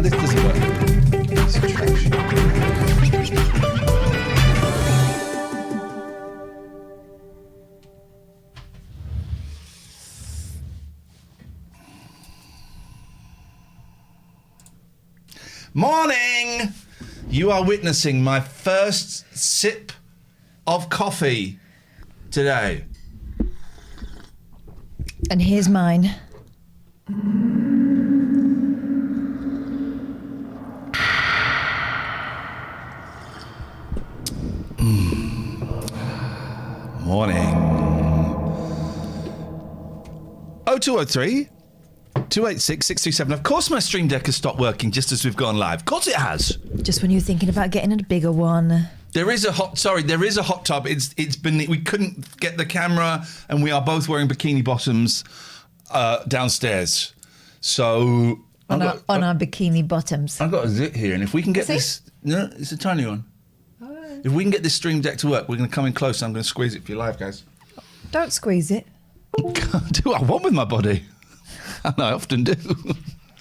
this doesn't work. Subtraction. Morning! You are witnessing my first sip of coffee today. And here's mine. Morning. 0203 286 637. Of course my stream deck has stopped working just as we've gone live. Of course it has. Just when you were thinking about getting a bigger one. There is a hot tub. It's been, we couldn't get the camera and we are both wearing bikini bottoms downstairs. So On our bikini bottoms. I've got a zit here, and if we can get this, no, it's a tiny one. If we can get this stream deck to work, we're going to come in close. I'm going to squeeze it for you live, guys. Don't squeeze it. Do what I want with my body. And I often do.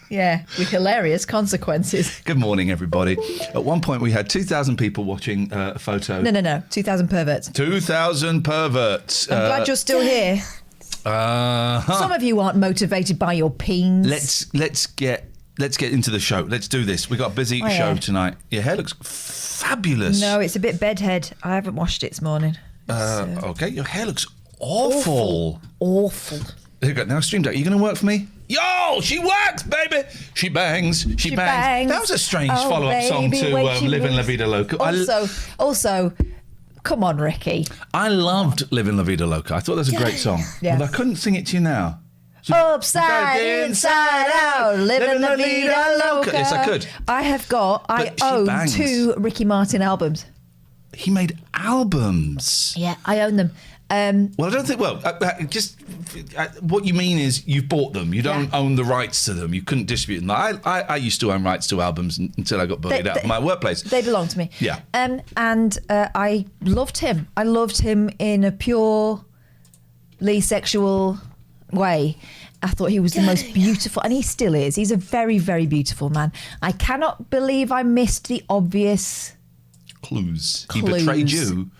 Yeah, with hilarious consequences. Good morning, everybody. At one point, we had 2,000 people watching a photo. No. 2,000 perverts. 2,000 perverts. I'm glad you're still here. Some of you aren't motivated by your peens. Let's get into the show. Let's do this. We got a busy show tonight. Your hair looks fabulous. No, it's a bit bedhead. I haven't washed it this morning. Okay, your hair looks awful. Awful. There you go. Now, stream deck, are you going to work for me? Yo, she works, baby. She bangs. She bangs. That was a strange follow-up song to Live in La Vida Loca. Also, come on, Ricky. I loved Live in La Vida Loca. I thought that was a great song. Yes. But I couldn't sing it to you now. So Upside, inside out, living la vida loca. Yes, I could. I own 2 Ricky Martin albums. He made albums. Yeah, I own them. Well, I don't think. Well, what you mean is you've bought them. You don't own the rights to them. You couldn't distribute them. I used to own rights to albums until I got bullied out of my workplace. They belong to me. Yeah. And I loved him. I loved him in a purely sexual way. I thought he was the most beautiful, and he still is. He's a very, very beautiful man. I cannot believe I missed the obvious clues. He betrayed you.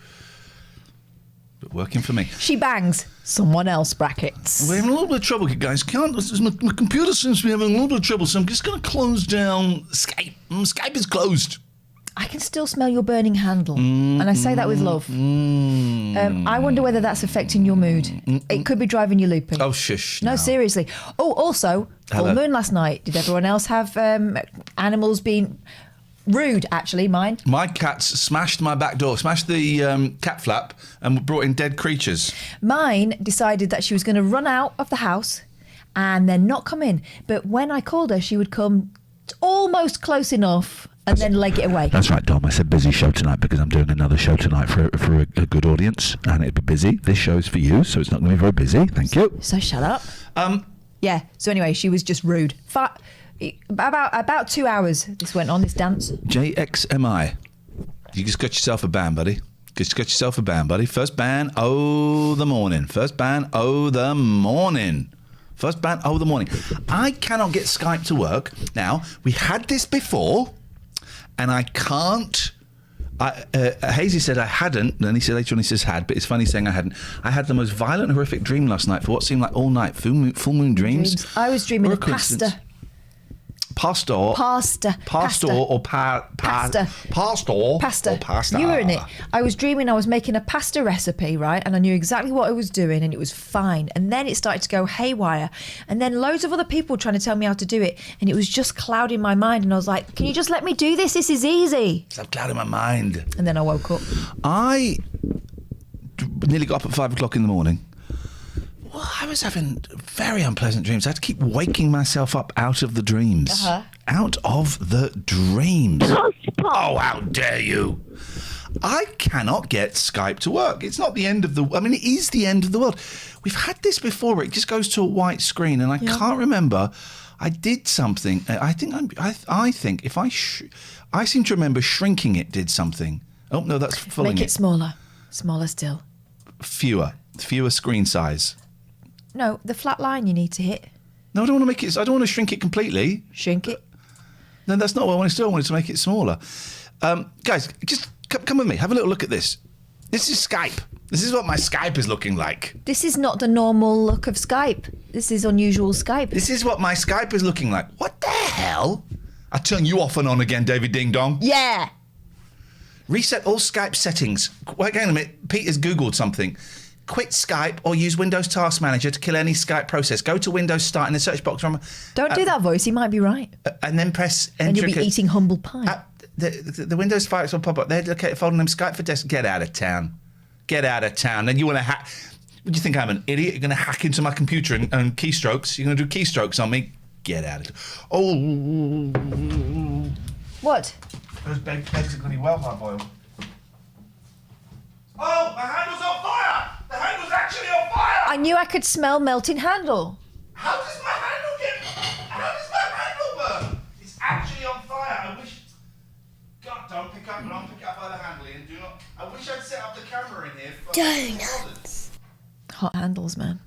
But working for me. She bangs. Someone else brackets. We're having a little bit of trouble, guys. My computer seems to be having a little bit of trouble, so I'm just going to close down Skype. Skype is closed. I can still smell your burning handle, and I say that with love. I wonder whether that's affecting your mood. It could be driving you loopy. Oh, shush. No, seriously. Oh, also, full moon last night. Did everyone else have animals being... Rude, actually, mine. My cats smashed my back door, smashed the cat flap, and brought in dead creatures. Mine decided that she was going to run out of the house and then not come in. But when I called her, she would come almost close enough and then leg it away. That's right, Dom. I said busy show tonight because I'm doing another show tonight for a good audience, and it'll be busy. This show's for you, so it's not going to be very busy. Thank you. So shut up. Yeah. So anyway, she was just rude. About 2 hours this went on, this dance. JXMI. You just got yourself a band, buddy. Just got yourself a band, buddy. First band of the morning. First band of the morning. First band of the morning. I cannot get Skype to work. Now, we had this before, and I can't... Hazy said I hadn't, and then he said later on he says had, but it's funny saying I hadn't. I had the most violent, horrific dream last night for what seemed like all night. Full moon dreams. I was dreaming of pasta. Pasta. Pasta. You were in it. I was dreaming I was making a pasta recipe, right? And I knew exactly what I was doing, and it was fine. And then it started to go haywire. And then loads of other people trying to tell me how to do it. And it was just clouding my mind. And I was like, can you just let me do this? This is easy. Stop clouding my mind. And then I woke up. I nearly got up at 5 o'clock in the morning. Well, I was having very unpleasant dreams. I had to keep waking myself up out of the dreams. Out of the dreams. Oh, how dare you. I cannot get Skype to work. It's not the end of the... I mean, it is the end of the world. We've had this before. It just goes to a white screen, and I can't remember. I did something. I think if I seem to remember shrinking it did something. Oh, no, that's filling it. Make it smaller. Smaller still. Fewer screen size. No, the flat line you need to hit. No, I don't want to make it. I don't want to shrink it completely. Shrink it. No, that's not what I wanted to do. I wanted to make it smaller. Guys, just come with me. Have a little look at this. This is Skype. This is what my Skype is looking like. This is not the normal look of Skype. This is unusual Skype. This is what my Skype is looking like. What the hell? I turn you off and on again, David Ding Dong. Yeah. Reset all Skype settings. Wait, hang on a minute. Peter's Googled something. Quit Skype or use Windows Task Manager to kill any Skype process. Go to Windows Start in the search box. Don't do that voice. He might be right. And then press Enter. And you'll be eating humble pie. The Windows files will pop up. They're located folder name Skype for desk. Get out of town. Get out of town. Then you want to hack. What do you think I'm an idiot? You're going to hack into my computer and keystrokes. You're going to do keystrokes on me. Get out of it. Oh. What? Those eggs are going to be well hard boiled. Oh, my handle's on fire! The handle's actually on fire! I knew I could smell melting handle. How does my handle burn? It's actually on fire. I wish. God, don't pick up by the handle, Ian. Do not. I wish I'd set up the camera in here for Donuts. Hot handles, man.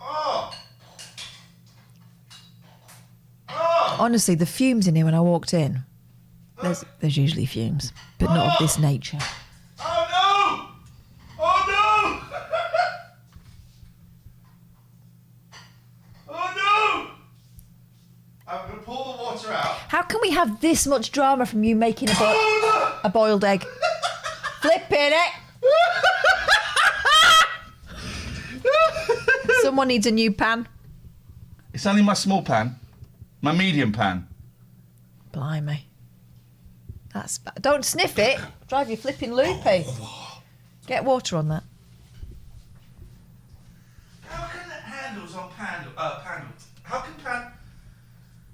Oh! Honestly, the fumes in here when I walked in. There's usually fumes, but not of this nature. Oh no! Oh no! Oh no! I'm gonna pull the water out. How can we have this much drama from you making a boiled egg? Flipping it! Someone needs a new pan. It's only my small pan. My medium pan. Blimey. That's bad. Don't sniff it. Drive you flipping loopy. Get water on that. How can the handles on pandle? How can pan?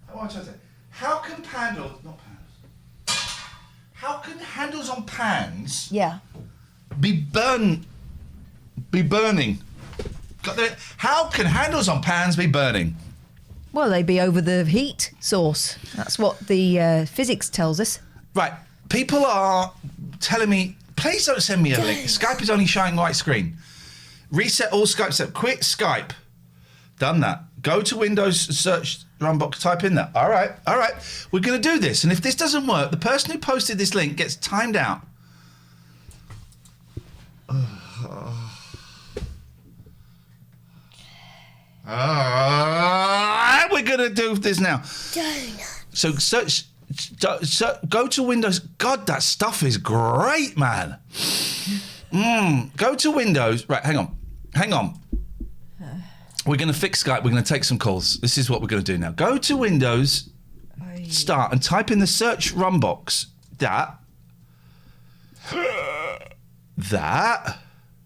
What am I trying to say? How can pandles? Not pandles. How can handles on pans? Yeah. Be burning? How can handles on pans be burning? Well, they'd be over the heat source. That's what the physics tells us. Right. People are telling me, please don't send me a link. Skype is only showing white screen. Reset all Skype setup. Quit Skype. Done that. Go to Windows search run box, type in that. All right. We're going to do this. And if this doesn't work, the person who posted this link gets timed out. We're going to do this now. Donuts. So go to Windows. God, that stuff is great, man. Go to Windows. Right, hang on. We're going to fix Skype. We're going to take some calls. This is what we're going to do now. Go to Windows, Start, and type in the search run box. That.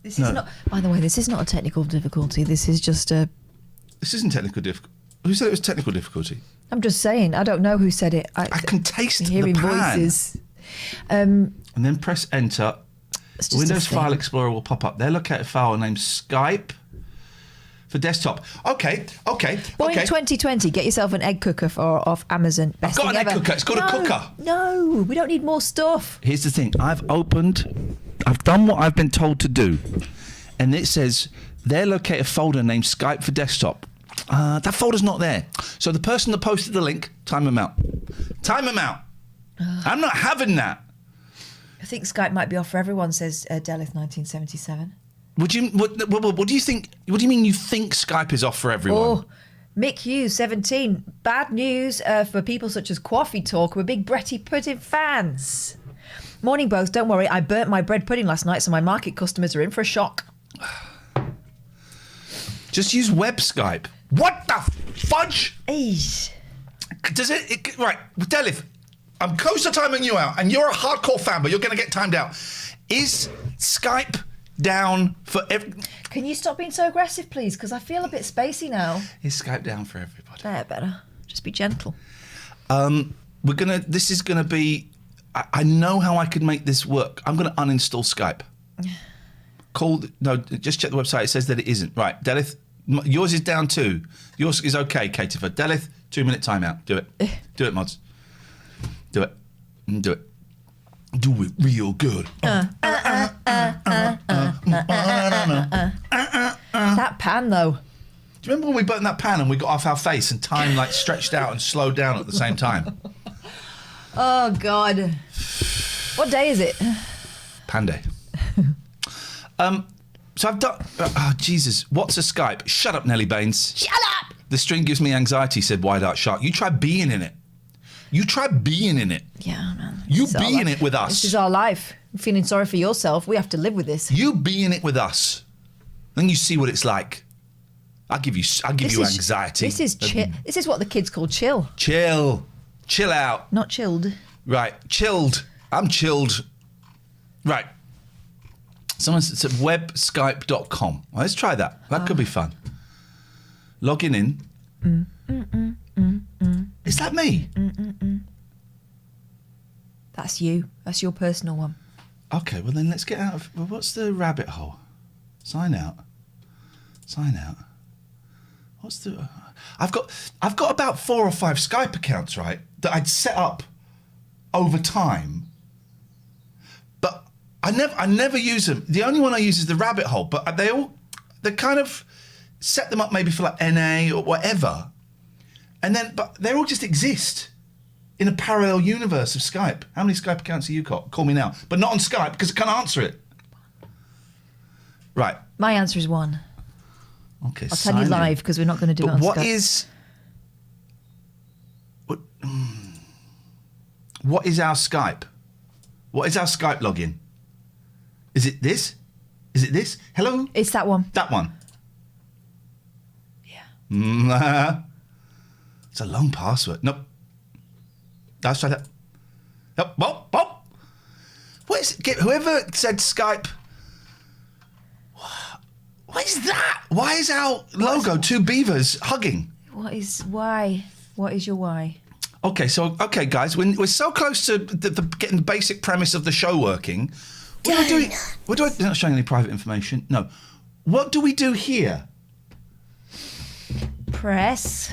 This is not. By the way, this is not a technical difficulty. This is just a. This isn't technical difficulty. Who said it was technical difficulty? I'm just saying. I don't know who said it. I can taste hearing the pan. voices. And then press enter. It's just Windows a thing. File Explorer will pop up. They'll locate a file named Skype for desktop. Okay. Boeing 2020. Get yourself an egg cooker off Amazon. Best I've got thing an egg ever. cooker. It's called a cooker. No, we don't need more stuff. Here's the thing. I've done what I've been told to do. And it says, they'll locate a folder named Skype for desktop. That folder's not there. So the person that posted the link, time them out. I'm not having that. I think Skype might be off for everyone, says Delith 1977. What do you think? What do you mean you think Skype is off for everyone? Oh, Mick Hughes 17. Bad news for people such as Coffee Talk. We're big Bretty Pudding fans. Morning, both. Don't worry. I burnt my bread pudding last night, so my market customers are in for a shock. Just use web Skype. What the fudge? Eesh. Does it right, Delith, I'm close to timing you out, and you're a hardcore fan, but you're going to get timed out. Is Skype down for Can you stop being so aggressive, please? Because I feel a bit spacey now. Is Skype down for everybody? Better. Just be gentle. This is gonna be. I know how I could make this work. I'm gonna uninstall Skype. Just check the website. It says that it isn't. Right, Delith, yours is down too. Yours is okay, Katie. For Delith, 2-minute timeout. Do it. Do it, mods. Do it. Do it. Do it real good. That pan, though. Do you remember when we burnt that pan and we got off our face and time like stretched out and slowed down at the same time? Oh, God. What day is it? Pan day. So I've done... Oh, Jesus. What's a Skype? Shut up, Nelly Baines. Shut up! The string gives me anxiety, said Wide Art Shark. You try being in it. You try being in it. Yeah, man. You This is be our in life. it with us. This is our life. Feeling sorry for yourself. We have to live with this. You be in it with us. Then you see what it's like. I'll give you anxiety. This is chill. This is what the kids call chill. Chill. Chill out. Not chilled. Right. Chilled. I'm chilled. Right. Someone said webskype.com. Well, let's try that. That could be fun. Logging in. Is that me? That's you. That's your personal one. Okay, well then let's get out of... Well, what's the rabbit hole? Sign out. Sign out. What's the... I've got about 4 or 5 Skype accounts, right, that I'd set up over time. But I never use them. The only one I use is the rabbit hole, but they kind of set them up maybe for like NA or whatever. And then, but they all just exist in a parallel universe of Skype. How many Skype accounts have you got? Call me now. But not on Skype because I can't answer it. Right. My answer is 1. Okay, I'll tell you live because we're not going to do it on But Skype. what is our Skype? What is our Skype login? Is it this? Is it this? Hello? It's that one. That one. Yeah. It's a long password. Nope. Let's try that. Nope. Whoa. What is it? Whoever said Skype... What is that? Why is our logo 2 beavers hugging? Why? What is your why? Okay, guys, we're so close to getting the basic premise of the show working. What do I do? They're not showing any private information. No. What do we do here? Press.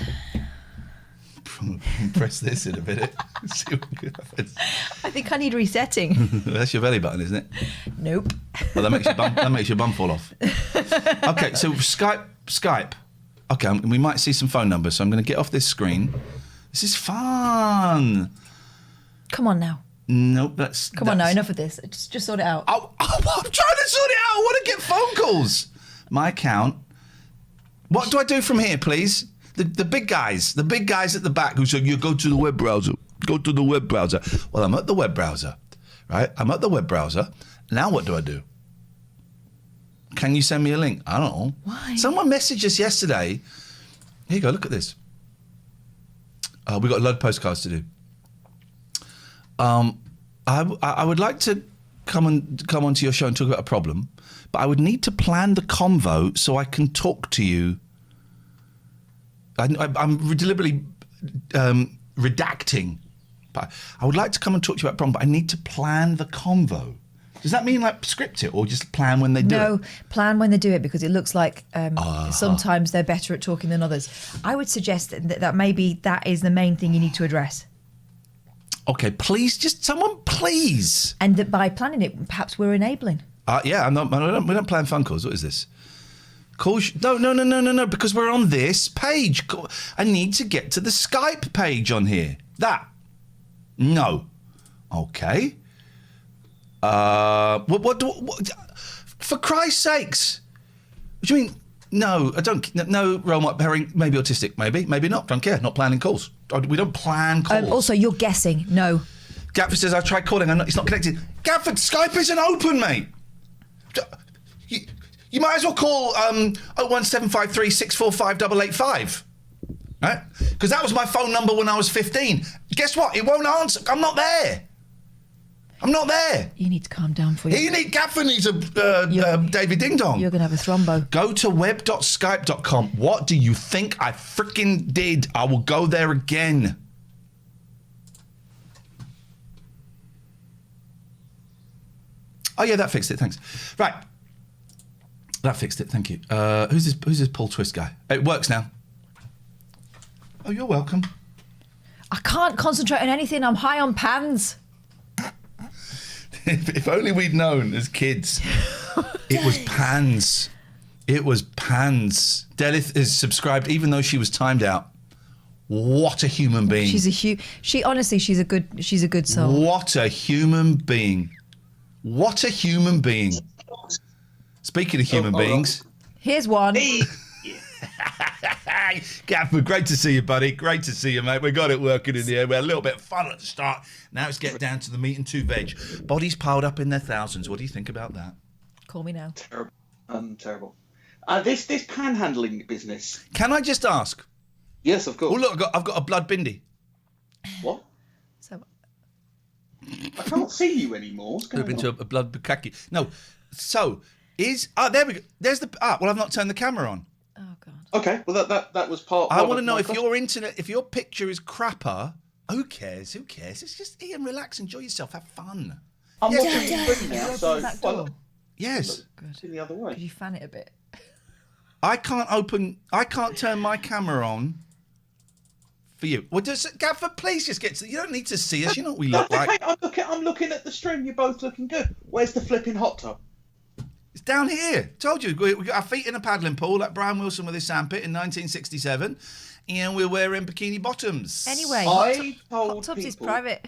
Press this in a minute. See what happens. I think I need resetting. That's your belly button, isn't it? Nope. Well, that makes your bum fall off. Okay, so Skype. Okay, we might see some phone numbers, so I'm going to get off this screen. This is fun. Come on now. Nope, that's... Come on now, enough of this. Just sort it out. Oh, I'm trying to sort it out. I want to get phone calls. My account. What do I do from here, please? The big guys at the back who say, you go to the web browser. Go to the web browser. Well, I'm at the web browser, right? I'm at the web browser. Now what do I do? Can you send me a link? I don't know. Why? Someone messaged us yesterday. Here you go, look at this. We've got a load of postcards to do. I would like to come onto your show and talk about a problem, but I would need to plan the convo so I can talk to you. I'm deliberately redacting, but I would like to come and talk to you about a problem, but I need to plan the convo. Does that mean like script it or just plan when they do it? No, plan when they do it because it looks like sometimes they're better at talking than others. I would suggest that maybe that is the main thing you need to address. Okay, please, just someone, please. And that by planning it, perhaps we're enabling. Yeah, we don't plan phone calls. What is this? Calls? No, because we're on this page. I need to get to the Skype page on here. That. No. Okay. What for Christ's sakes? What do you mean? No, I don't. No, role model pairing. Maybe autistic. Maybe not. Don't care. Not planning calls. We don't plan calls. Also, you're guessing. No. Gafford says I tried calling. It's not connected. Gafford, Skype isn't open, mate. You might as well call 01753 645 885. Right? Because that was my phone number when I was 15. Guess what? It won't answer. I'm not there. You need to calm down for you. Gafford needs a David Ding Dong. You're going to have a thrombo. Go to web.skype.com. What do you think I freaking did? I will go there again. Oh, yeah, that fixed it. Thanks. Right. That fixed it. Thank you. Who's this Paul Twist guy? It works now. Oh, you're welcome. I can't concentrate on anything. I'm high on pans. If only we'd known as kids, it was pans. It was pans. Delith is subscribed, even though she was timed out. What a human being! She honestly, she's a good soul. What a human being! What a human being! Speaking of human beings, Here's one. Gaffer, great to see you, buddy. Great to see you, mate. We got it working in the air. We had a little bit of fun at the start. Now it's getting down to the meat and two veg. Bodies piled up in their thousands. What do you think about that? Call me now. Terrible. Terrible. This panhandling business. Can I just ask? Yes, of course. Oh look, I've got a blood bindi. What? So, I can't see you anymore. What's going Into on? a blood bukkake. No. So there we go. There's the well, I've not turned the camera on. oh God. Okay, well that was part. I one want to of know my if question. your internet, if your picture is crapper. Who cares? Who cares? It's just Iain, relax, enjoy yourself, have fun. I'm Yes. watching the screen now, Open so that door. Yes. it's in the other Could way. you fan it a bit? I can't turn my camera on for you. Well, Gaffer, please just get to. You don't need to see us. You know what we look That's like. okay. I'm looking at the stream. You're both looking good. Where's the flipping hot tub? It's down here. Told you. We got our feet in a paddling pool like Brian Wilson with his sandpit in 1967. And we're wearing bikini bottoms. Anyway, I told hot tubs is people- private.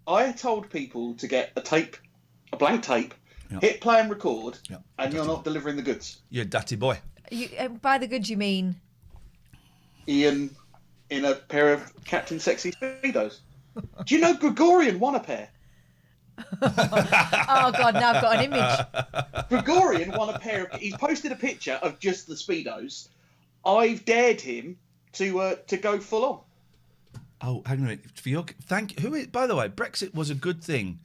I told people to get a blank tape, Yeah. hit play and record, Yeah. and you're not delivering the goods. You're a dirty boy. By the goods, you mean? Iain in a pair of Captain Sexy Speedos. Do you know Gregorian won a pair? Oh God, now I've got an image. Gregorian won a pair of. He's posted a picture of just the Speedos. I've dared him to go full on. Oh, hang on a minute. For your thank. By the way, Brexit was a good thing.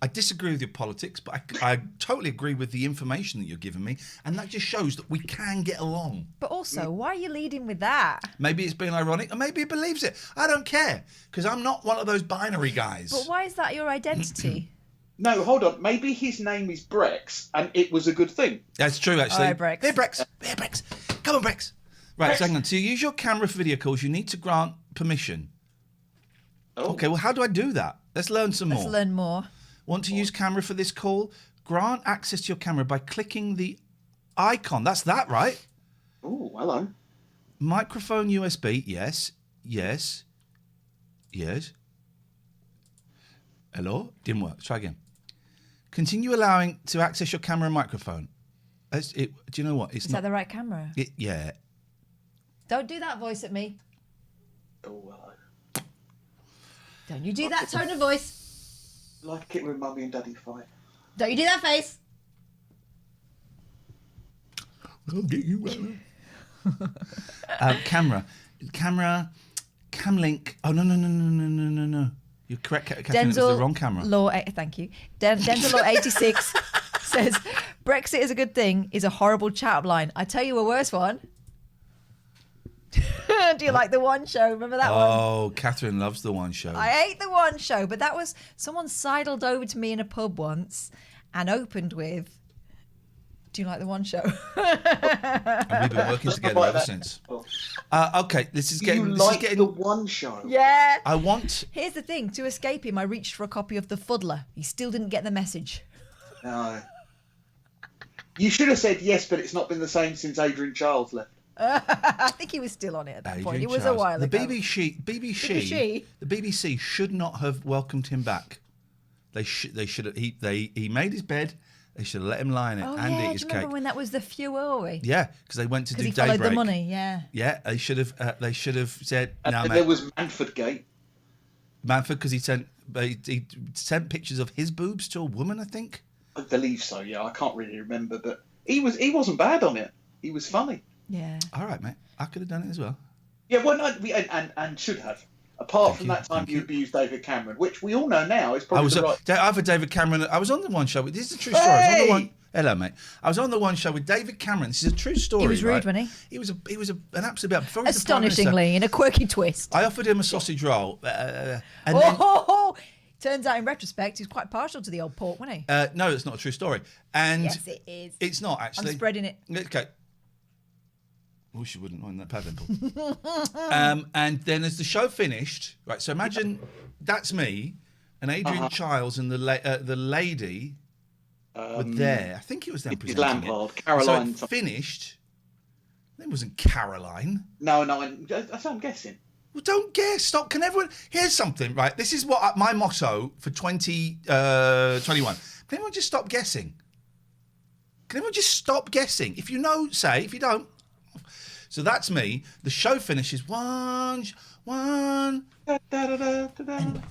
I disagree with your politics, but I totally agree with the information that you're giving me, and that just shows that we can get along. But also, why are you leading with that? Maybe it's being ironic, or maybe he believes it. I don't care, because I'm not one of those binary guys. But why is that your identity? No, hold on. Maybe his name is Brex, and it was a good thing. That's true, actually. All right, Brex. Here, Brex. Here, Brex. Come on, Brex. Right, Brex. so hang on. To use your camera for video calls, you need to grant permission. Oh. Okay, well, how do I do that? Let's learn some Let's more. learn more. Want to use camera for this call? Grant access to your camera by clicking the icon. That's that, right? Oh, hello. Microphone USB. Yes. Yes. Yes. Hello? Didn't work. Try again. Continue allowing to access your camera and microphone. Do you know what? It's Is not. that the right camera? Yeah. Don't do that voice at me. Oh, hello. Don't you do that tone of voice. Like it when Mummy and Daddy fight. Don't you do that face. I'll get you. Camera. Camlink. Oh, no. You're correct, Catherine. It was the wrong camera. Thank you. Denzel Law 86 says, Brexit is a good thing is a horrible chat line. I tell you a worse one. Do you like the One Show? Remember that one? Oh, Catherine loves the One Show. I hate the One Show, but that was someone sidled over to me in a pub once and opened with, do you like the One Show? And we've been working together ever since. Okay, this is getting. You This like is getting. the One Show? Yeah. I want. Here's the thing. To escape him, I reached for a copy of The Fuddler. He still didn't get the message. No. You should have said yes, but it's not been the same since Adrian Charles left. I think he was still on it at that point. Adrian It was a Charles. while the ago. BBC, BBC? the BBC should not have welcomed him back. They should have. He made his bed. They should have let him lie in it Oh, and yeah. eat Do his you cake. remember when that was the Fury? Yeah, because they went to do Because he followed Daybreak. the money, yeah. Yeah, they should have. They should have said, And "No, then mate." there was Manford Gate. Manford, because he sent pictures of his boobs to a woman, I think. I believe so, yeah. I can't really remember, but he wasn't bad on it. He was funny. Yeah. All right, mate. I could have done it as well. Yeah, well, no, and should have. Apart from you, that time thank you you. abused David Cameron, which we all know now is I probably was. the right. I've had David Cameron. I was on the One Show. This is a true story. I was on the Hey! one. Hello, mate. I was on the One Show with David Cameron. This is a true story. He was rude, right? wasn't he? He was an absolute. Before he was the Prime Minister, Astonishingly, in a quirky twist. I offered him a sausage roll, and Oh, turns out in retrospect, he's quite partial to the old pork, wasn't he? then no, it's not a true story. And Yes, it is. it's not actually. I'm spreading it. Okay. Wish you wouldn't mind that paddling pool. And then as the show finished, right? So imagine that's me, and Adrian Childs and the lady were there. I think it was them Mrs. presenting Lampard, it. Caroline So it finished, It wasn't Caroline. No, that's what I'm guessing. Well, don't guess. Stop. Can everyone... Here's something, right? This is what my motto for 2021. Can everyone just stop guessing? Can everyone just stop guessing? If you know, say. If you don't... So that's me. The show finishes one. And I'm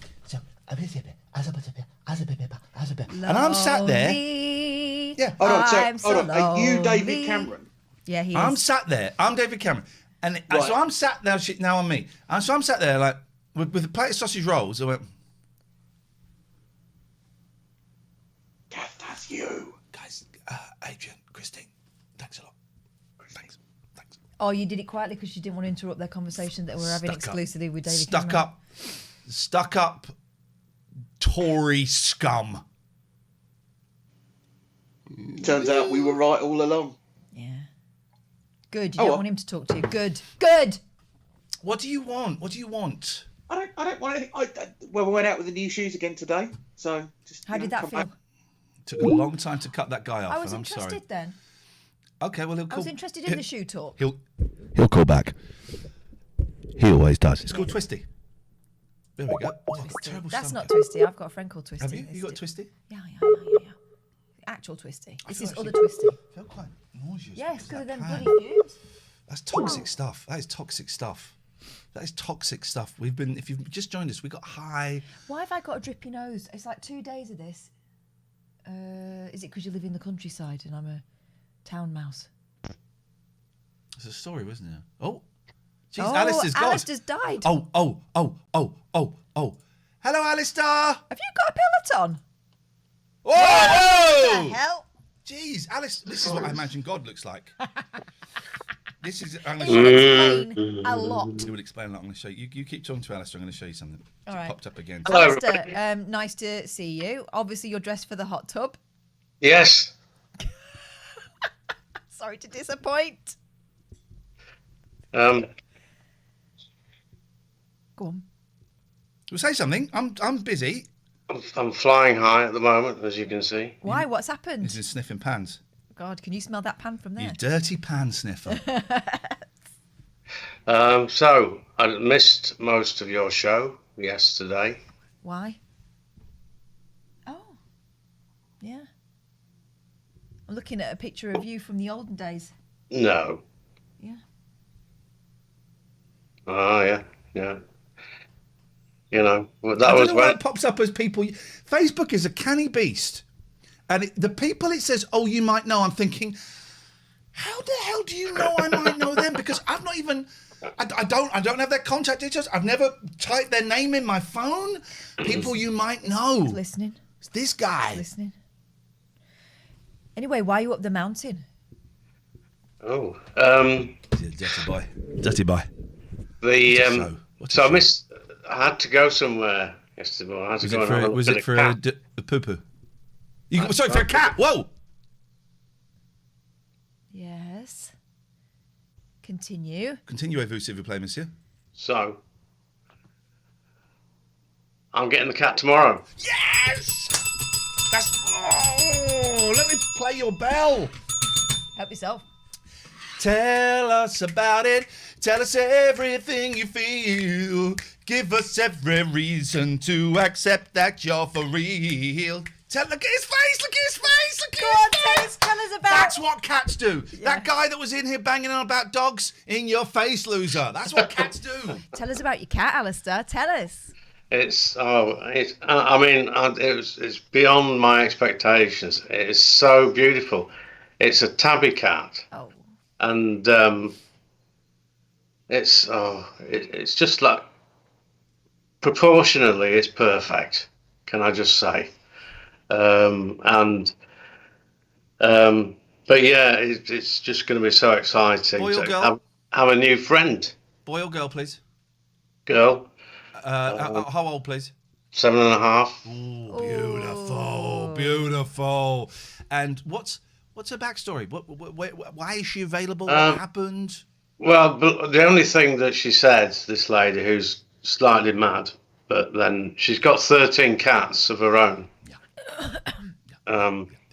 sat there. Yeah. Hold on. Are you David Cameron? Yeah, he is. I'm sat there. I'm David Cameron. And so I'm sat there. Now I'm me. And so I'm sat there like with a plate of sausage rolls. I went, Gav, that's you. guys, Adrian, Christine, thanks a lot. Thanks. Oh, you did it quietly because you didn't want to interrupt their conversation that we're having exclusively with David Cameron. Stuck up Tory scum. Turns out we were right all along. Yeah. Good. You don't want him to talk to you. Good. What do you want? I don't want anything. We went out with the new shoes again today. So just. How did that come feel? back. Took a long time to cut that guy off. I was and I'm interested sorry. then. Okay, well, I was interested in the shoe talk. He'll call back. He always does. It's called Twisty. There we go. Oh, terrible That's stomach. not Twisty. I've got a friend called Twisty. Have you? You got Twisty? Yeah. Actual Twisty. This is other Twisty. I feel quite nauseous. Yes, because of them pan. bloody fumes. That's toxic stuff. That is toxic stuff. If you've just joined us, we got high. Why have I got a drippy nose? It's like 2 days of this. Is it because you live in the countryside and I'm a town mouse? It's a story, wasn't it? Oh, jeez, Alistair's gone. Alistair's died. Oh. Hello, Alistair. Have you got a peloton? Whoa! What the hell? Jeez, Alice, this is what I imagine God looks like. This is. I'm It going would to explain a lot. It would explain a lot. I'm going to show you. You keep talking to Alistair. I'm going to show you something. All right. Popped up again. Alistair, nice to see you. Obviously, you're dressed for the hot tub. Yes. Sorry to disappoint. Um, Go on. Well, say something. I'm busy. I'm flying high at the moment, as you can see. Why? What's happened? He's in sniffing pans. God, can you smell that pan from there? You dirty pan sniffer. So I missed most of your show yesterday. Why? Oh, yeah. I'm looking at a picture of you from the olden days. No. Yeah. Oh, yeah. You know, well, I that don't was know why when. it pops up as people. Facebook is a canny beast, and the people it says, "Oh, you might know." I'm thinking, how the hell do you know I might know them? Because I've not even. I don't have their contact details. I've never typed their name in my phone. People you might know. Listening. It's this guy. Listening. Anyway, why are you up the mountain? Oh. He's a dirty boy. Dirty boy. So I missed. I had to go somewhere yesterday morning. I had to go and have a look Was at it a for cat. a poo-poo? Sorry, for a cat. Whoa. Yes. Continue. Continue, vous, s'il vous plaît, monsieur. So I'm getting the cat tomorrow. Yes. Let me play your bell. Help yourself. Tell us about it. Tell us everything you feel. Give us every reason to accept that you're for real. Look at his face. Look at his face. Look at Go his on, face. tell us about. That's what cats do. That guy that was in here banging on about dogs, in your face, loser. That's what cats do. Tell us about your cat, Alistair. Tell us. It's beyond my expectations. It is so beautiful. It's a tabby cat, Oh. and it's just like proportionally, it's perfect. Can I just say? But yeah, it's just going to be so exciting Boy or to girl? have a new friend. Boy or girl, please? Girl, How old, please? 7.5. Ooh, beautiful. And what's her backstory? Why is she available? What happened? Well, but the only thing that she said, this lady who's slightly mad, but then she's got 13 cats of her own.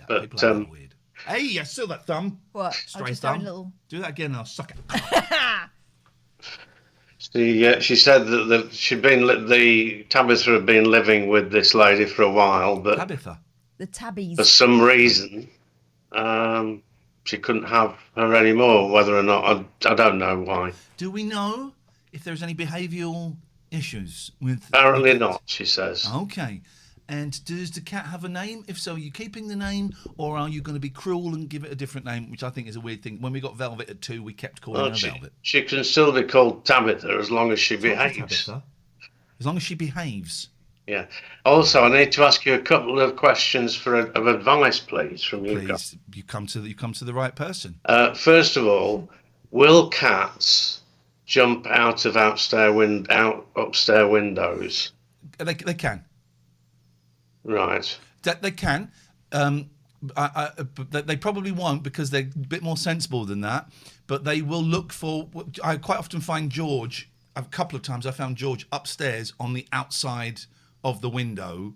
People are weird. Hey, I saw that thumb. What? Stray just thumb. a little. Do that again and I'll suck it. She said that the Tabitha had been living with this lady for a while, but Tabitha. The tabbies. for some reason, she couldn't have her anymore. Whether or not, I don't know why. Do we know if there's any behavioural issues with... Apparently not, she says. Okay. And does the cat have a name? If so, are you keeping the name, or are you going to be cruel and give it a different name, which I think is a weird thing. When we got Velvet at 2, we kept calling her Velvet. She can still be called Tabitha as long as she It's not behaves. Tabitha. As long as she behaves. Yeah. Also, I need to ask you a couple of questions of advice, please, from you guys. Please, you come to the right person. First of all, will cats jump out of upstairs windows? They can. Right. They can. But they probably won't because they're a bit more sensible than that. But they will look for... I quite often find George... A couple of times I found George upstairs on the outside of the window,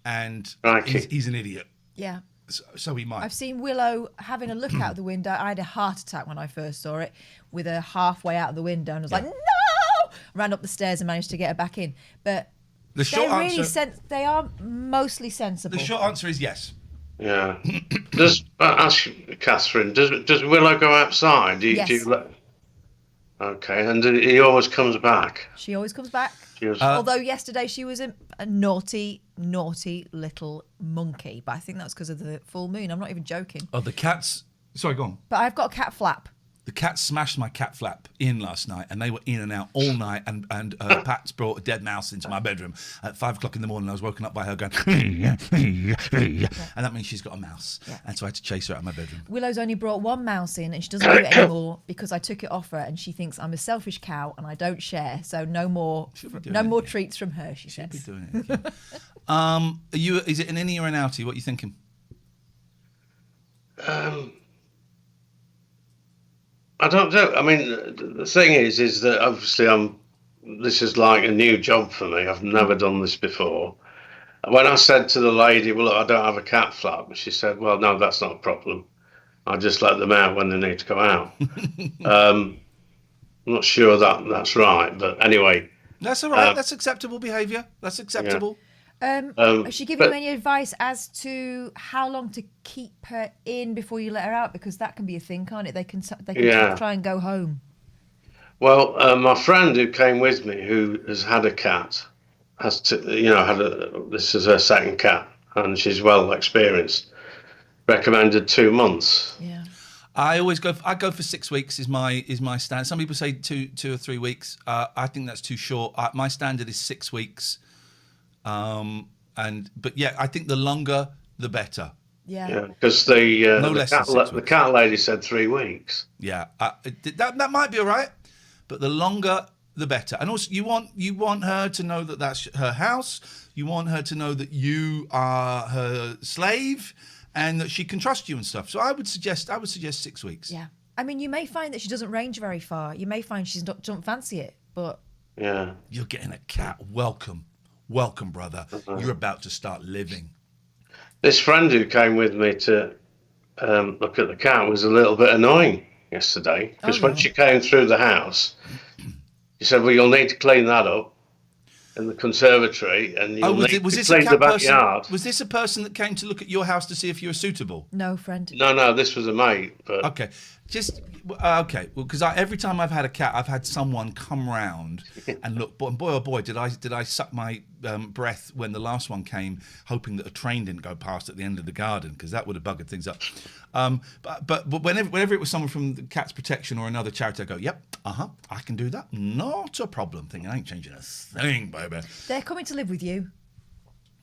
and he's an idiot. Yeah. So he might. I've seen Willow having a look out the window. I had a heart attack when I first saw it, with her halfway out of the window, and I was like, no! Ran up the stairs and managed to get her back in. But The short answer... they are mostly sensible. The short answer is yes. Yeah. Ask Catherine, does Willow go outside? Yes. Okay, and he always comes back. She always comes back. Was, Although yesterday she was a naughty, naughty little monkey. But I think that's because of the full moon. I'm not even joking. Oh, the cats... Sorry, go on. But I've got a cat flap. The cat smashed my cat flap in last night, and they were in and out all night. And Pat's brought a dead mouse into my bedroom at 5 o'clock in the morning. I was woken up by her going, and that means she's got a mouse. Yeah. And so I had to chase her out of my bedroom. Willow's only brought one mouse in, and she doesn't do it anymore because I took it off her, and she thinks I'm a selfish cow and I don't share. So no more treats from her. She says. She'll be doing it. Yeah. Is it an innie or an outie? What are you thinking? I don't know. I mean, the thing is that obviously this is like a new job for me. I've never done this before. When I said to the lady, well, look, I don't have a cat flap, she said, well, no, that's not a problem. I just let them out when they need to go out. I'm not sure that's right, but anyway. That's all right. That's acceptable behaviour. That's acceptable. Yeah. Has she given you any advice as to how long to keep her in before you let her out? Because that can be a thing, can't it? They can try and go home. Well, my friend who came with me, who has had a cat, this is her second cat, and she's well experienced. Recommended 2 months. Yeah. I go for 6 weeks is my standard. Some people say two or 3 weeks. I think that's too short. My standard is 6 weeks. But yeah, I think the longer the better. Yeah. Because the cat lady said 3 weeks. Yeah, that might be all right, but the longer the better. And also, you want her to know that that's her house. You want her to know that you are her slave, and that she can trust you and stuff. So I would suggest 6 weeks. Yeah. I mean, you may find that she doesn't range very far. You may find she doesn't fancy it, but yeah, you're getting a cat. Welcome, brother. You're about to start living. This friend who came with me to look at the cat was a little bit annoying yesterday because when she came through the house, she said, "Well, you'll need to clean that up in the conservatory, and you'll need to clean the backyard." Was this a person that came to look at your house to see if you were suitable? No, friend. No, this was a mate. But... Okay, okay. Well, because every time I've had a cat, I've had someone come round and look. Boy, oh boy, did I suck my breath when the last one came, hoping that a train didn't go past at the end of the garden, because that would have buggered things up. But whenever it was someone from the Cats Protection or another charity, I go, yep, I can do that. Not a problem. Thinking I ain't changing a thing, baby. They're coming to live with you.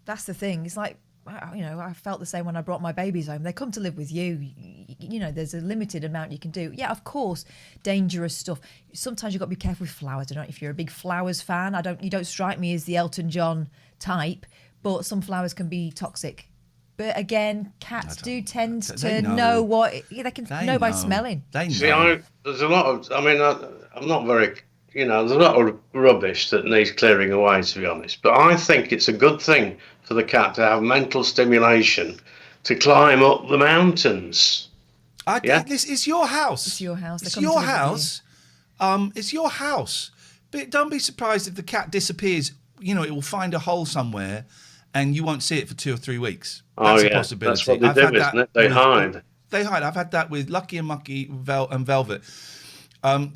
That's the thing. It's like, I felt the same when I brought my babies home. They come to live with you. There's a limited amount you can do. Yeah, of course, dangerous stuff. Sometimes you've got to be careful with flowers. I don't know if you're a big flowers fan. You don't strike me as the Elton John type, but some flowers can be toxic. But again, cats do tend to know what they can know by smelling. They know. See, there's a lot of. I mean, I'm not very. There's a lot of rubbish that needs clearing away, to be honest. But I think it's a good thing for the cat to have mental stimulation to climb up the mountains. Yeah. This is your house. It's your house. They're It's coming your to live with house. It's your house. But don't be surprised if the cat disappears. You know, it will find a hole somewhere, and you won't see it for 2 or 3 weeks. That's a possibility. That's what they do, isn't it? They hide. They hide. I've had that with Lucky and Mucky and Velvet.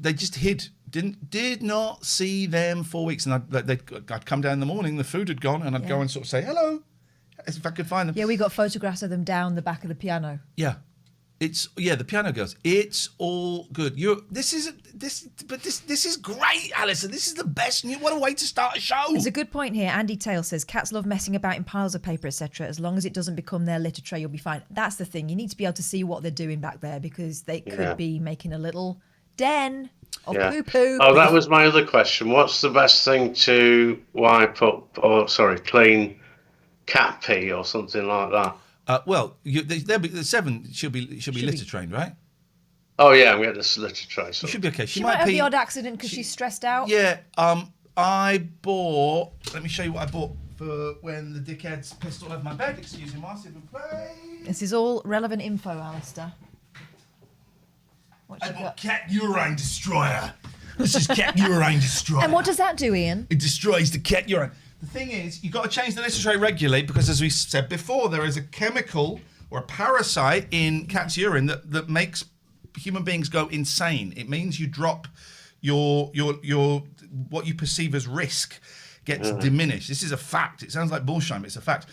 They just hid. Did not see them for weeks, and I'd come down in the morning. The food had gone, and I'd go and sort of say hello, if I could find them. Yeah, we got photographs of them down the back of the piano. Yeah, the piano girls. It's all good. This is great, Alison. This is the best. What a way to start a show. There's a good point here. Andy Taylor says cats love messing about in piles of paper, etc. As long as it doesn't become their litter tray, you'll be fine. That's the thing. You need to be able to see what they're doing back there because they could be making a little den of poo-poo. Oh, that was my other question. What's the best thing to wipe up clean cat pee or something like that? Well, there'll be the 7. She'll be litter trained, right? Oh yeah, I'm getting this litter tray. She should be okay. She might have the odd accident because she's stressed out. Yeah. I bought. Let me show you what I bought for when the dickheads pissed all over my bed. Excuse me, whilst I've been playing. This is all relevant info, Alistair. I bought Cat Urine Destroyer. This is Cat Urine Destroyer. And what does that do, Ian? It destroys the cat urine. The thing is, you've got to change the litter tray regularly because, as we said before, there is a chemical or a parasite in cat's urine that makes human beings go insane. It means you drop your what you perceive as risk gets diminished. This is a fact. It sounds like bullshit, but it's a fact.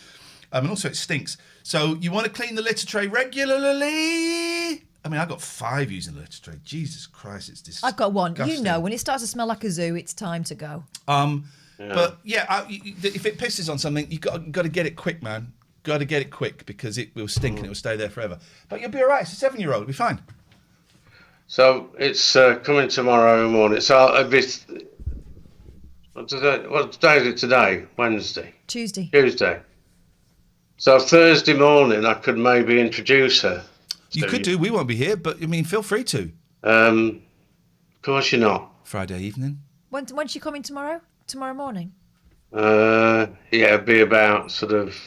And also it stinks. So you want to clean the litter tray regularly. I mean, I've got 5 using the litter tray. Jesus Christ, it's disgusting. I've got one. You know, when it starts to smell like a zoo, it's time to go. But yeah, if it pisses on something, you got to get it quick, man. Got to get it quick because it will stink and it will stay there forever. But you'll be all right. It's a 7-year-old. It'll be fine. So it's coming tomorrow morning. So what day is it today? Wednesday? Tuesday. So Thursday morning, I could maybe introduce her. You could do. We won't be here, but I mean, feel free to. Of course you're not. Friday evening. When's she coming tomorrow? Tomorrow morning? Yeah, it'd be about sort of...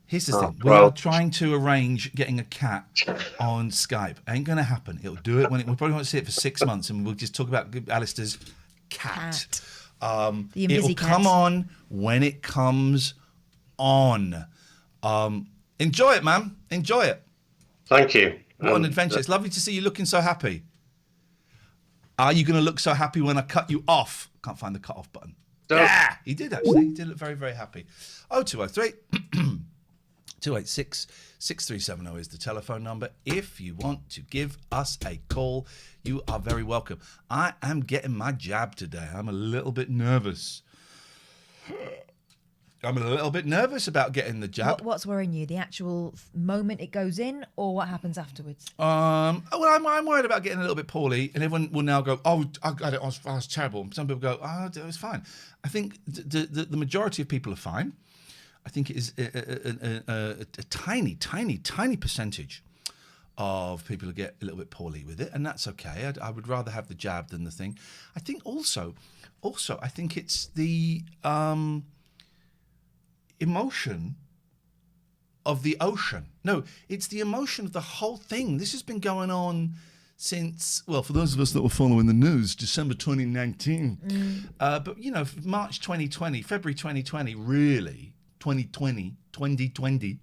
Here's the thing. We are trying to arrange getting a cat on Skype. Ain't going to happen. It'll do it when we probably won't see it for 6 months, and we'll just talk about Alistair's cat. The it will come on when it comes on. Enjoy it, man. Enjoy it. Thank you. What an adventure. It's lovely to see you looking so happy. Are you going to look so happy when I cut you off? Can't find the cut off button. Yeah, he did actually. He did look very, very happy. 0203 286 6370 is the telephone number. If you want to give us a call, you are very welcome. I am getting my jab today. I'm a little bit nervous. About getting the jab. What's worrying you? The actual moment it goes in, or what happens afterwards? Well, I'm worried about getting a little bit poorly, and everyone will now go, "Oh, I got it. I was terrible." Some people go, "Oh, it was fine." I think the majority of people are fine. I think it is a tiny percentage of people who get a little bit poorly with it, and that's okay. I would rather have the jab than the thing. I think also, I think it's the emotion of the ocean. No, it's the emotion of the whole thing. This has been going since, well, for those of us that were following the news, December 2019. But, you know, March 2020, February 2020, really, 2020.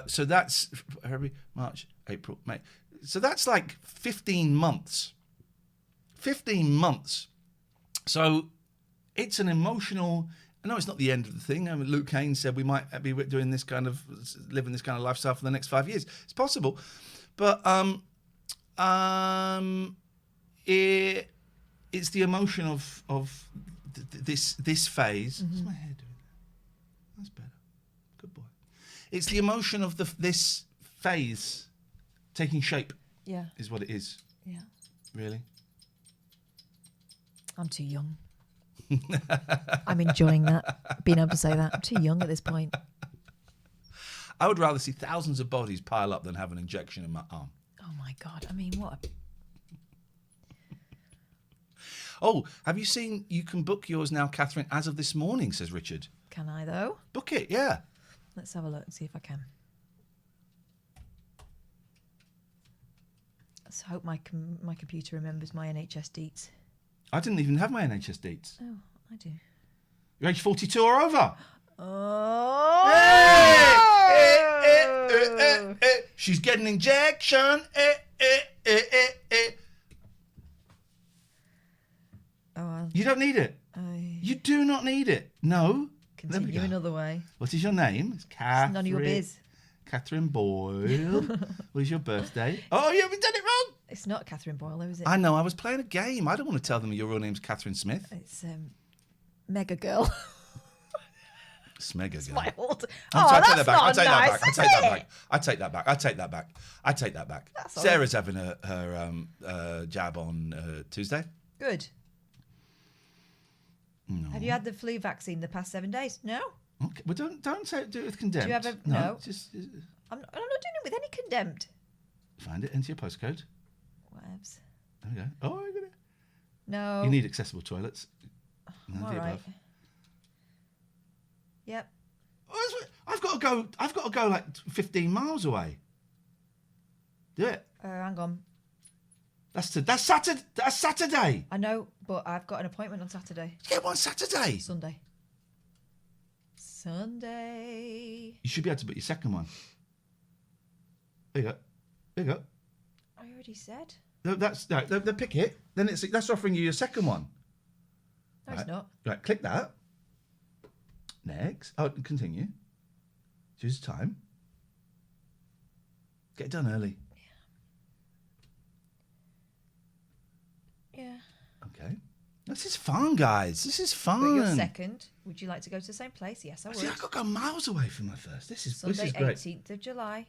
So that's February, March, April, May. So that's like 15 months. 15 months. So it's an emotional... I know it's not the end of the thing. I mean, Luke Kane said we might be doing this kind of, living this kind of lifestyle for the next 5 years. It's possible, but it's the emotion of this phase. What's my hair doing? That's better. Good boy. It's the emotion of this phase taking shape. Yeah, is what it is. Yeah, really. I'm too young. I'm enjoying that, being able to say that. I'm too young at this point. I would rather see thousands of bodies pile up than have an injection in my arm. Oh my God. I mean, what? Oh, have you seen, you can book yours now, Catherine, as of this morning, says Richard. Can I, though? Book it, yeah. Let's have a look and see if I can. Let's hope my computer remembers my NHS deets. I didn't even have my NHS deets. Oh, I do. You're age 42 or over. Oh! She's getting injection. Oh, well. You don't need it. You do not need it. No. There we Continue go. another way. What is your name? It's Catherine. It's none of your biz. Catherine Boyle. What is your birthday? Oh, you haven't done it wrong. It's not Catherine Boyle, though, is it? I know. I was playing a game. I don't want to tell them your real name's Catherine Smith. It's Mega Girl. It's Mega Girl. My old... I take that's that back. I not take nice, that back. I is take that it? back. I take that back. I take that back. I take that back. That's all Sarah's having her jab on Tuesday. Good. No. Have you had the flu vaccine the past 7 days? No. Okay. Well, don't say do it with condemned. Do you have a... No. No. Just I'm not doing it with any condemned. find it. Enter your postcode. Whatevs. There we go. Oh, you're gonna... No. You need accessible toilets. I'm all right. Yep. Oh, I've got to go like 15 miles away. Do it. Hang on. That's Saturday. That's Saturday. I know, but I've got an appointment on Saturday. Yeah, one Saturday. Sunday. You should be able to book your second one. There you go. There you go. I already said. No, that's no. They pick it. Then that's offering you your second one. No, right. it's not. Right. Click that. Next. Oh, continue. Choose time. Get it done early. Yeah. Okay. This is fun, guys. This is fun. But your second, would you like to go to the same place? Yes, I would. See, I've got to go miles away from my first. This is Sunday, great. 18th of July.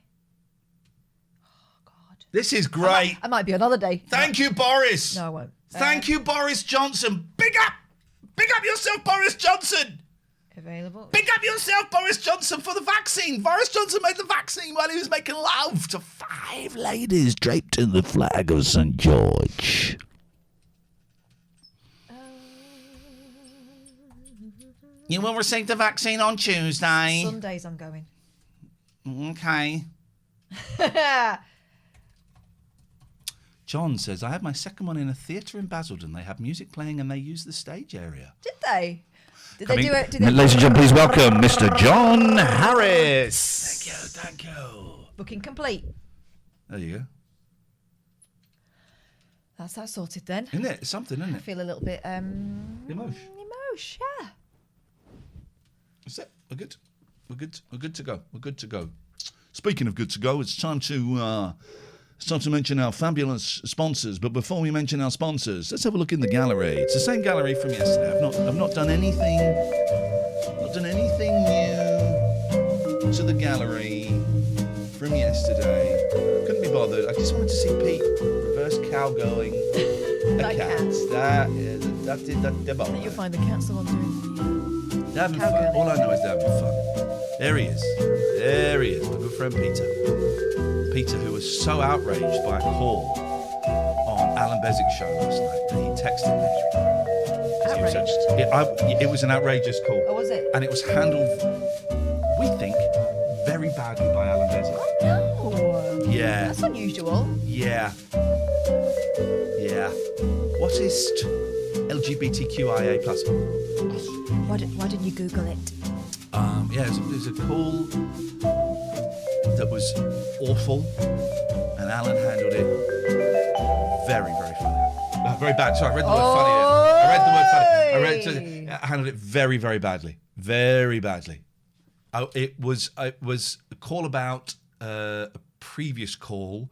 Oh, God. This is great. I might be on holiday. Thank you, Boris. No, I won't. Thank you, Boris Johnson. Big up yourself, Boris Johnson. Available. Big up yourself, Boris Johnson, for the vaccine. Boris Johnson made the vaccine while he was making love to 5 ladies draped in the flag of St. George. You will receive the vaccine on Tuesday. Sundays I'm going. Okay. John says, I had my second one in a theatre in Basildon. They had music playing and they used the stage area. Did they? Did they do it? Did they Ladies and gentlemen, please welcome Mr. John Harris. Thank you. Booking complete. There you go. That's that sorted then. Isn't it? It's something, isn't I it? feel a little bit Emotion. yeah. That's it. We're good. We're good. We're good to go. We're good to go. Speaking of good to go, it's time to mention our fabulous sponsors. But before we mention our sponsors, let's have a look in the gallery. It's the same gallery from yesterday. I've not done anything. Not done anything new to the gallery from yesterday. Couldn't be bothered. I just wanted to see Pete reverse cowgirling a Like cat. cats. That did that. You'll find the cat's the one doing. They're having fun. Cowgirling. All I know is they're having fun. There he is. There he is, my good friend Peter. Peter, who was so outraged by a call on Alan Bezick's show last night that he texted me. Outraged? It was an outrageous call. Oh, was it? And it was handled, we think, very badly by Alan Bezick. Oh, no. Yeah. That's unusual. Yeah. What is LGBTQIA+. Why didn't you Google it? Yeah, it was a call that was awful, and Alan handled it very, very funny. Very bad. Sorry, I read the word funny. I handled it very, very badly. Very badly. It was a call about a previous call,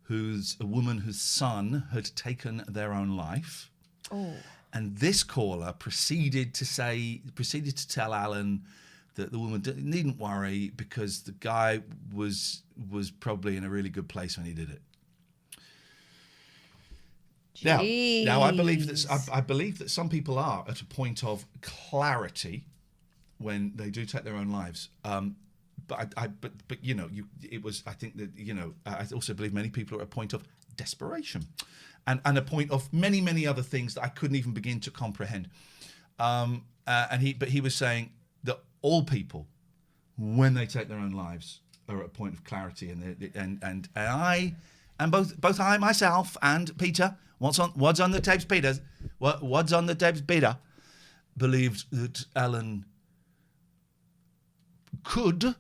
a woman whose son had taken their own life. Oh. And this caller proceeded to tell Alan that the woman needn't worry because the guy was probably in a really good place when he did it. Now I believe that some people are at a point of clarity when they do take their own lives. But I also believe many people are at a point of desperation, and a point of many other things that I couldn't even begin to comprehend. But he was saying that all people, when they take their own lives, are at a point of clarity, and I and both I myself and Peter, what's on the tapes, Peter, what's on the tapes, Peter, believed that Alan should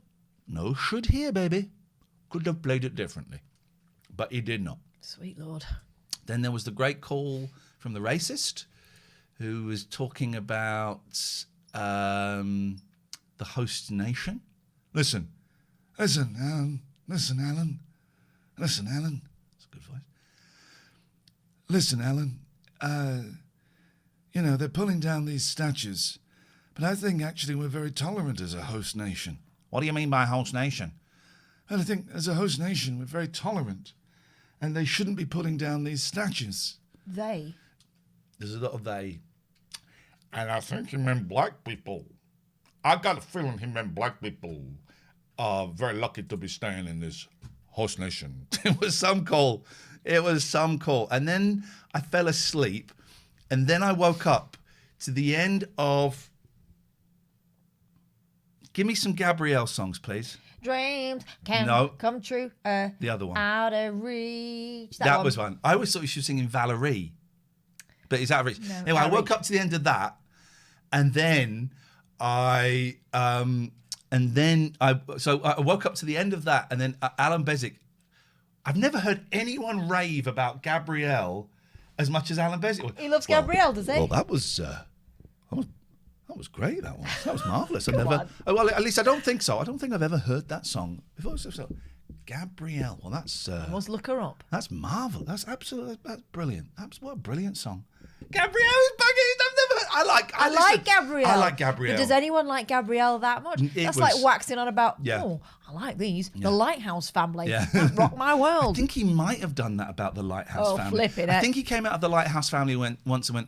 here, baby, could have played it differently, but he did not. Sweet Lord. Then there was the great call from the racist, who was talking about the host nation. Listen, Alan. Listen, Alan. That's a good voice. Listen, Alan. They're pulling down these statues, but I think actually we're very tolerant as a host nation. What do you mean by host nation? Well, I think as a host nation we're very tolerant, and they shouldn't be pulling down these statues. They? There's a lot of they. And I think he meant black people. I got a feeling he meant black people are very lucky to be staying in this host nation. It was some call. And then I fell asleep, and then I woke up to the end of... Give me some Gabrielle songs, please. Dreams can come true. The other one. Out of reach. That was one. I always thought she was singing Valerie. But it's out of reach. No, anyway, I woke up to the end of that, and then I woke up to the end of that, and then Alan Bezic. I've never heard anyone rave about Gabrielle as much as Alan Bezic. He loves Gabrielle, does he? Well, that was great. That was marvelous. On. Well, at least I don't think so. I don't think I've ever heard that song before. So Gabrielle. Well, that's. I must look her up. That's marvelous. That's brilliant. What a brilliant song. Gabrielle is buggy. I've never heard. I like Gabrielle. I like Gabrielle. But does anyone like Gabrielle that much? That's like waxing on about, I like these. Yeah. The Lighthouse family. Yeah. That rock my world. I think he might have done that about the Lighthouse family. Flipping I think he came out of the Lighthouse family once and went,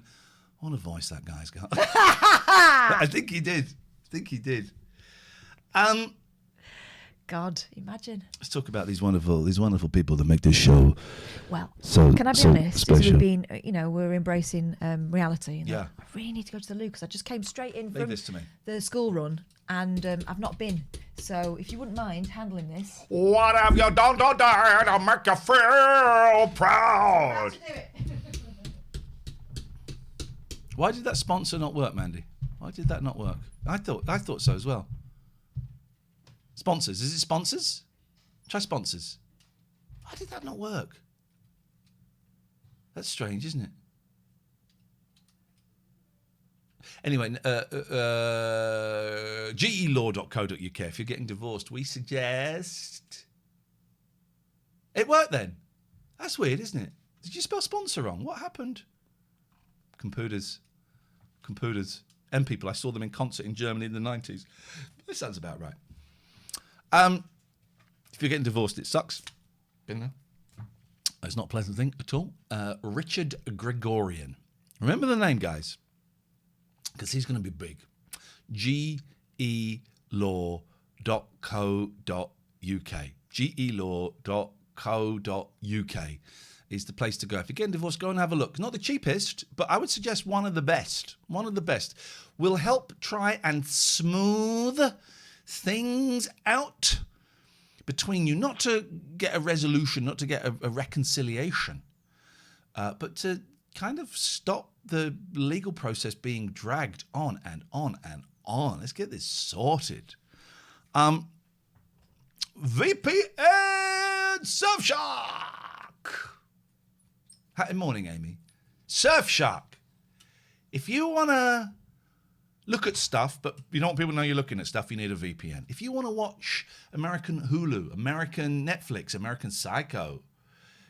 what a voice that guy's got. I think he did. God, imagine. Let's talk about these wonderful people that make this show. Well, can I be honest? Special. As we've been, we're embracing reality. Yeah. I really need to go to the loo because I just came straight in Leave from this to me. the school run, and I've not been. So if you wouldn't mind handling this. What have you done today to make you feel proud? Why did that sponsor not work, Mandy? Why did that not work? I thought so as well. Sponsors. Is it sponsors? Try sponsors. Why did that not work? That's strange, isn't it? Anyway, gelaw.co.uk. If you're getting divorced, we suggest... It worked then. That's weird, isn't it? Did you spell sponsor wrong? What happened? Computers. M people. I saw them in concert in Germany in the 90s. This sounds about right. If you're getting divorced, it sucks. Been there. It's not a pleasant thing at all. Richard Gregorian. Remember the name, guys, because he's going to be big. gelaw.co.uk. gelaw.co.uk is the place to go. If you're getting divorced, go and have a look. Not the cheapest, but I would suggest one of the best. One of the best. Will help try and smooth things out between you, not to get a resolution, not to get a reconciliation, but to kind of stop the legal process being dragged on and on and on. Let's get this sorted. VPN Surfshark. Good morning, Amy. Surfshark. If you want to look at stuff, but you don't want people to know you're looking at stuff, you need a VPN. If you want to watch American Hulu, American Netflix, American Psycho,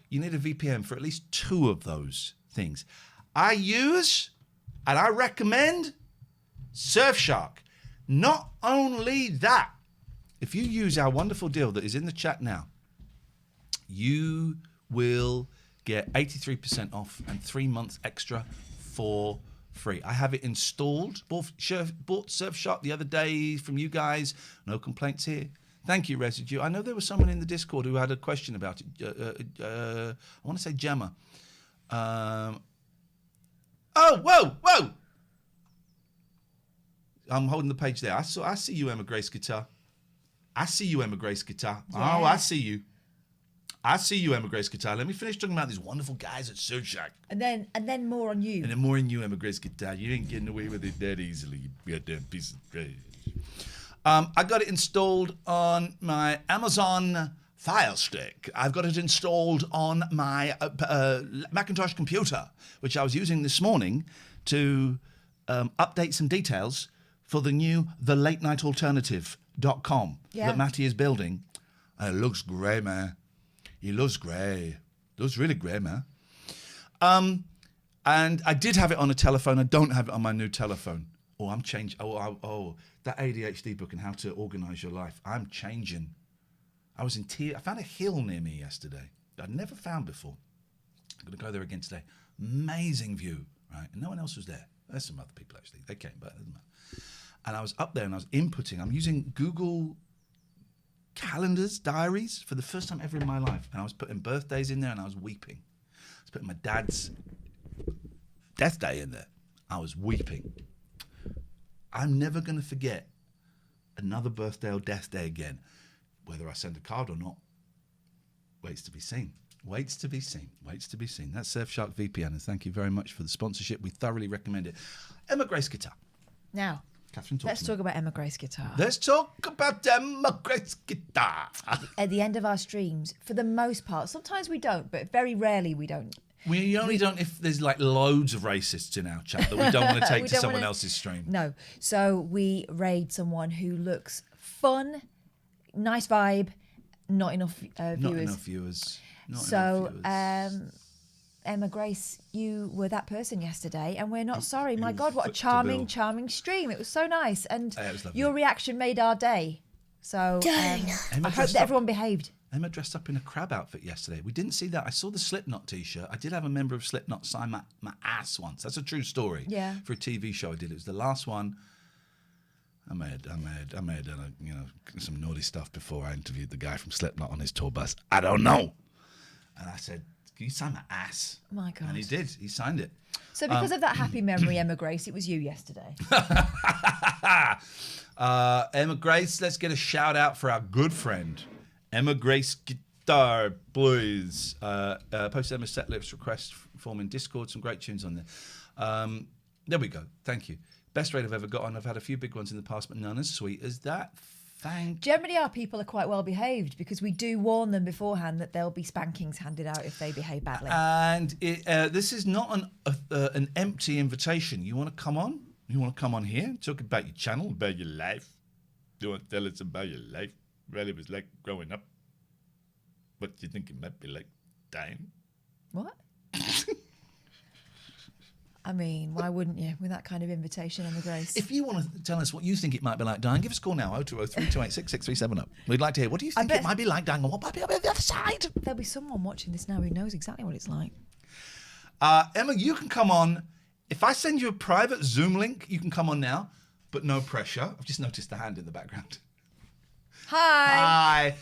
you need a VPN for at least two of those things. I use and I recommend Surfshark. Not only that, if you use our wonderful deal that is in the chat now, you will get 83% off and 3 months extra for free. I have it installed. Bought Surfshark the other day from you guys. No complaints here. Thank you, Residue. I know there was someone in the Discord who had a question about it. I want to say Gemma. Whoa! I'm holding the page there. I see you, Emma Grace Guitar. Yeah. Oh, I see you. I see you, Emma Grace Guitar. Let me finish talking about these wonderful guys at Surf Shack. And then more on you. And then more in you, Emma Grace Guitar. You ain't getting away with it that easily, you goddamn piece of trash. I got it installed on my Amazon Fire Stick. I've got it installed on my Macintosh computer, which I was using this morning to update some details for the new thelatenighalternative.com that Matty is building. And it looks great, man. It looks great. It looks really great, man. And I did have it on a telephone. I don't have it on my new telephone. Oh, I'm changing. That ADHD book and how to organise your life. I'm changing. I was in tears. I found a hill near me yesterday that I'd never found before. I'm going to go there again today. Amazing view, right? And no one else was there. There's some other people, actually. They came, but it doesn't matter. And I was up there and I was inputting. I'm using Google calendars, diaries, for the first time ever in my life. And I was putting birthdays in there and I was weeping. I was putting my dad's death day in there. I was weeping. I'm never going to forget another birthday or death day again. Whether I send a card or not, waits to be seen. Waits to be seen. Waits to be seen. That's Surfshark VPN, and thank you very much for the sponsorship. We thoroughly recommend it. Emma Grace Guitar. Now, Catherine, let's talk about Emma Grace Guitar. Let's talk about Emma Grace Guitar. At the end of our streams, for the most part, sometimes we don't, but very rarely we don't. We only don't if there's like loads of racists in our chat that we don't want to take to someone else's stream. No. So we raid someone who looks fun, nice vibe, not enough viewers. Not enough viewers. Emma Grace, you were that person yesterday, and we're not sorry. My God, what a charming stream. It was so nice, and your reaction made our day. So I hope that everyone behaved. Emma dressed up in a crab outfit yesterday. We didn't see that. I saw the Slipknot T-shirt. I did have a member of Slipknot sign my ass once. That's a true story. Yeah. For a TV show I did. It was the last one. I may have done some naughty stuff before I interviewed the guy from Slipknot on his tour bus. I don't know. And I said, can you sign my ass? Oh my God. And he did. He signed it. So because of that happy memory, Emma Grace, it was you yesterday. Emma Grace, let's get a shout out for our good friend, Emma Grace Guitar, please. Post Emma's set list request form in Discord. Some great tunes on there. There we go. Thank you. Best rate I've ever got on. I've had a few big ones in the past, but none as sweet as that. Generally, our people are quite well behaved because we do warn them beforehand that there'll be spankings handed out if they behave badly. And this is not an empty invitation. You want to come on? You want to come on here? Talk about your channel, about your life. You want to tell us about your life? What it was like growing up? What do you think it might be like dying? What? I mean, why wouldn't you with that kind of invitation, Emma Grace? If you want to tell us what you think it might be like dying, give us a call now, 0203286637. We'd like to hear, what do you think it might be like dying and what might be on the other side? There'll be someone watching this now who knows exactly what it's like. Emma, you can come on. If I send you a private Zoom link, you can come on now, but no pressure. I've just noticed the hand in the background. Hi.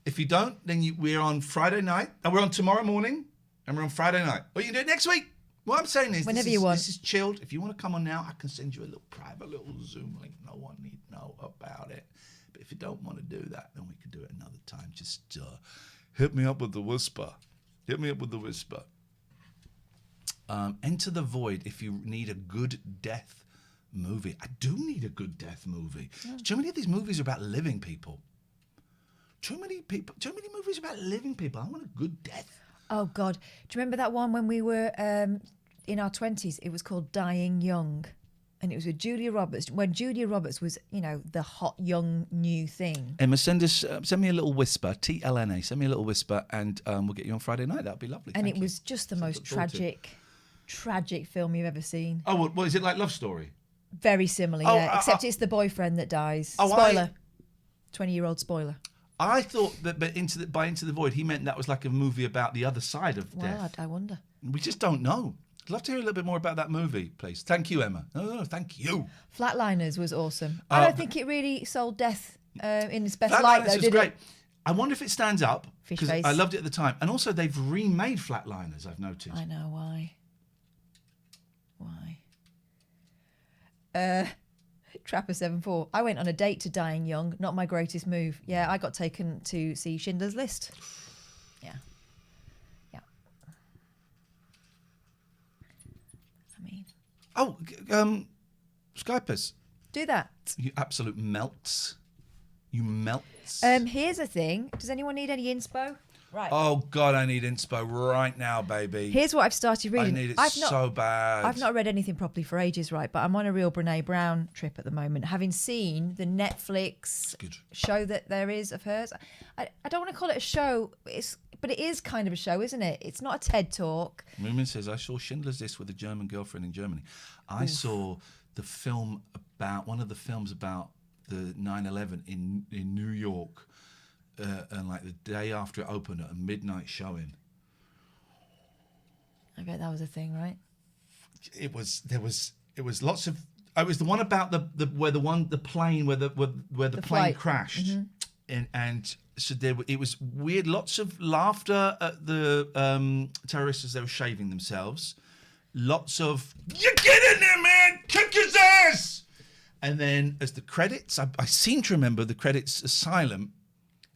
If you don't, then we're on Friday night, and we're on tomorrow morning, and we're on Friday night. Or you can do it next week. What I'm saying is, whenever you want. This is chilled. If you want to come on now, I can send you a little private little Zoom link. No one need to know about it. But if you don't want to do that, then we can do it another time. Just hit me up with the whisper. Hit me up with the whisper. Enter the Void if you need a good death movie. I do need a good death movie. Yeah. Too many of these movies are about living people. Too many movies about living people. I want a good death. Oh, God. Do you remember that one when we were in our 20s? It was called Dying Young. And it was with Julia Roberts. When Julia Roberts was, the hot, young, new thing. Emma, send me a little whisper, TLNA. Send me a little whisper and we'll get you on Friday night. That'd be lovely. And it was just the most tragic film you've ever seen. Oh, what is it, like Love Story? Very similar, yeah. Except it's the boyfriend that dies. Oh, spoiler. 20-year-old spoiler. I thought that by Into the Void, he meant that was like a movie about the other side of death. Well, I wonder. We just don't know. I'd love to hear a little bit more about that movie, please. Thank you, Emma. No, thank you. Flatliners was awesome. I don't think it really sold death in its best light, though, did it? I wonder if it stands up, because Fish face. I loved it at the time. And also, they've remade Flatliners, I've noticed. I know, why? Trapper74. I went on a date to Dying Young. Not my greatest move. Yeah, I got taken to see Schindler's List. Yeah. Yeah. I mean, Oh, Skype us. do that. You absolute melts. You melts. Here's a thing. Does anyone need any inspo? Right. Oh God, I need inspo right now, baby. Here's what I've started reading. I need it so bad. I've not read anything properly for ages, right? But I'm on a real Brene Brown trip at the moment, having seen the Netflix Good. show that there is of hers. I don't want to call it a show, but it is kind of a show, isn't it? It's not a TED Talk. Moomin says, I saw Schindler's List with a German girlfriend in Germany. I saw the film about, one of the films about the 9/11 in New York, and like the day after it opened at a midnight showing. I bet that was a thing, right? It was lots of. It was the one about the plane where the plane flight. crashed, Mm-hmm. and so it was weird. Lots of laughter at the terrorists as they were shaving themselves. Lots of "You get in there, man! Kick his ass!" And then as the credits, I seem to remember the credits are silent,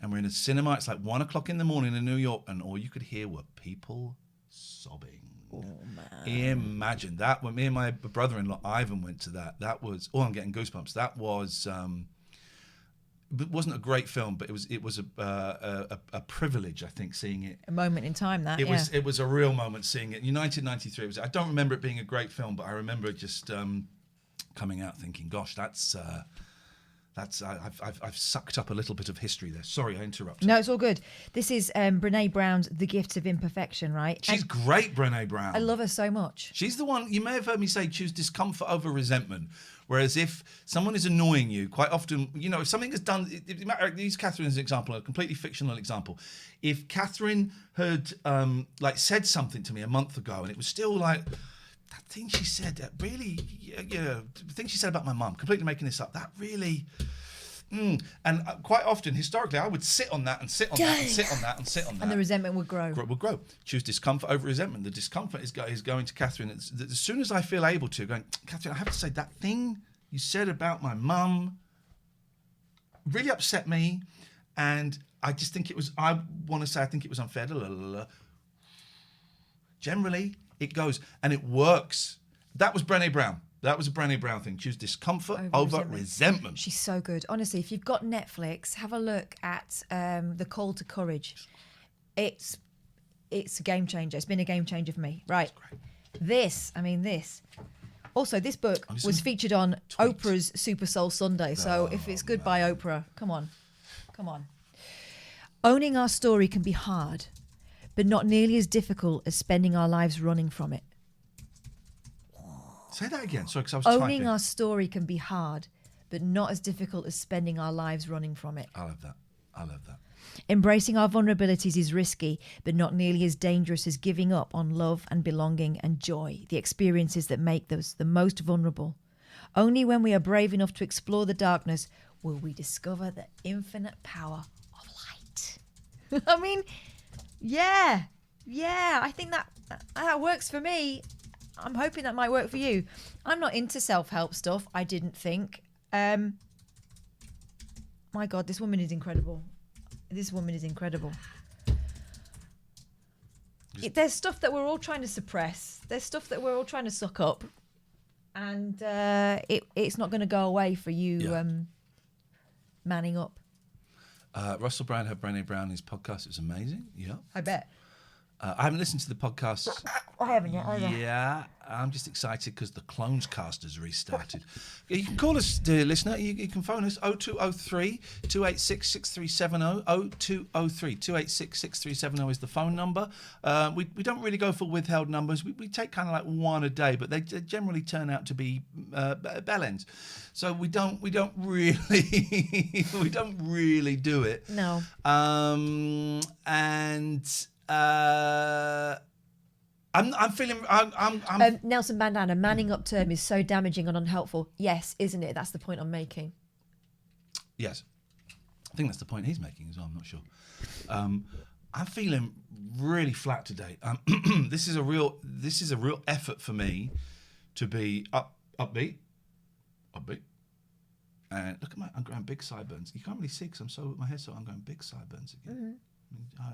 and we're in a cinema. It's like 1 o'clock in the morning in New York, and all you could hear were people sobbing. Oh man! Imagine that. When me and my brother-in-law Ivan went to that, that was. Oh, I'm getting goosebumps. That was. It wasn't a great film, but it was a privilege, I think, seeing it. A moment in time. That It was a real moment seeing it. United 93. I don't remember it being a great film, but I remember just coming out thinking, "Gosh, I've sucked up a little bit of history there." Sorry, I interrupted. No, it's all good. This is Brene Brown's The Gift of Imperfection, right? She's great, Brene Brown. I love her so much. She's the one, you may have heard me say, choose discomfort over resentment. Whereas if someone is annoying you, quite often, if something is done, use Katherine as an example, a completely fictional example. If Katherine had said something to me a month ago and it was still like, that thing she said, that really, the thing she said about my mum, completely making this up, that really... And quite often, historically, I would sit on that and sit on that and sit on that and sit on that. And the resentment would grow. Would grow. Choose discomfort over resentment. The discomfort is going to Katherine. As soon as I feel able to, going, Katherine, I have to say that thing you said about my mum really upset me, and I just think it was. I want to say I think it was unfair. Generally, it goes and it works. That was Brene Brown. That was a Brene Brown thing. Choose discomfort over resentment. She's so good. Honestly, if you've got Netflix, have a look at The Call to Courage. It's a game changer. It's been a game changer for me. Right. This. Also, this book was featured on Oprah's Super Soul Sunday. So if it's good by Oprah, come on. Owning our story can be hard, but not nearly as difficult as spending our lives running from it. Say that again. Sorry, because I was Owning typing. our story can be hard, but not as difficult as spending our lives running from it. I love that. Embracing our vulnerabilities is risky, but not nearly as dangerous as giving up on love and belonging and joy, the experiences that make us the most vulnerable. Only when we are brave enough to explore the darkness will we discover the infinite power of light. I mean, yeah, I think that works for me. I'm hoping that might work for you. I'm not into self-help stuff, I didn't think. My God, this woman is incredible. There's stuff that we're all trying to suppress. There's stuff that we're all trying to suck up. And it's not going to go away for you manning up. Russell Brand had Brene Brown in his podcast. It was amazing. Yeah. I bet. I haven't listened to the podcast. I haven't yet either. Yeah, I'm just excited because the Clones cast has restarted. You can call us, dear listener. You can phone us 0203 286 6370. 0203 286 6370 is the phone number. We don't really go for withheld numbers. We take kind of like one a day, but they generally turn out to be bell ends. So we don't really we don't really do it. No. I'm feeling. Nelson Bandana, manning up term is so damaging and unhelpful. Yes, isn't it? That's the point I'm making. Yes, I think that's the point he's making as well. I'm not sure. I'm feeling really flat today. This is a real effort for me to be upbeat. And look at I'm growing big sideburns. You can't really see because my hair's so. I'm going big sideburns again.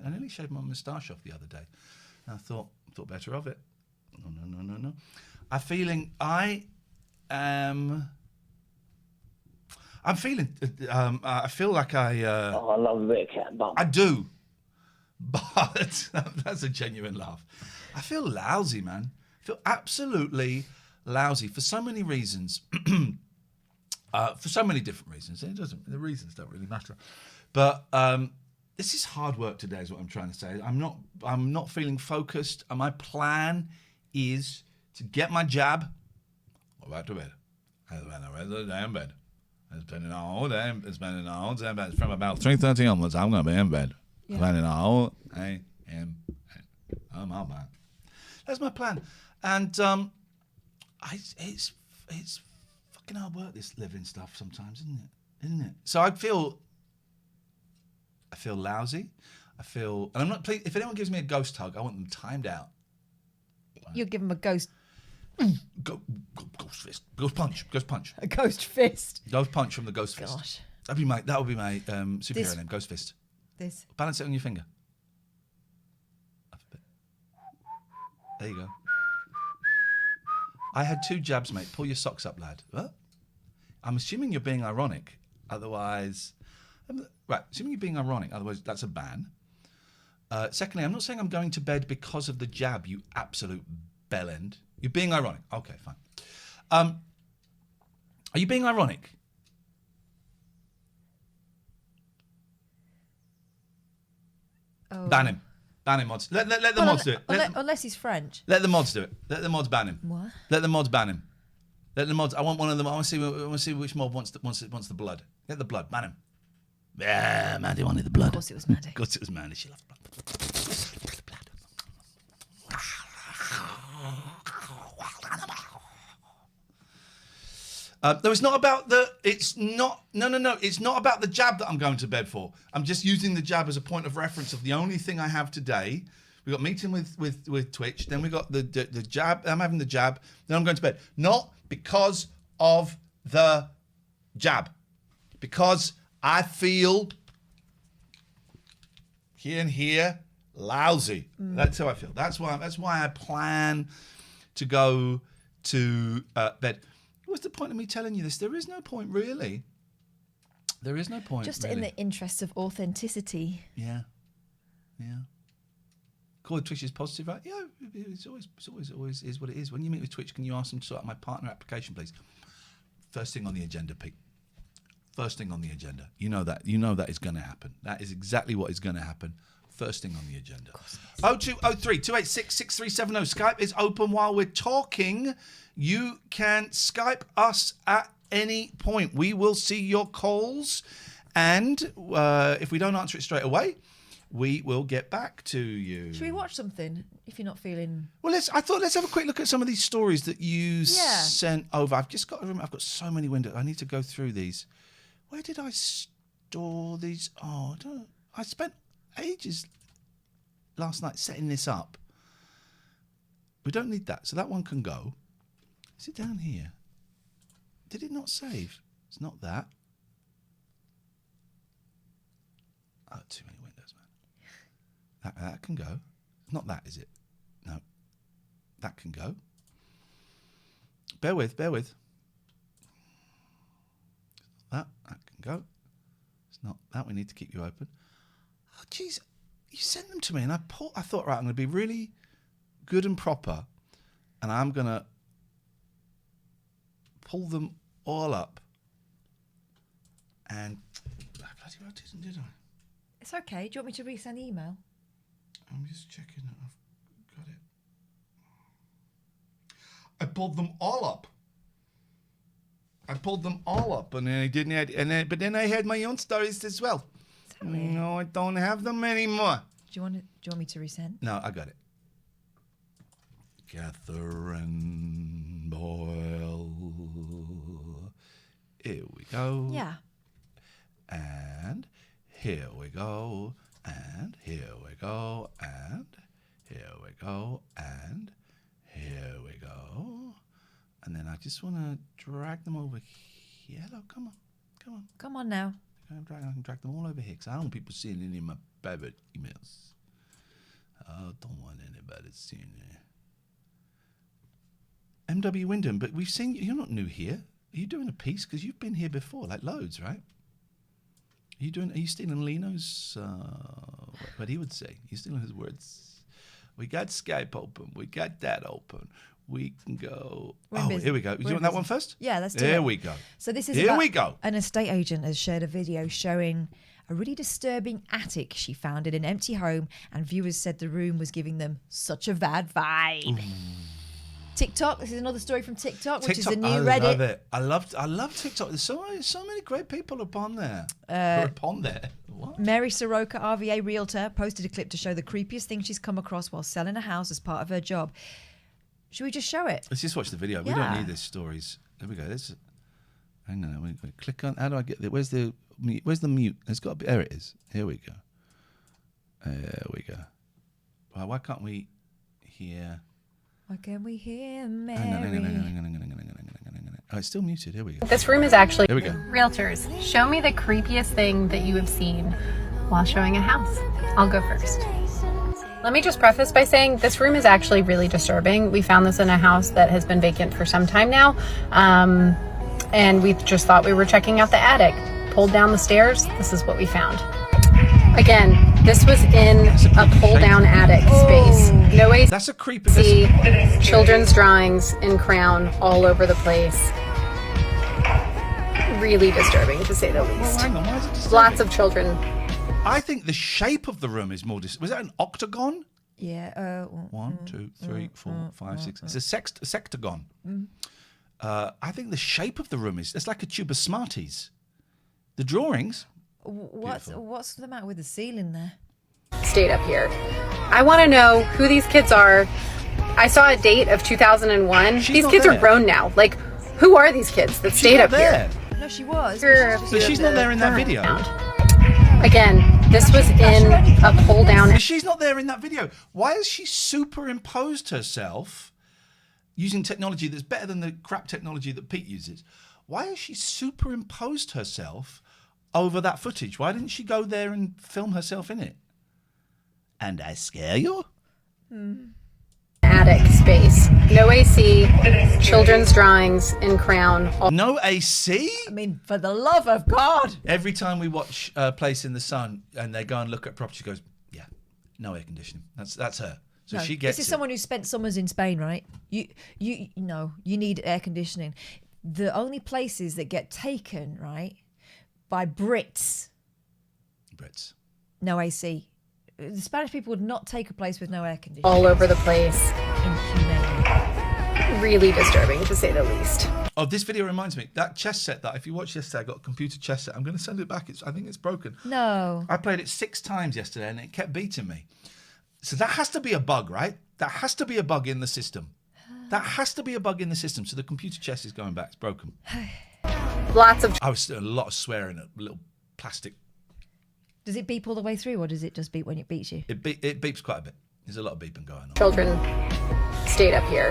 I nearly shaved my moustache off the other day. And I thought better of it. No. I'm feeling. I feel like I. I love a bit of cat bum. I do, but that's a genuine laugh. I feel lousy, man. I feel absolutely lousy for so many reasons. For so many different reasons. The reasons don't really matter. But this is hard work today, is what I'm trying to say. I'm not feeling focused. And my plan is to get my jab. Go back to bed. I've been the damn bed. It's been an all day. It's been an all day. From about 3:30 onwards, I'm going to be in bed. Yeah. It's been an all a.m. I'm out, man. That's my plan. And it's fucking hard work, this living stuff sometimes, isn't it? So I feel lousy. And I'm not. If anyone gives me a ghost hug, I want them timed out. You'll give him a ghost. Ghost fist. Ghost punch. A ghost fist. Ghost punch from the ghost fist. Gosh. That would be my superhero name. Ghost fist. This. Balance it on your finger. There you go. I had 2 jabs, mate. Pull your socks up, lad. What? I'm assuming you're being ironic. Otherwise... Right, assuming you're being ironic. Otherwise, that's a ban. Secondly, I'm not saying I'm going to bed because of the jab, you absolute bellend. You're being ironic. Okay, fine. Are you being ironic? Oh. Ban him. Ban him, mods. Let the mods do it. Unless he's French. Let the mods do it. Let the mods ban him. What? Let the mods ban him. Let the mods. I want one of them. I want to see which mod wants the blood. Get the blood. Ban him. Yeah, Mandy wanted the blood. Of course it was Mandy. Of course it was Mandy. She loved blood. No, it's not about the. It's not. No. It's not about the jab that I'm going to bed for. I'm just using the jab as a point of reference of the only thing I have today. We got meeting with Twitch. Then we got the jab. I'm having the jab. Then I'm going to bed. Not because of the jab, because I feel here lousy. That's how I feel. That's why I plan to go to bed. What's the point of me telling you this? There is no point, really. There is no point. Just really. in the interest of authenticity. Yeah. Call Twitch is positive, right? Yeah, it's always is what it is. When you meet with Twitch, can you ask them to sort out my partner application, please? First thing on the agenda, Pete. First thing on the agenda. You know that is going to happen. That is exactly what is going to happen. First thing on the agenda. 0203 286 6370. Skype is open while we're talking. You can Skype us at any point. We will see your calls, and if we don't answer it straight away, we will get back to you. Should we watch something if you're not feeling? Well, let's have a quick look at some of these stories that you sent over. I've just got to remember, I've got so many windows. I need to go through these. Where did I store these? Oh, I spent ages last night setting this up. We don't need that, so that one can go. Is it down here? Did it not save? It's not that. Oh, too many windows, man. That can go. Not that, is it? No. That can go. Bear with. That can go. It's not that. We need to keep you open. Oh, jeez. You sent them to me, and I thought, right, I'm going to be really good and proper, and I'm going to pull them all up. And bloody well did I? It's okay. Do you want me to resend the email? I'm just checking that I've got it. I pulled them all up. And then I didn't. But then I had my own stories as well. No, I don't have them anymore. Do you want me to resend? No, I got it. Katherine Boyle. Here we go. Yeah. And here we go. And here we go. And here we go. And here we go. And then I just want to drag them over here. Hello, come on. Come on now. I can drag them all over here because I don't want people seeing any of my private emails. I don't want anybody seeing it. MW Wyndham, but we've seen you're not new here. Are you doing a piece? Because you've been here before, like loads, right? Are you stealing Lino's, what he would say? Are you stealing his words? We got Skype open. We got that open. We can go. Here we go. You want that one first? Yeah, let's do it. Here we go. So this is Here about we go. An estate agent has shared a video showing a really disturbing attic she found in an empty home, and viewers said the room was giving them such a bad vibe. TikTok. This is another story from TikTok, which is a new Reddit. I love it. I love TikTok. There's so many great people upon there. What? Mary Soroka, RVA realtor, posted a clip to show the creepiest thing she's come across while selling a house as part of her job. Should we just show it? Let's just watch the video. Yeah. We don't need these stories. There we go. Hang on. We click on. How do I get there? Where's the mute? There's got to be. There it is. Here we go. There we go. Well, why can't we hear? Why can't we hear Mary? Hang on. Oh, it's still muted. Here we go. This room is actually... Here we go. Realtors, show me the creepiest thing that you have seen while showing a house. I'll go first. Let me just preface by saying this room is actually really disturbing. We found this in a house that has been vacant for some time now. And we just thought we were checking out the attic. Pulled down the stairs. This is what we found. Again, this was in a pull-down attic space. No AC. That's a creepy. Children's drawings in crayon all over the place. Really disturbing, to say the least. Hang on. Why is it disturbing? Lots of children. I think the shape of the room is more. Was that an octagon? Yeah. 1, 2, 3, 4, 5, 6. It's a sectagon. I think the shape of the room it's like a tube of Smarties. The drawings. What's the matter with the ceiling there? Stayed up here. I want to know who these kids are. I saw a date of 2001. These kids are grown now. Like, who are these kids that stayed up here? No, she was. But she's not there in that video. Again, this was in a pull-down. But she's not there in that video. Why has she superimposed herself using technology that's better than the crap technology that Pete uses? Why has she superimposed herself over that footage? Why didn't she go there and film herself in it? And I scare you? Attic space. No AC. Children's drawings in crayon. No AC? I mean, for the love of God. Every time we watch Place in the Sun and they go and look at property, she goes, yeah, no air conditioning. That's her. So she gets This is it. someone who spent summers in Spain, right? You need air conditioning. The only places that get taken, right, by Brits, no AC. The Spanish people would not take a place with no air conditioning. All over the place. Inhumane. Really disturbing, to say the least. Oh, this video reminds me. That chess set that, if you watch yesterday, I got a computer chess set. I'm going to send it back. I think it's broken. No. I played it 6 times yesterday and it kept beating me. So that has to be a bug, right? That has to be a bug in the system. That has to be a bug in the system. So the computer chess is going back. It's broken. Lots of... I was a lot of swearing at little plastic. Does it beep all the way through, or does it just beep when it beats you? It beeps quite a bit. There's a lot of beeping going on. Children stayed up here.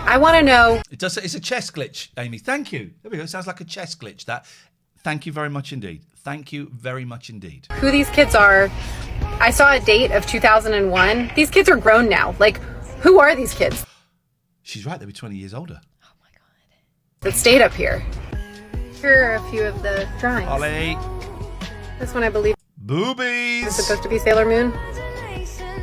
I want to know... It does. It's a chess glitch, Amy. Thank you. There we go. It sounds like a chess glitch. That. Thank you very much indeed. Thank you very much indeed. Who these kids are. I saw a date of 2001. These kids are grown now. Like, who are these kids? She's right. They'll be 20 years older. Oh my God. That stayed up here. Here are a few of the drawings. Ollie. This one, I believe, Boobies. is supposed to be Sailor Moon.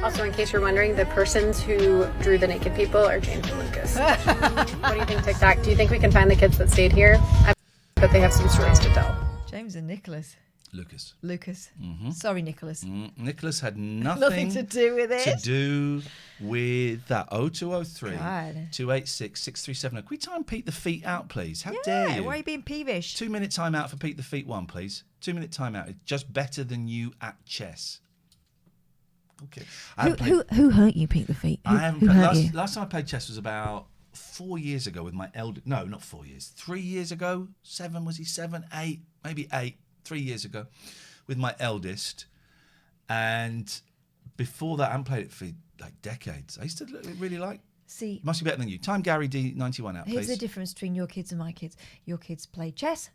Also, in case you're wondering, the persons who drew the naked people are James and Lucas. What do you think, TikTok? Do you think we can find the kids that stayed here? I bet they have some stories to tell. James and Nicholas. Lucas. Sorry, Nicholas. Nicholas had Nothing to do with it. To do with that. 0203 God. 286 637. Can we time Pete the Feet out, please? How dare you? Why are you being peevish? 2-minute time out for Pete the Feet 1, please. 2-minute time out. It's just better than you at chess. Okay. Who hurt you, Pete the Feet? Who hurt you? Last time I played chess was about 4 years ago with my elder. No, not 4 years. 3 years ago. 7, was he 7? 8, maybe 8. 3 years ago with my eldest. And before that, I haven't played it for like decades. I used to really like. See, Must be better than you. Time Gary D91 out, here's please. the difference between your kids and my kids. Your kids play chess.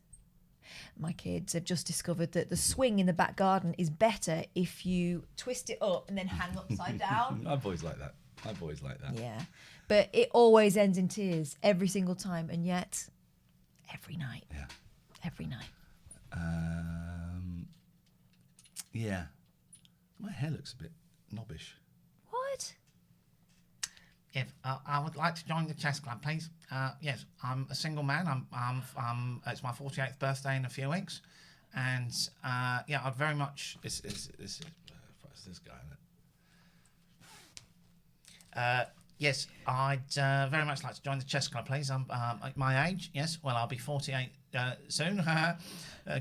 My kids have just discovered that the swing in the back garden is better if you twist it up and then hang upside down. My boys like that. Yeah. But it always ends in tears every single time, and yet every night. Yeah. Every night. Yeah. My hair looks a bit knobbish. What? Yes, I would like to join the chess club, please. Yes, I'm a single man. It's my 48th birthday in a few weeks, and yeah, I'd very much. This guy, isn't it? Yes, I'd very much like to join the chess club, please. I'm at my age. Yes, well, I'll be 48 soon,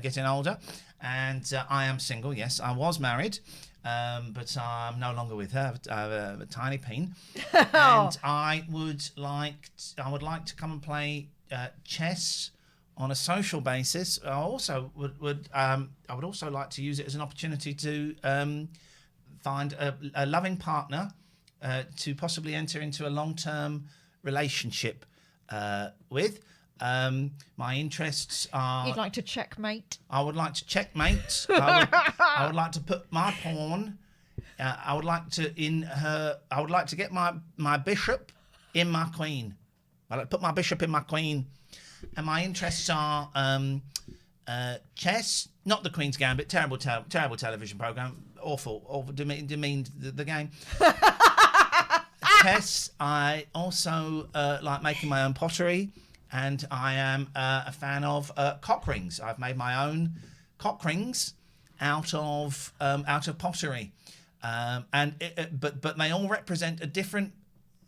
getting older, and I am single. Yes, I was married. But I'm no longer with her. I have a tiny peen, and I would like to come and play chess on a social basis. I also would also like to use it as an opportunity to find a loving partner to possibly enter into a long-term relationship with. My interests are. You'd like to checkmate? I would like to checkmate. I would like to put my pawn. I would like to get my bishop in my queen. I'd like to put my bishop in my queen, and my interests are chess, not the Queen's Gambit. Terrible television program. Awful. Demeaned the game. Chess. I also like making my own pottery. And I am a fan of cock rings. I've made my own cock rings out of pottery, but they all represent a different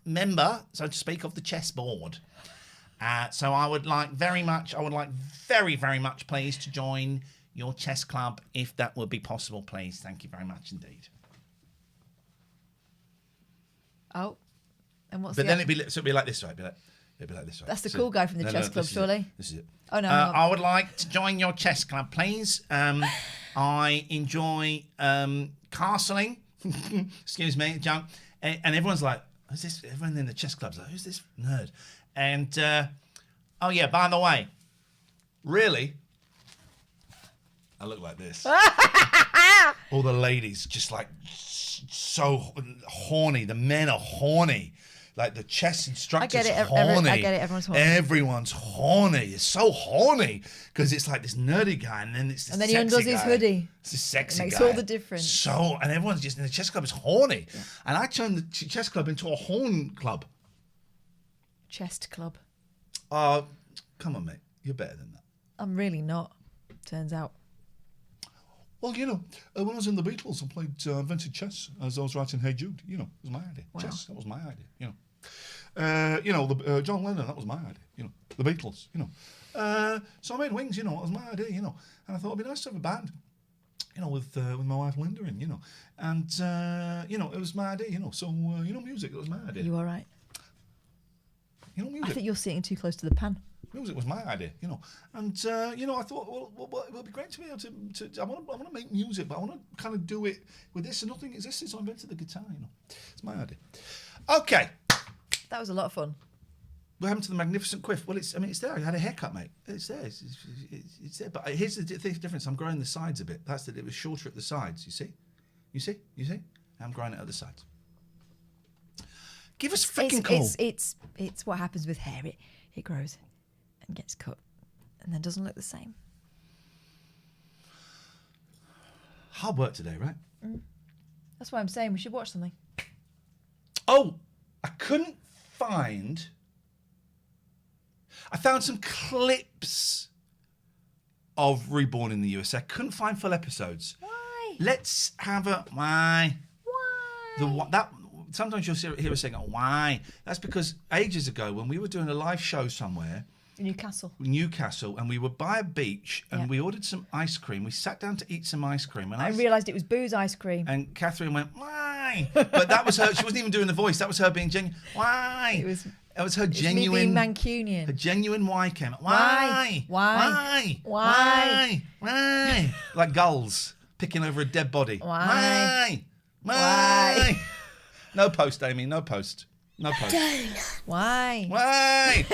member, so to speak, of the chessboard. So I would like very, very much, please, to join your chess club if that would be possible, please. Thank you very much indeed. Oh, and what's But the then it'd be like this, right? It'd be like this, right? That's the cool guy from the chess club, surely. This is it. Oh, no. I would like to join your chess club, please. I enjoy castling. Excuse me, junk. And everyone's like, who's this? Everyone in the chess club's like, who's this nerd? And, oh, yeah, by the way, really? I look like this. All the ladies just like so horny. The men are horny. Like the chess instructors I get it. horny. I get it. Everyone's horny. Everyone's horny. It's so horny because it's like this nerdy guy, and then it's this And then he sexy undoes his guy. hoodie. It's this sexy It makes guy. all the difference. And everyone's just in the chess club is horny, and I turned the chess club into a horn club. Chest club. Come on, mate. You're better than that. I'm really not, turns out. Well, when I was in the Beatles, I played invented chess as I was writing Hey Jude. It was my idea. Wow. Chess, that was my idea. John Lennon, that was my idea. The Beatles. So I made Wings. That was my idea. And I thought it'd be nice to have a band. With my wife Linda in. And it was my idea. So music, that was my idea. Are you all right? Music. I think you're sitting too close to the pan. Music was my idea, and I thought, well, it would be great to be able to. I want to make music, but I want to kind of do it with this, and nothing existed, so I invented the guitar. It's my idea. Okay, That was a lot of fun. what happened to the magnificent quiff? Well, it's there. I had a haircut, mate. It's there. It's there. But here's the difference. I'm growing the sides a bit. That's that. It was shorter at the sides. You see. I'm growing it at the sides. Give us a freaking call. It's what happens with hair. It grows and gets cut and then doesn't look the same. Hard work today, right? That's why I'm saying we should watch something. Oh, I couldn't find. I found some clips of Reborn in the USA. I couldn't find full episodes. Why? Let's have a why. Why? Sometimes you'll hear us saying, oh, why? That's because ages ago when we were doing a live show somewhere, Newcastle, and we were by a beach and we ordered some ice cream. We sat down to eat some ice cream. And I realised it was booze ice cream. And Catherine went, why? But that was her. She wasn't even doing the voice. That was her being genuine. Why? It was her genuine. Me being Mancunian. Her genuine why came out. Why? Like gulls picking over a dead body. Why? No post, Amy. No post. Why?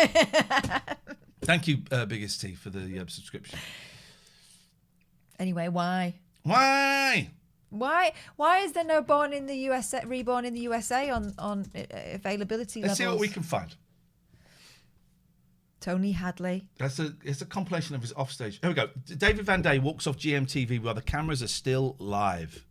Thank you, Biggest T, for the subscription. Anyway, why? Why? Why is there no Born in the USA, Reborn in the USA on availability Let's levels? see what we can find. Tony Hadley. It's a compilation of his offstage. Here we go. David Van Day walks off GMTV while the cameras are still live.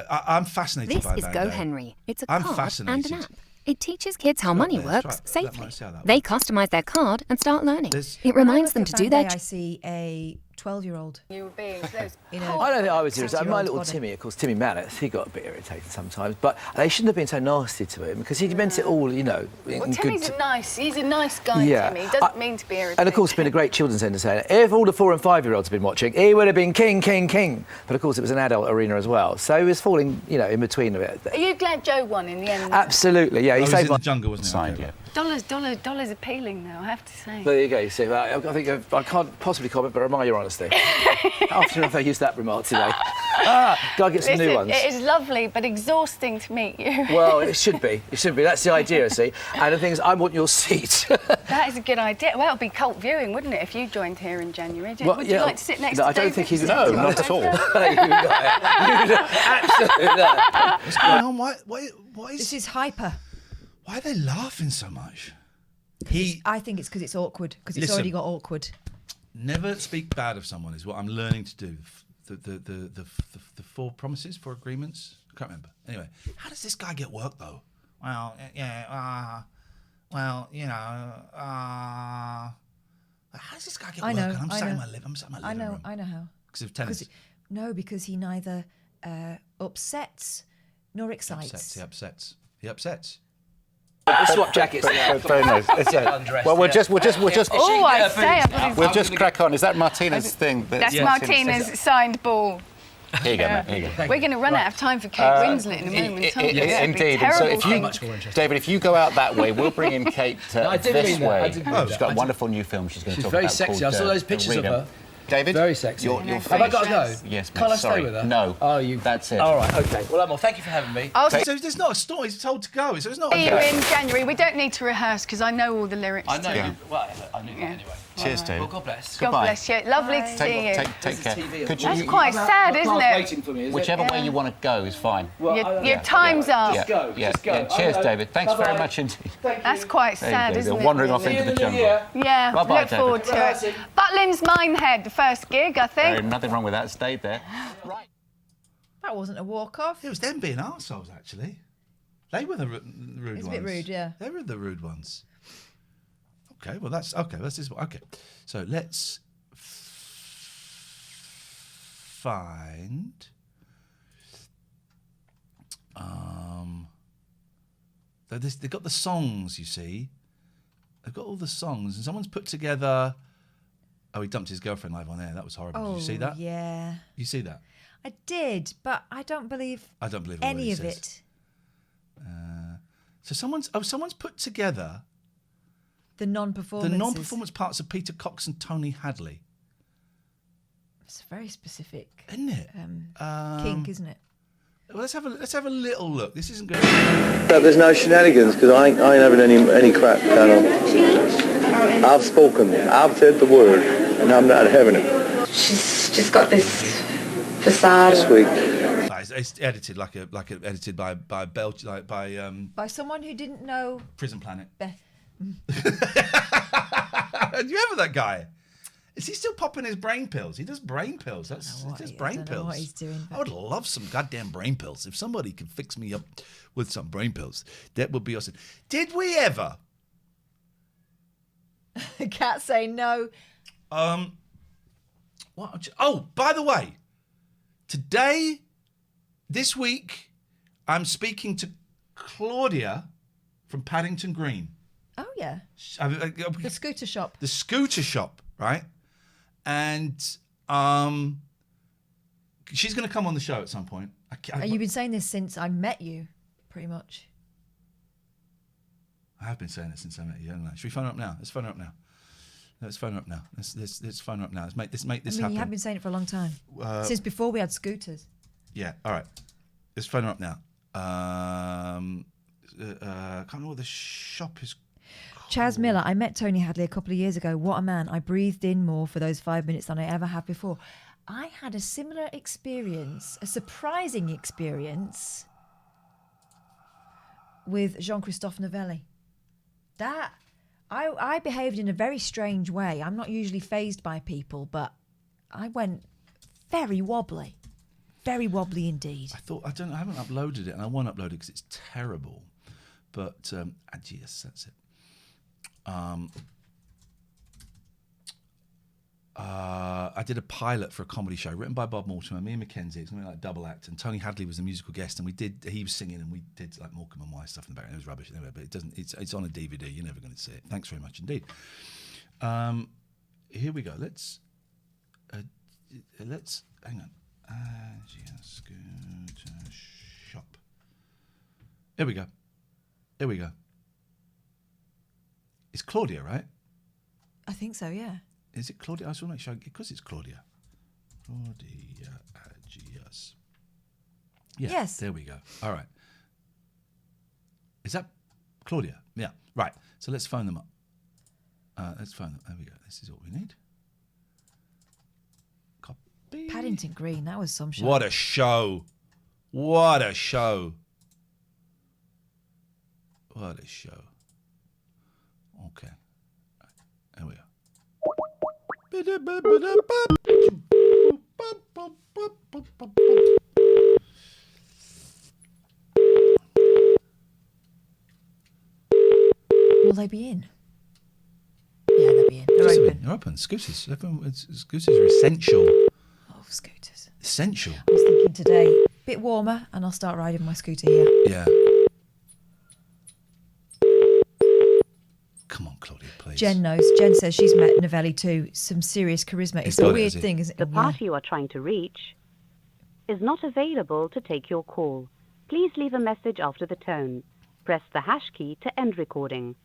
I'm fascinated This by is Van Go Day. Henry. It's a I'm card fascinated. and an app. It teaches kids how money Let's works try- safely. let's see how that They works. customize their card and start learning. There's- It When I reminds look them at to Van do their Day, I see a 12-year-old. You were being those In I don't think I was Six-year-old irritated. My little body. Timmy, of course, Timmy Manners, he got a bit irritated sometimes, but they shouldn't have been so nasty to him because he meant it all, you know. Well, Timmy's he's a nice guy, Yeah. Timmy. He doesn't mean to be irritated. And of course, it's been a great children's entertainer. If all the 4 and 5-year-olds had been watching, he would have been king. But of course, it was an adult arena as well, so he was falling, you know, in between a bit. Are you glad Joe won in the end? Absolutely, yeah. He He was saved in my the jungle, wasn't he? Signed, Okay. yeah. Dollars appealing, though, I have to say. There you go. You see, I think I can't possibly comment, but I admire your honesty. How often have I used that remark today? Gotta get some new ones. It is lovely, but exhausting to meet you. Well, it should be. It should be. That's the idea, see. And the thing is, I want your seat. That is a good idea. Well, it would be cult viewing, wouldn't it, if you joined here in January? Would you like to sit next no, to I don't David? think he's... No, not at all. Absolutely not. What's going on? What is This is hyper. Why are they laughing so much? I think it's because it's awkward, because it's Listen. already got awkward. Never speak bad of someone is what I'm learning to do. The 4 promises, 4 agreements. I can't remember. Anyway, how does this guy get work though? Well, yeah, well, you know, How does this guy get I work? know, And I'm I sat in know. my living room. I know how. Because of tennis. No, because he neither upsets nor excites. He upsets. We'll swap jackets now. Very nice. Well, we'll just Oh, I say, we'll just crack on. Is that Martina's thing? that's Martina's signed ball. Here you go, mate. Here you go. We're going to run out of time for Kate Winslet in a moment, aren't we? That'd be Indeed. And so if terrible. you, David, if you go out that way, we'll bring in Kate I didn't this mean that. I way. didn't mean She's that. got a wonderful new film she's going to She's talk very about. sexy. called, I saw those pictures of Rita. her. David? Very sexy. You're Have I got to go? Yes, mate. Can't I Sorry. stay with her? No. Oh, you... That's it. All right, OK. Well, Emma, thank you for having me. So there's not a story. He's told to go. So it's not. See you in January. We don't need to rehearse because I know all the lyrics. I know to you... Well, I knew that anyway. Cheers, David. Well, God bless. God bless you. Lovely to see you. Take care. That's quite sad, isn't it? Waiting for me, is Whichever way you want to go is fine. Your time's up. Just go. Cheers, David. Thanks very much indeed. That's quite sad, isn't They're it? wandering off really? into the jungle. Yeah, Bye-bye, look forward to it. Butlin's Minehead, the first gig, I think. There's nothing wrong with that. Stayed there. Right. That wasn't a walk-off. It was them being arseholes, actually. They were the rude ones. It's a bit rude, yeah. They were the rude ones. Okay, well, that's... Okay, this is... Okay. So let's find... They've got the songs, you see. They've got all the songs, and someone's put together... Oh, he dumped his girlfriend live on air. That was horrible. Did you see that? Yeah. You see that? I did, but I don't believe I don't believe any of of it. it. So someone's put together The non-performances. the non-performance parts of Peter Cox and Tony Hadley. It's very specific. Isn't it? Kink, isn't it? Well, let's have a little look. This isn't good. There's no shenanigans because I ain't having any crap going on. I've spoken. I've said the word, and I'm not having it. She's just got this facade. Sweet. It's edited like edited by Belgium, like By someone who didn't know. Prison Planet. Beth. Do you remember that guy? Is he still popping his brain pills? He does brain pills. He does brain I don't know pills. what he's doing. I would love some goddamn brain pills. If somebody could fix me up with some brain pills, that would be awesome. Did we ever? Cat say no. What? Oh, by the way, this week, I'm speaking to Claudia from Paddington Green. Oh, yeah. The scooter shop. The scooter shop, right? And she's going to come on the show at some point. You've been saying this since I met you, pretty much. I have been saying it since I met you, haven't I? Should we phone her up now? Let's phone her up now. Let's phone her up now. Let's phone her up now. Let's make this happen. You have been saying it for a long time. Since before we had scooters. Yeah, all right. Let's phone her up now. I can't remember what the shop is Chaz Miller, I met Tony Hadley a couple of years ago. What a man. I breathed in more for those 5 minutes than I ever have before. I had a similar experience, a surprising experience with Jean-Christophe Novelli. I behaved in a very strange way. I'm not usually fazed by people, but I went very wobbly indeed. I haven't uploaded it, and I won't upload it because it's terrible. But yes, that's it. I did a pilot for a comedy show written by Bob Mortimer, me and Mackenzie. It's going to be like double act, and Tony Hadley was the musical guest, and he was singing, and we did like Morecambe and Wise stuff in the background. It was rubbish anyway, but it's on a DVD. You're never going to see it. Thanks very much indeed. Here we go. Let's hang on. Scooter shop. Here we go. It's Claudia, right? I think so, yeah. Is it Claudia? I just want to make sure, because it's Claudia. Claudia Agius. Yeah, yes. There we go. All right. Is that Claudia? Yeah. Right. So let's phone them up. Let's phone them. There we go. This is what we need. Copy. Paddington Green, that was some show. What a show. What a show. What a show. Okay. There we go. Will they be in? Yeah, they'll be in. They're open. Scooters. Scooters are essential. Oh, scooters. Essential. I was thinking today, a bit warmer, and I'll start riding my scooter here. Yeah. Come on, Claudia, please. Jen knows. Jen says she's met Novelli too. Some serious charisma. It's a weird thing, isn't it? The party you are trying to reach is not available to take your call. Please leave a message after the tone. Press the hash key to end recording.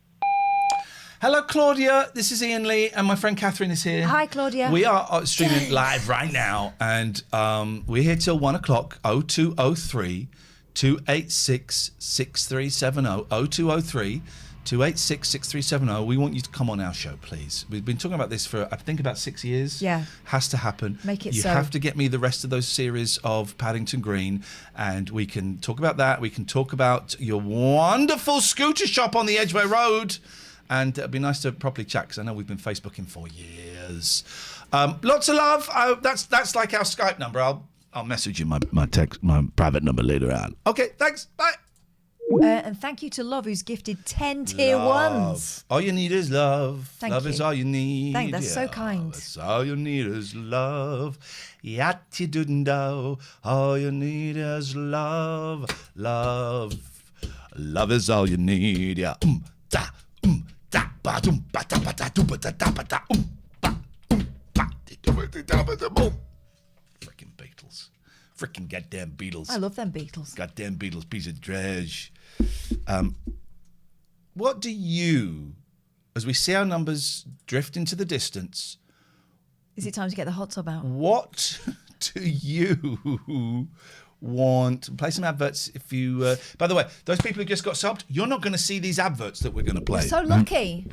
Hello, Claudia. This is Iain Lee, and my friend Katherine is here. Hi, Claudia. We are streaming live right now, and we're here till 1 o'clock. 0203 286 6370. 0203 286 6370. We want you to come on our show, please. We've been talking about this for, I think, about 6 years. Yeah. Has to happen. Make it you so. You have to get me the rest of those series of Paddington Green, and we can talk about that. We can talk about your wonderful scooter shop on the Edgware Road. And it'd be nice to properly chat, because I know we've been Facebooking for years. Lots of love. That's like our Skype number. I'll message you my private number later on. Okay, thanks. Bye. And thank you to Love, who's gifted 10 tier ones. All you need is love. Thank love you. is all you need. That's so kind. That's all you need is love. Yatty doo. All you need is love. Love. Love is all you need. Yeah. Freaking Beatles. Freaking goddamn Beatles. I love them Beatles. Goddamn Beatles, piece of trash. What do you, as we see our numbers drift into the distance... Is it time to get the hot tub out? What do you want? Play some adverts if you... by the way, those people who just got subbed, you're not going to see these adverts that we're going to play. You're so lucky.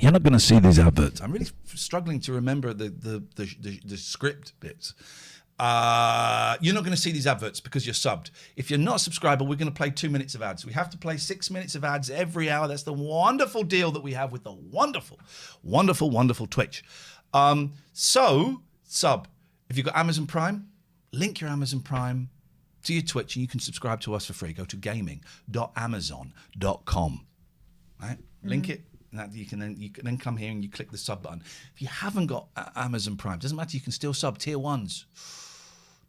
You're not going to see these adverts. I'm really struggling to remember the script bits. You're not going to see these adverts because you're subbed. If you're not a subscriber, we're going to play 2 minutes of ads. We have to play 6 minutes of ads every hour. That's the wonderful deal that we have with the wonderful, wonderful, wonderful Twitch. So, sub. If you've got Amazon Prime, link your Amazon Prime to your Twitch and you can subscribe to us for free. Go to gaming.amazon.com. Right? Link it. And you can then come here and you click the sub button. If you haven't got Amazon Prime, doesn't matter. You can still sub tier ones.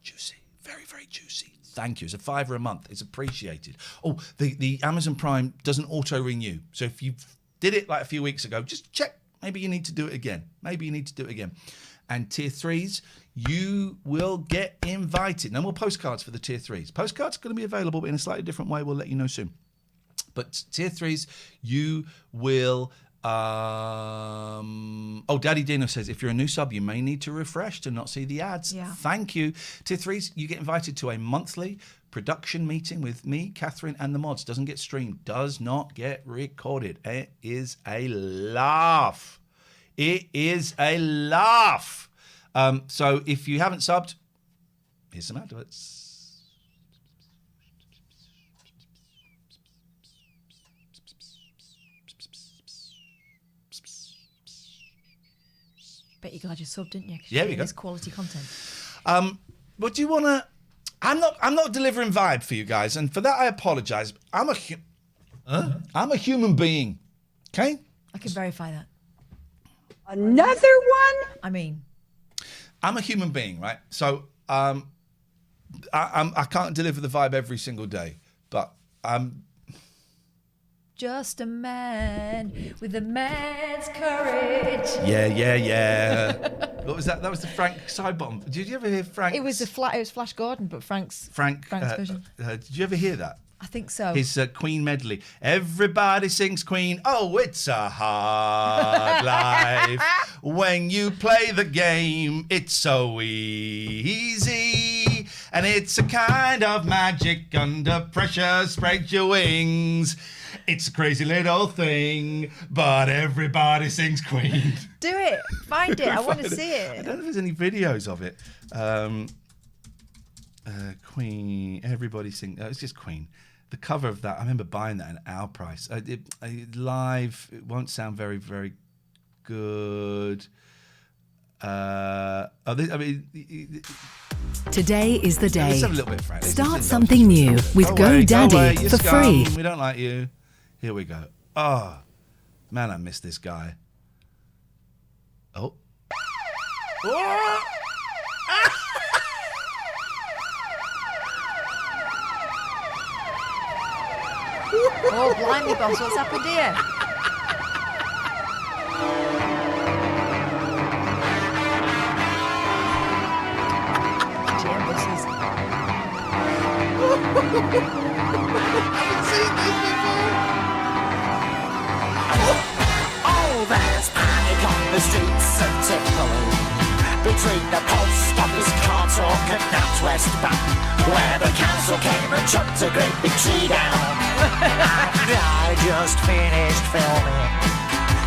Juicy, very, very juicy. Thank you. It's $5 a month. It's appreciated. Oh, the Amazon Prime doesn't auto renew. So if you did it like a few weeks ago, just check. Maybe you need to do it again. And tier 3s, you will get invited. No more postcards for the tier 3s. Postcards are going to be available, but in a slightly different way. We'll let you know soon. But tier 3s, you will Daddy Dino says, if you're a new sub, you may need to refresh to not see the ads. Yeah. Thank you. Tier 3s, you get invited to a monthly production meeting with me, Catherine, and the mods. Doesn't get streamed, does not get recorded. It is a laugh. It is a laugh. So if you haven't subbed, here's some adverts. Bet you're glad you subbed, didn't you? 'Cause Yeah, you're we go. This quality content. What do you want to... I'm not delivering vibe for you guys, and for that I apologise. I'm a human being, okay? I can verify that. Another one? I mean, I'm a human being, right? So I can't deliver the vibe every single day, but I'm just a man with a man's courage. Yeah. What was that? That was the Frank Sidebottom. Did you ever hear Frank? It was Flash Gordon, but Frank's version. Did you ever hear that? I think so. His Queen medley. Everybody sings Queen. Oh, it's a hard life. When you play the game, it's so easy. And it's a kind of magic under pressure. Spread your wings. It's a crazy little thing, but everybody sings Queen. Do it. Find it. I want to see I it. don't know if there's any videos of it. Queen. Everybody sing. It's just Queen. The cover of that, I remember buying that at our price. Live, it won't sound very, very good. Today is the day. Let's have a little bit, Frank. Start something new with GoDaddy for free. We don't like you. Here we go. Oh, man, I miss this guy. Oh. Oh, blimey, boss, what's happened here? GM buses. Oh, there's panic on the streets of Tivoli, between the post office car talk and Northwest Bank, where the council came and chucked a great big tree down. And I just finished filming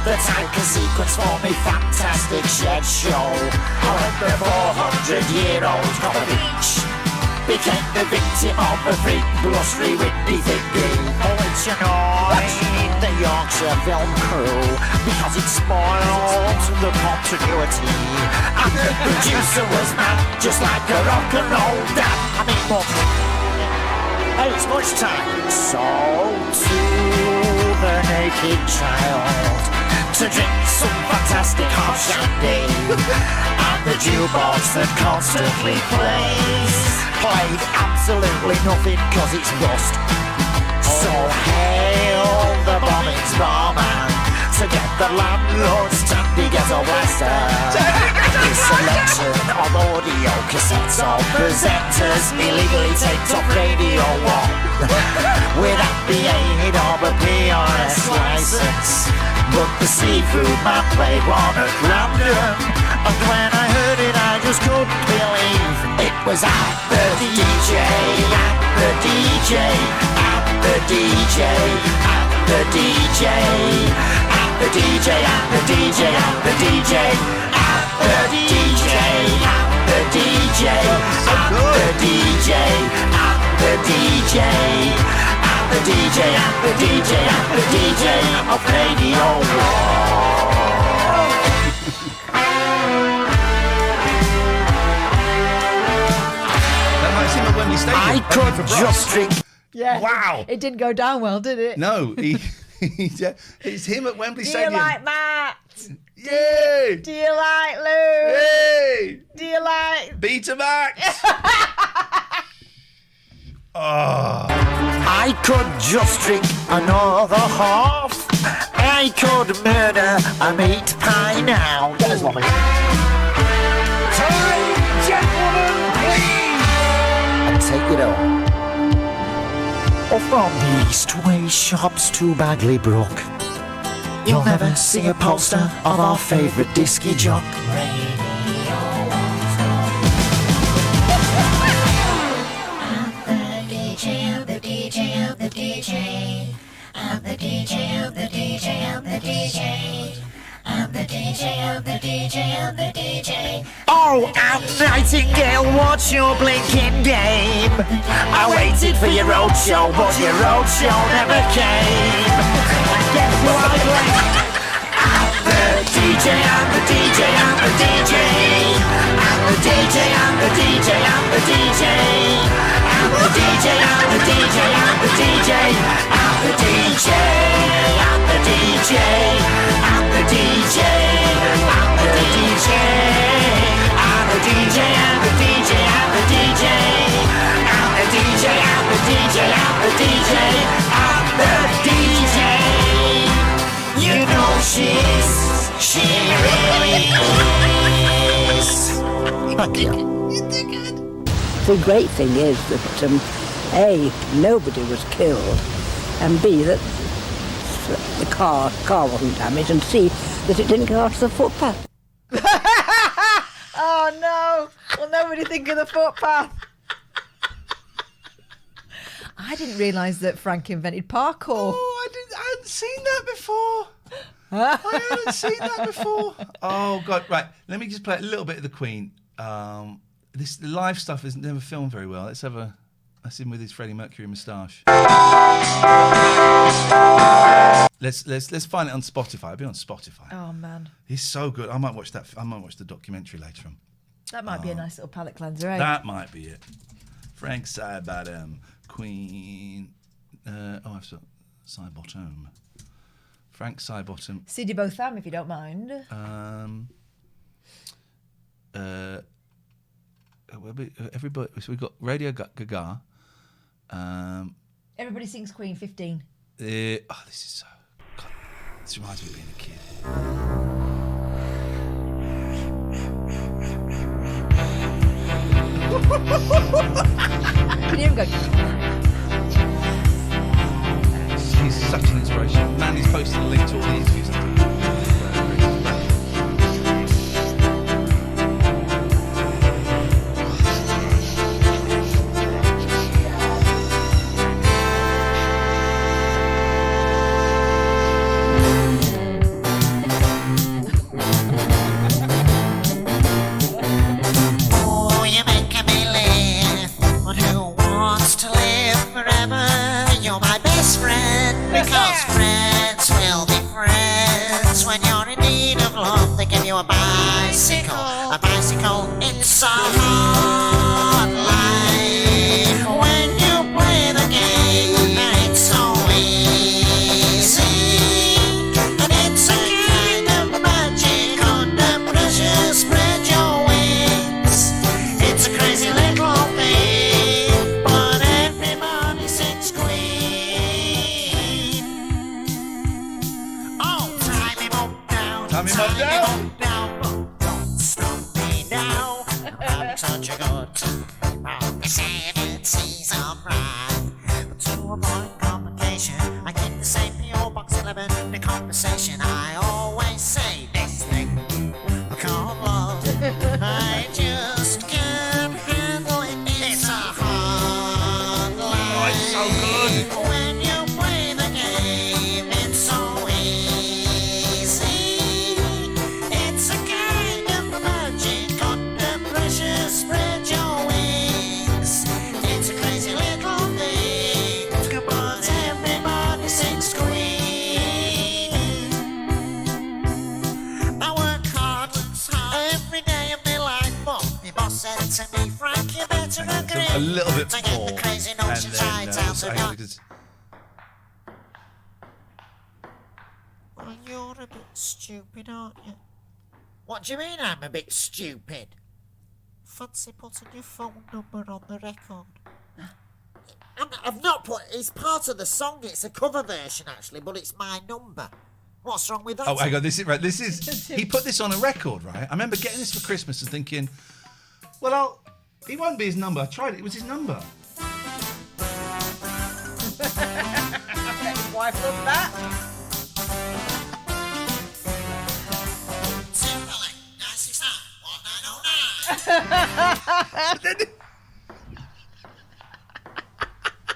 the tanker sequence for me fantastic shed show. When the 400-year-old on the beach became the victim of a freak blustery windy thingy. Oh, it's annoying the Yorkshire film crew because it spoiled the continuity. And the producer was mad, just like a rock and roll dad. I mean, what? Hey, it's lunchtime. So to the naked child to drink some fantastic hot shandy, and the jukebox that constantly played absolutely nothing cause it's rust. So hail the bombings barman to get the landlord's tandy ghetto blaster. His selection of audio cassettes of presenters illegally taped off Radio 1 without the aid of a PRS license. But the seafood man played one at random, and when I heard it I just couldn't believe it was at the DJ, at the DJ, at the DJ, at the DJ, at the DJ, at the DJ, at the DJ, at the DJ, at the DJ, at the DJ, at the DJ, at the DJ, at the DJ, at the DJ of Radio 1. I could just drink. Yeah. Wow. It didn't go down well, did it? No, it's him at Wembley Do Stadium. you like Matt? Yay! Do you like Lou? Yay! Do you like Betamax? Oh. I could just drink another half. I could murder a meat pie now. Get us one minute. Time, gentlemen, please. And take it on. Or from the Eastway shops to Bagley Brook, You'll never see a poster of our favourite disky jock. I'm the DJ of the DJ of the DJ. I'm the DJ of the DJ of the DJ. I'm the DJ of the DJ of the DJ. Oh, Anne Nightingale, what's your blinking game? I waited for your roadshow, but your roadshow never came. And guess who I blame? I'm the DJ, I'm the DJ, I'm the DJ. I'm the DJ, I'm the DJ, I'm the DJ. I'm the DJ, I'm the DJ, I'm the DJ. I'm the DJ, I'm the DJ. I'm the DJ, I'm the DJ. I'm the DJ, I'm the DJ, I'm the DJ. I'm the DJ, I'm the DJ, I'm the DJ. I'm the DJ. You know she really is. Thank you. The great thing is that A, nobody was killed, and B, that the car wasn't damaged, and C, that it didn't go onto the footpath. Oh no! Will nobody think of the footpath? I didn't realise that Frank invented parkour. Oh, I hadn't seen that before. I hadn't seen that before. Oh God! Right, let me just play a little bit of the Queen. This live stuff is never filmed very well. Let's have a. That's him with his Freddie Mercury moustache. Let's find it on Spotify. It'll be on Spotify. Oh man, he's so good. I might watch that. I might watch the documentary later on. that might be a nice little palate cleanser, eh? That might be it. Frank Sidebottom, Queen. I've got Sidebottom. Frank Sidebottom. Sidebottom, if you don't mind. Everybody. So we've got Radio Gaga. Everybody sings Queen 15. This is so. God, this reminds me of being a kid. Can you hear him go? He's such an inspiration. Man, he's posted a link to all the interviews I've done. Oh, you're making me live, but who wants to live forever? You're my best friend, because friends will be friends. When you're in need of love, they give you a bicycle in some hard life. When you play the game, it's so easy, and it's a kind of magic under pressure. Spread your wings. It's a crazy little thing, but everybody sings Queen. Oh, tie me up down, Tie me up down. but don't stop me now. I'm having such a good time. The 70s are right, but to avoid complication, I keep the same PO Box 11. The conversation I always say this thing called love. I just can't handle it. It's a hard life. Oh, it's so good. When you play the game, it's so easy. It's a kind of magic under pressure. Spread your wings. It's a crazy little thing, but everybody sings Queen. I work hard every day of my life, but my boss said to me, Frank, you better agree A little bit to get more, the crazy and notions then right out of your... because Well, you're a bit stupid, aren't you? What do you mean I'm a bit stupid? Fancy putting your phone number on the record. I've not put... It's part of the song. It's a cover version, actually, but it's my number. What's wrong with that? Oh, hang on. This is right. This is. He put this on a record, right? I remember getting this for Christmas and thinking, well, it won't be his number. I tried it. It was his number. Wife loved that.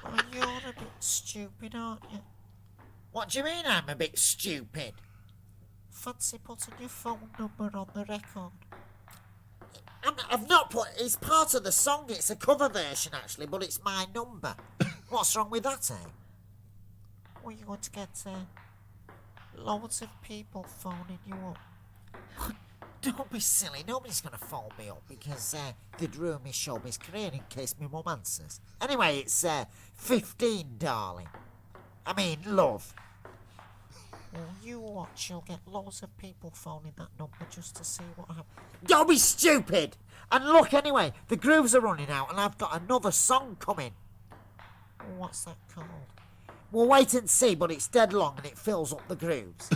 Well, you're a bit stupid, aren't you? What do you mean I'm a bit stupid? Fancy putting your phone number on the record. I've not put... It's part of the song. It's a cover version, actually, but it's my number. What's wrong with that, eh? Well, you're going to get loads of people phoning you up. Don't be silly. Nobody's going to phone me up because they'd ruin my showbiz career in case my mum answers. Anyway, it's 15, darling. I mean, love. Well, you watch. You'll get loads of people phoning that number just to see what happens. Don't be stupid! And look, anyway, the grooves are running out and I've got another song coming. What's that called? We'll wait and see, but it's dead long and it fills up the grooves.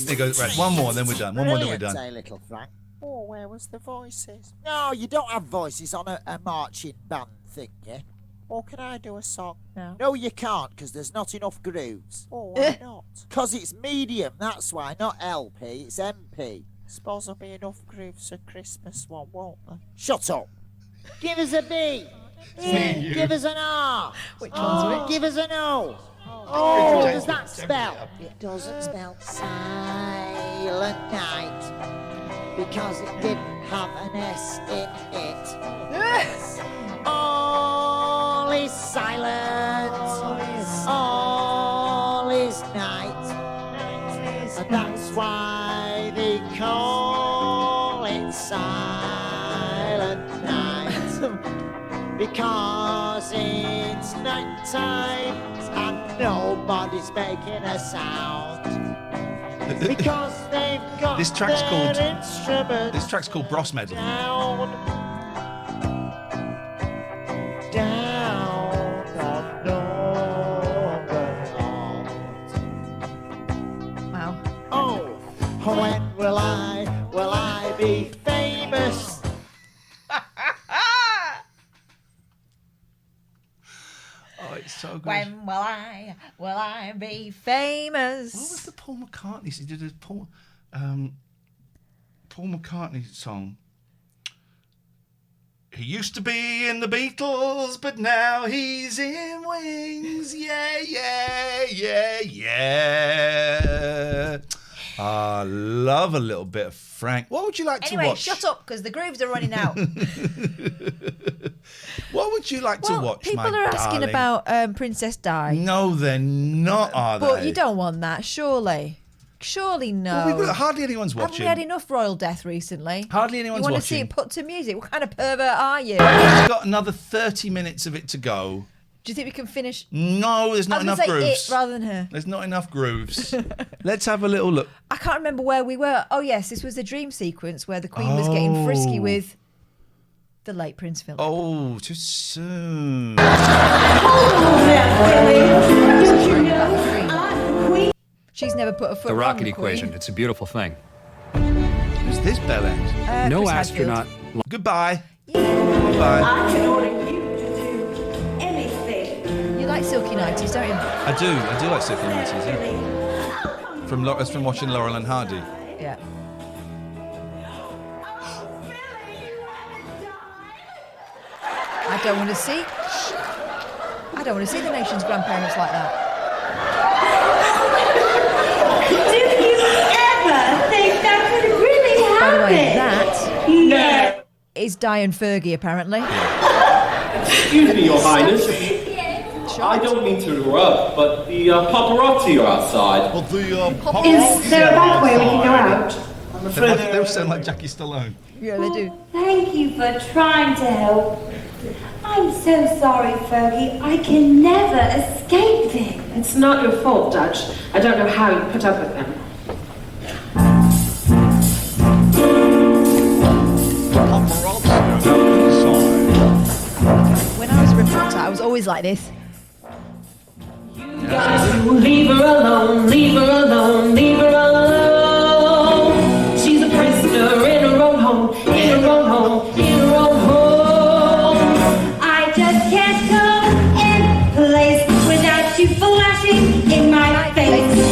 There goes, right, one more, then we're done. One more, then we're Brilliant, done. eh, little Frank? Oh, where was the voices? No, you don't have voices on a marching band thing, yeah? Or can I do a song now? No, you can't, because there's not enough grooves. Oh, why not? Because it's medium, that's why, not LP, it's MP. Suppose there'll be enough grooves for Christmas one, won't there? Shut up! Give us a B! Give us an R! Which one's which? Give us an O! Oh, what does that spell? It doesn't spell silent night because it didn't have an S in it. All is silent, all is night, and that's why they call it silent night, because it's night time and nobody's making a sound. Because they've got This track's called Bros Medley. Down on Wow. Oh, when will I be famous? Oh, it's so good. When will I be famous? What was the Paul McCartney? He did a Paul McCartney song. He used to be in the Beatles, but now he's in Wings. Yeah, yeah, yeah, yeah. I love a little bit of Frank. What would you like to Anyway, watch? shut up, because the grooves are running out. What would you like to watch, people my are asking darling? about Princess Di. No, they're not, are they? But you don't want that, surely. Surely no. Well, hardly anyone's Haven't watching. we had enough royal death recently? Hardly anyone's You want to see watching. it put to music? What kind of pervert are you? We've got another 30 minutes of it to go. Do you think we can finish? No, there's not I was enough gonna say grooves. it rather than her. There's not enough grooves. Let's have a little look. I can't remember where we were. Oh yes, this was the dream sequence where the Queen was getting frisky with the late Prince Philip. Oh, too soon. She's never put a foot The wrong, rocket the Queen. equation. It's a beautiful thing. Who's this bell end? No Chris astronaut. Goodbye. Goodbye. I can order you to do anything. You like silky nighties, don't you? I do like Silky Nighties, yeah. From watching Laurel and Hardy. Yeah. I don't want to see. I don't want to see the nation's grandparents like that. Do you ever think that could really happen? By the way, that is Di and Fergie, apparently. Excuse me, Your Highness. I don't mean to interrupt, but the paparazzi are outside. Well, the Is there a back way we can go out? I'm afraid They all sound like Jackie Stallone. Yeah, they do. Thank you for trying to help. I'm so sorry, Fergie. I can never escape them. It's not your fault, Dutch. I don't know how you put up with them. When I was a reporter, I was always like this. Leave her alone, leave her alone, leave her alone. She's a prisoner in her own home, in her own home, in her own home. I just can't go in place without you flashing in my face.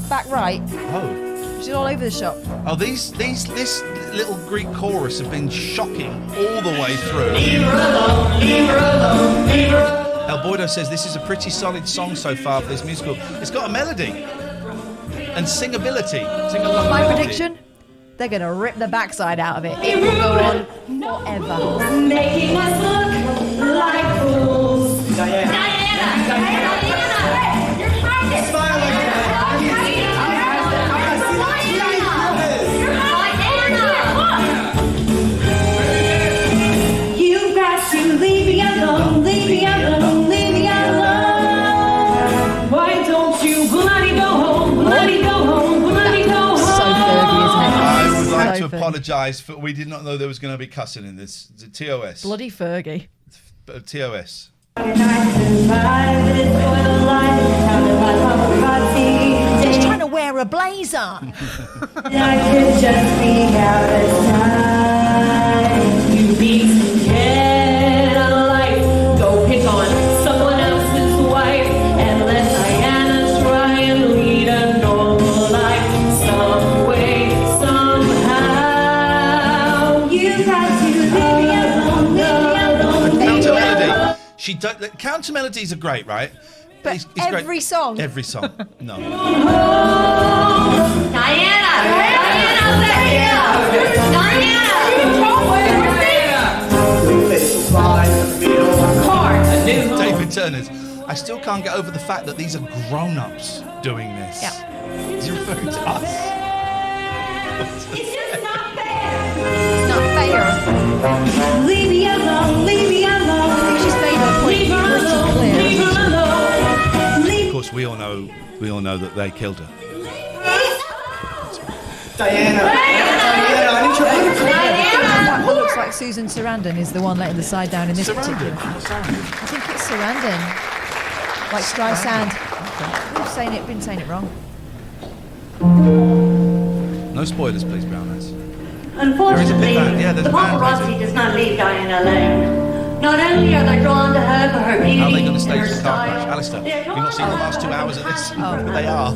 back right. Oh. She's all over the shop. Oh, this little Greek chorus have been shocking all the way through. Leave her alone, leave her alone, leave her alone. El Boydo says this is a pretty solid song so far for this musical. It's got a melody and singability. Sing-along My melody. prediction: they're going to rip the backside out of it. It will go on forever. Making us look like fools. Diana, your highness. You've got to leave me alone, leave me alone, leave me alone. Why don't you bloody go home, bloody go home, bloody go home? So Fergie, isn't it? I would like So to Fergie. apologise for we did not know there was going to be cussing in this. TOS. Bloody Fergie. TOS. Just trying to wear a blazer. I could just be out of time. You need to get a life. Go pick on someone else's wife and let Diana try and lead a normal life. Some way, somehow. You got to leave me alone, leave me alone. Counter melody. Counter melodies are great, right? But it's every great. song. Every song. No. Diana! David Turner's. I still can't get over the fact that these are grown-ups doing this. Yeah. Is he referring to us? It's just not fair. It's not fair. Leave me alone, leave me alone. I think she's made her point Leave her pretty alone, clear. leave her alone. Of course, we all know that they killed her. Diana, That one looks like Susan Sarandon is the one letting the side down in this particular. I think it's Sarandon. Like Streisand. Been saying it wrong. No spoilers, please, Browners. Unfortunately, there's the a band paparazzi does not leave Diana alone. Not only are they drawn to her for her beauty How are they going to and stage her the car crash? style, Alistair, you've not seen the last 2 hours of this? They are.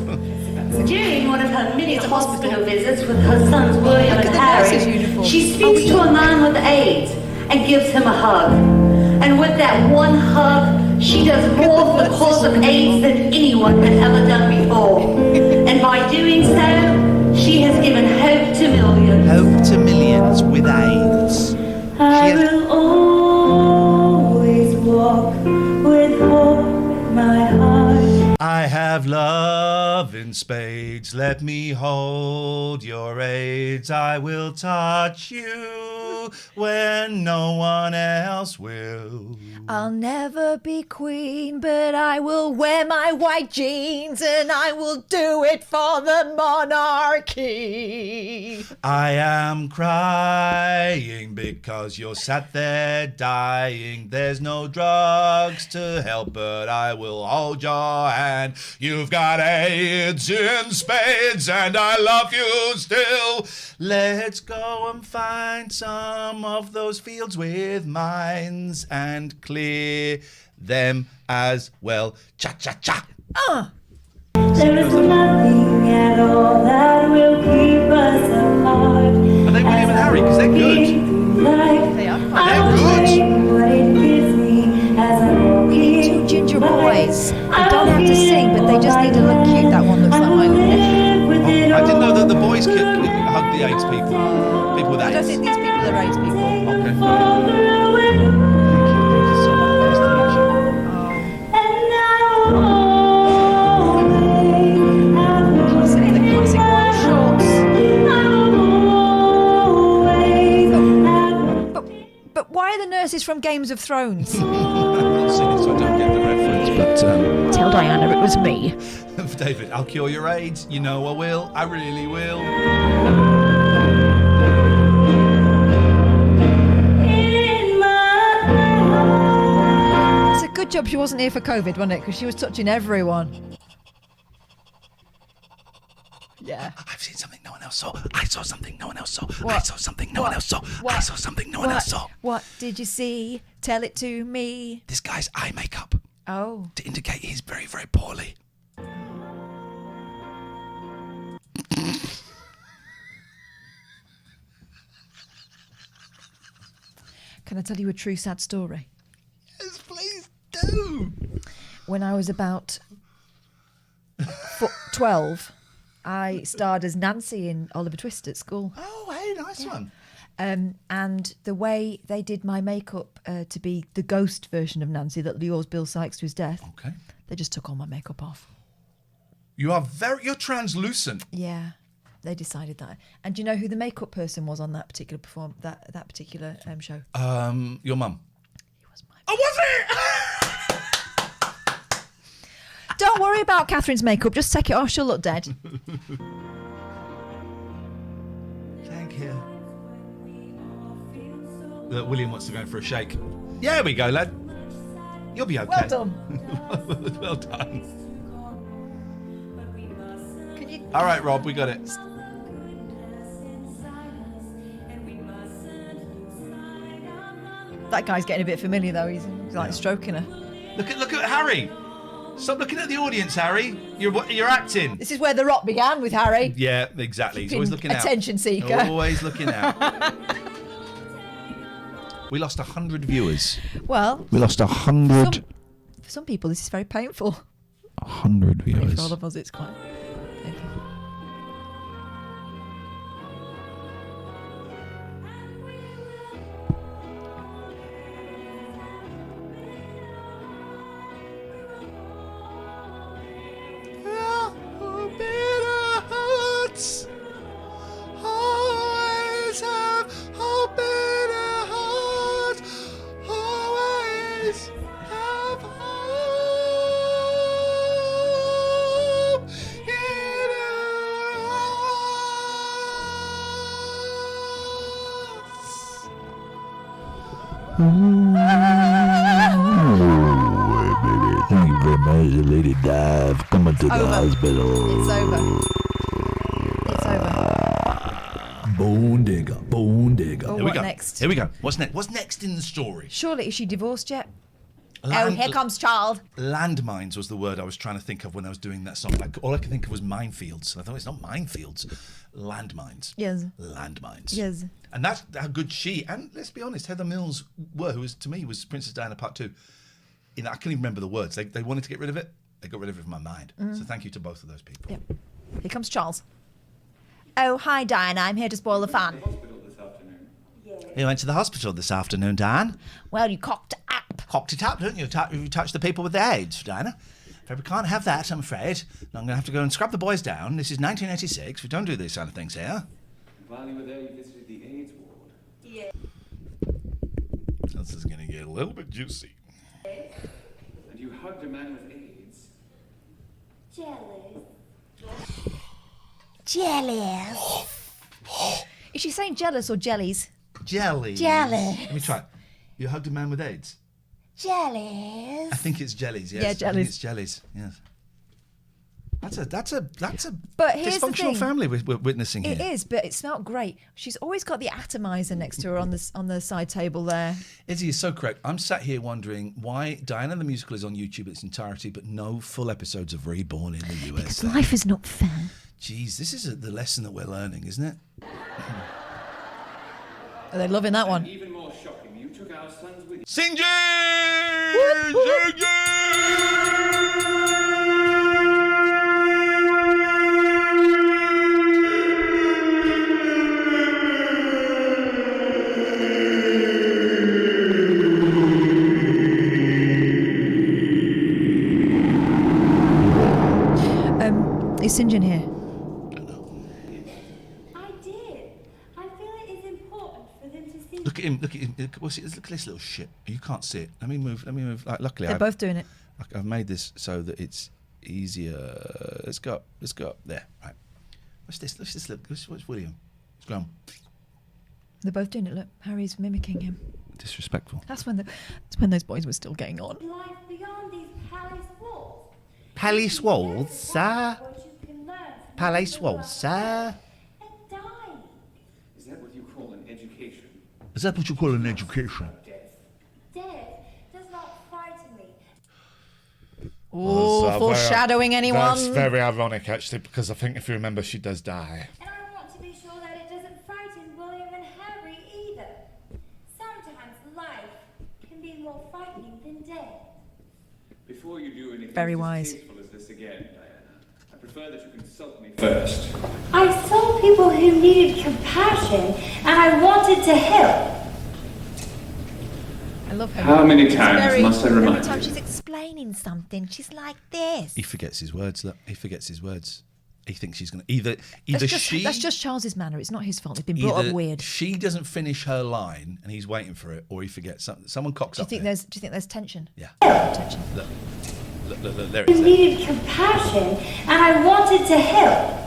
during one of her many hospital visits with her sons William and Harry, she speaks to a man with AIDS and gives him a hug. And with that one hug, she does more for the cause of AIDS than anyone had ever done before. And by doing so, she has given hope to millions. Hope to millions with AIDS. I will always walk with hope in my heart. I have love in spades. Let me hold your AIDS. I will touch you when no one else will. I'll never be queen, but I will wear my white jeans and I will do it for the monarchy. I am crying because you're sat there dying. There's no drugs to help, but I will hold your hand. You've got AIDS in spades and I love you still. Let's go and find some of those fields with mines and clear them as well. Cha-cha-cha. There is nothing at all that will keep us apart. Are they William and Harry? Because they're good. They are. They're good. Two ginger boys. They don't have to sing, but they just need to look cute. That one looks like my little nephew. I didn't know that the boys could hug the AIDS people. People with I don't AIDS. think these people are AIDS people. Okay. The classic white shorts. But why are the nurses from Games of Thrones? I'm not singing, so I don't get the reference, but Tell Diana it was me. David, I'll cure your AIDS. You know I will. I really will. It's a good job she wasn't here for COVID, wasn't it? Because she was touching everyone. Yeah. I've seen something no one else saw. I saw something no one else saw. What? I saw something no one else saw. I saw something no one else saw. What did you see? Tell it to me. This guy's eye makeup Oh. to indicate he's very, very poorly. Can I tell you a true sad story? Yes, please do. When I was about 12, I starred as Nancy in Oliver Twist at school. Oh, hey, nice one. And the way they did my makeup to be the ghost version of Nancy that lures Bill Sikes to his death, okay, they just took all my makeup off. You're translucent. Yeah, they decided that. And do you know who the makeup person was on that particular that particular show? Your mum. He was my. Oh, was it? Don't worry about Catherine's makeup. Just take it off. She'll look dead. Thank you. Look, William wants to go for a shake. Yeah, we go, lad. You'll be okay. Well done. Well done. Can you... All right, Rob, we got it. That guy's getting a bit familiar though. He's like stroking her. Look at Harry. Stop looking at the audience, Harry. You're acting. This is where the rot began with Harry. Yeah, exactly. He's always looking out. Attention seeker. Always looking out. We lost 100 viewers. Well, we lost 100. For some people, this is very painful. 100 viewers. For all of us, it's quite painful. Thank you very much, Lady Dive. Coming to the hospital. It's over. It's over. Bone digger, bone digger. Oh, Here we what go. next? Here we go. What's next? What's next in the story? Surely, is she divorced yet? Land- Here comes child. Landmines was the word I was trying to think of when I was doing that song. Like, all I could think of was minefields. I thought it's not minefields, landmines. Yes. Landmines. Yes. And that's how good she, and let's be honest, Heather Mills were, who was, to me, was Princess Diana Part 2. I couldn't even remember the words. They wanted to get rid of it. They got rid of it from my mind. So thank you to both of those people. Yep. Here comes Charles. Oh, hi, Diana. I'm here to spoil the fun. You went to the hospital this afternoon, Dan. Well, you cocked up. Cocked it up, didn't you? You touched the people with the AIDS, Diana. We can't have that, I'm afraid. I'm going to have to go and scrub the boys down. This is 1986. We don't do these kind of things here. While you were there, you visited the AIDS ward. Yeah. This is going to get a little bit juicy. And you hugged a man with AIDS. Jealous. Jealous. Is she saying jealous or jellies? Jellies. Jealous. Let me try. You hugged a man with AIDS? Jealous. I think it's jellies, yes. Yeah, I jellies. think it's jellies, yes. That's a But here's the dysfunctional thing. family we're witnessing here. It is, but it smelled great. She's always got the atomizer next to her on the side table there. Izzy is so correct. I'm sat here wondering why Diana the Musical is on YouTube in its entirety, but no full episodes of Reborn in the US. Because life is not fair. Jeez, this is the lesson that we're learning, isn't it? Are they loving that one? Even more shocking, you took our sons with you. Sinjin! Is Sinjin here? I did. I feel it is important for them to see. Look at him. Look at him. Look at this little shit. You can't see it. Let me move. Like, luckily, They're both doing it. I've made this so that it's easier. Let's go up. Let's go up there. Right. What's this? What's William? It's gone. They're both doing it. Look, Harry's mimicking him. Disrespectful. That's when those boys were still getting on. Life beyond these palace walls. Palace walls, sir. What you can learn from Palace walls, sir. and dying. Is that what you call an education? Is that what you call an education? Death does not frighten me. Oh, foreshadowing anyone? That's very ironic, actually, because I think if you remember, she does die. And I want to be sure that it doesn't frighten William and Harry either. Sometimes life Very wise. I prefer that you consult me first. I saw people who needed compassion and I wanted to help. I love her. How many times must I remind Every time you? she's explaining something, she's like this. He forgets his words. Look, he forgets his words. He thinks she's going to either That's just Charles's manner. It's not his fault. They've been brought up weird. She doesn't finish her line and he's waiting for it, or he forgets something. Someone cocks up. Do you think there's tension? Yeah. Tension. Look, there it Who is. needed compassion and I wanted to help.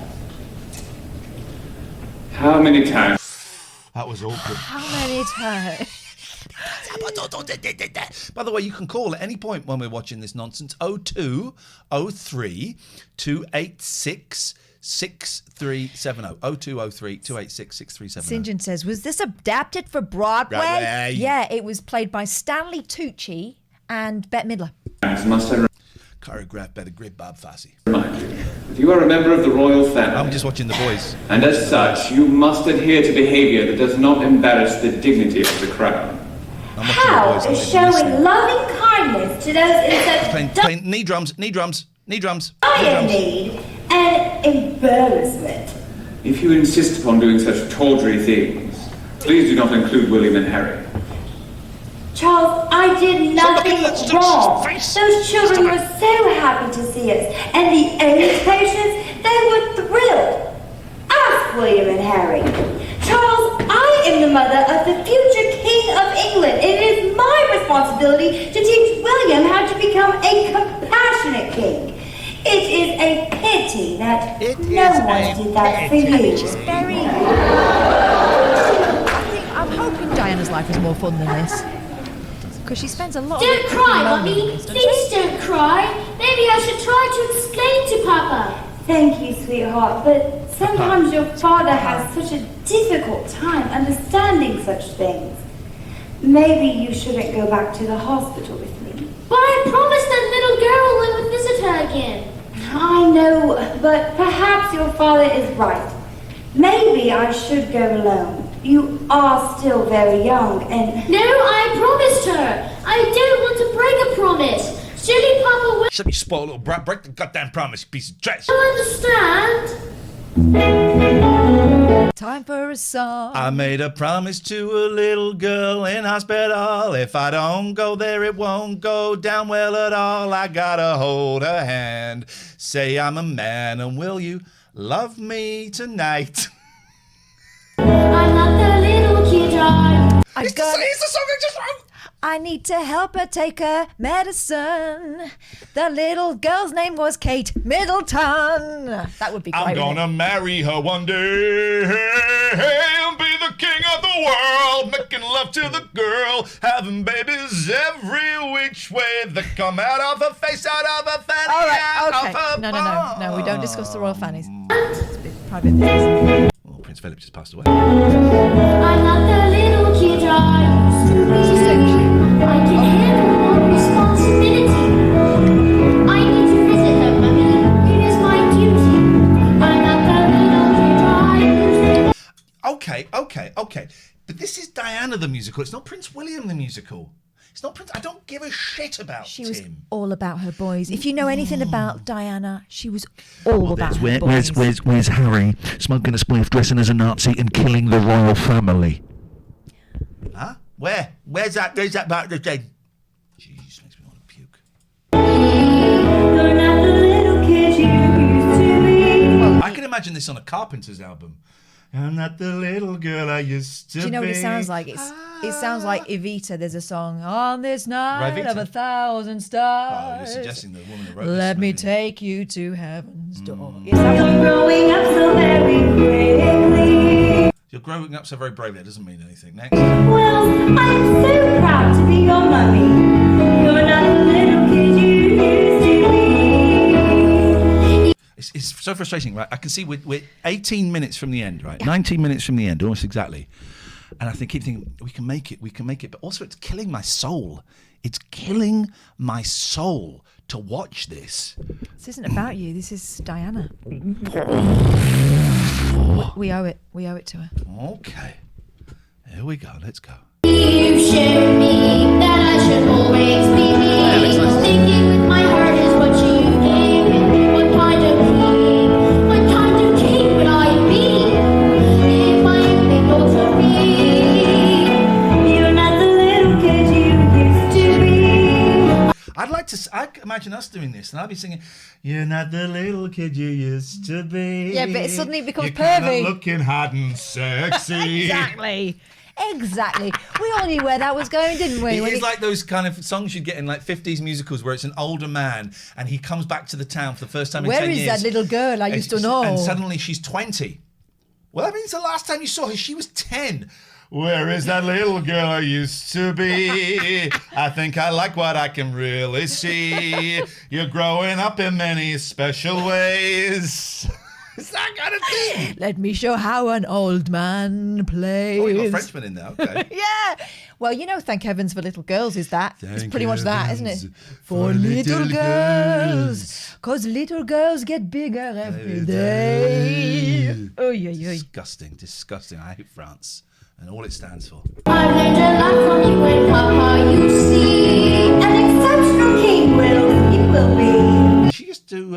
How many times? That was awkward. How many times? By the way, you can call at any point when we're watching this nonsense. 02 03 286 6370. 02 03 286 6370. Sinjin says, was this adapted for Broadway? Broadway. Yeah, it was played by Stanley Tucci and Bette Midler. Must I Choreographed by the great Bob Fosse. remind you that you are a member of the royal family? I'm just watching The Boys. And as such, you must adhere to behavior that does not embarrass the dignity of the crown. How is showing loving kindness to those in such Playing knee drums. dire need an embarrassment? If you insist upon doing such tawdry things, please do not include William and Harry. Charles, I did nothing wrong. Those children were so happy to see us, and the AIDS patients, they were thrilled. Ask William and Harry. Charles, I am the mother of the future King of England. It is my responsibility to teach William how to become a compassionate king. It is a pity that no one did that for you. She's very... I'm hoping Diana's life is more fun than this. Because she spends a lot of Don't it cry, moaning Mummy. and stuff. Please don't cry. Maybe I should try to explain to Papa. Thank you, sweetheart, but sometimes your father has such a difficult time understanding such things. Maybe you shouldn't go back to the hospital with me. But I promised that little girl I would visit her again. I know, but perhaps your father is right. Maybe I should go alone. You are still very young and... No, I promised her. I don't want to break a promise. Surely Papa will... Shut up, you spoiled little brat. Break the goddamn promise, you piece of trash. understand. Time for a song. I made a promise to a little girl in hospital. If I don't go there, it won't go down well at all. I gotta hold her hand. Say I'm a man, and will you love me tonight? I'm not the little kid It's the song I just wrote. I need to help her take her medicine. The little girl's name was Kate Middleton. That would be great. I'm gonna marry her one day and be the king of the world, making love to the girl, having babies every which way that come out of her face, out of her fanny, All right, out okay. of her No, we don't discuss the royal fannies. It's a bit private business. Well, Prince Philip just passed away. I'm not the little kid I used to be. I can handle more responsibility. I need to visit her, Mummy. It is my duty. I'm not the little kid I used to be. Okay. But this is Diana the musical. It's not Prince William the musical. It's not Prince. I don't give a shit about She was Tim. all about her boys. If you know anything about Diana, she was all about her boys. Where's Harry smoking a spliff, dressing as a Nazi, and killing the royal family? Huh? Where? Where's that part of the thing? Jeez, makes me want to puke. You're not the little kid you used to be. I can imagine this on a Carpenter's album. I'm not the little girl I used to be. Do you know what it sounds like? It sounds like Evita. There's a song, On This Night Evita? of 1,000 Oh, Stars. you're suggesting the woman who wrote this. Let me take you to heaven's door. Mm. Yes, that You're one. growing up so very quickly. You're growing up so very bravely. That doesn't mean anything. Next. Well, I'm so proud to be your mummy. You're not the little kid you used to be. It's so frustrating, right? I can see we're 18 minutes from the end, right? 19 minutes from the end, almost exactly. And I keep thinking, we can make it. But also it's killing my soul. It's killing my soul to watch this. This isn't about you. This is Diana. We owe it. We owe it to her. Okay. Here we go. Let's go. You showed me that I should always be me. Thinking with my heart is what you imagine us doing this, and I'd be singing, "You're not the little kid you used to be." Yeah, but it suddenly becomes You're kinda pervy. looking hot and sexy. Exactly. We all knew where that was going, didn't we? It is like those kind of songs you'd get in like 50s musicals where it's an older man and he comes back to the town for the first time in 10 years. Where is that little girl I used to know? And suddenly she's 20. Well, that means the last time you saw her, she was 10. Where is that little girl I used to be? I think I like what I can really see. You're growing up in many special ways. It's that kind of thing. Let me show how an old man plays. Oh, you got a Frenchman in there, okay. Yeah. Well, you know, thank heavens for little girls is that. It's Thank pretty much that, isn't it? heavens For little girls. Because little girls get bigger every day. Oh, yeah, yeah. Disgusting. I hate France and all it stands for. I learned a lot from you and Papa, you see. An exceptional king he will be. Did she just do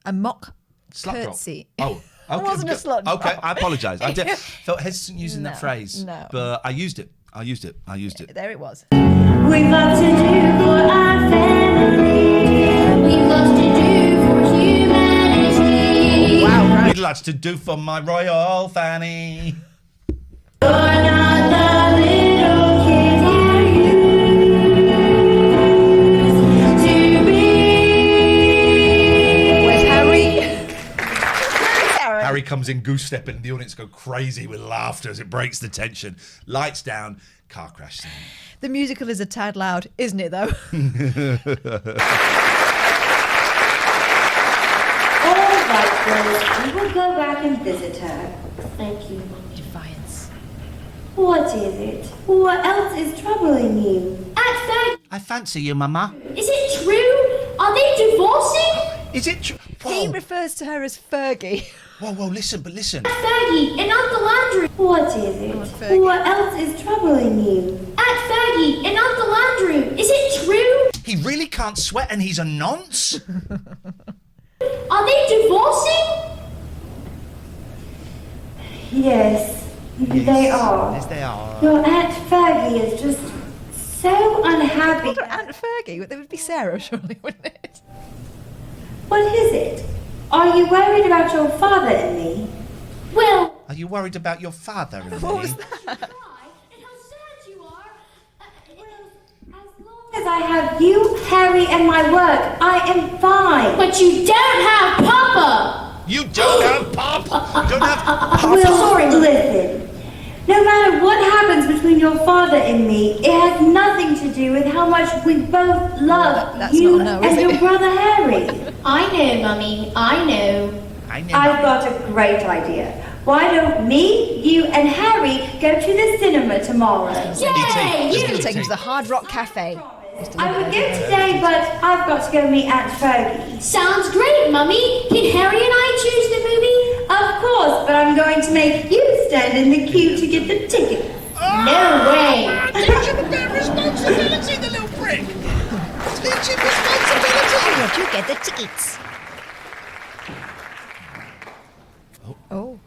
a mock slut curtsy. drop? Oh. It wasn't a slut drop. Okay, I apologise. I felt hesitant using that phrase, no. but I used it. There it was. We've lots to do for our family. We've lots to do for humanity. Wow, right. We'd lots to do for my royal Fanny. You're not the little kid you used to be. Where's Harry? Harry comes in goose-stepping, and the audience go crazy with laughter as it breaks the tension. Lights down, car crash scene. The musical is a tad loud, isn't it, though? All right, girls, we will go back and visit her. Thank you. Defiance. What is it? What else is troubling you? I fancy you, Mama. Is it true? Are they divorcing? Is it true? He refers to her as Fergie. Whoa, listen. Fergie and Uncle Andrew. What is it? What else is troubling you? Fergie and Uncle Andrew. Is it true? He really can't sweat and he's a nonce? Are they divorcing? Yes, they are. Yes, they are. Your Aunt Fergie is just so unhappy. What Aunt Fergie? It would be Sarah, surely, wouldn't it? What is it? Are you worried about your father and me? Well, Are you worried about your father and What me? was that? as I have you, Harry, and my work, I am fine. But you don't have Papa. You don't have Papa. You don't have Papa. Will, listen. No matter what happens between your father and me, it has nothing to do with how much we both love That's you not a no, is and it? your brother Harry. I know, Mummy. I know. I've got a great idea. Why don't me, you, and Harry go to the cinema tomorrow? Yay! Just going to take him to the Hard Rock Cafe. I would go today, but I've got to go meet Aunt Fergie. Sounds great, Mummy. Can Harry and I choose the movie? Of course, but I'm going to make you stand in the queue to get the ticket. No way. Teach him a bit of responsibility, the little prick. Teach him responsibility. Where'd you get the tickets? Oh.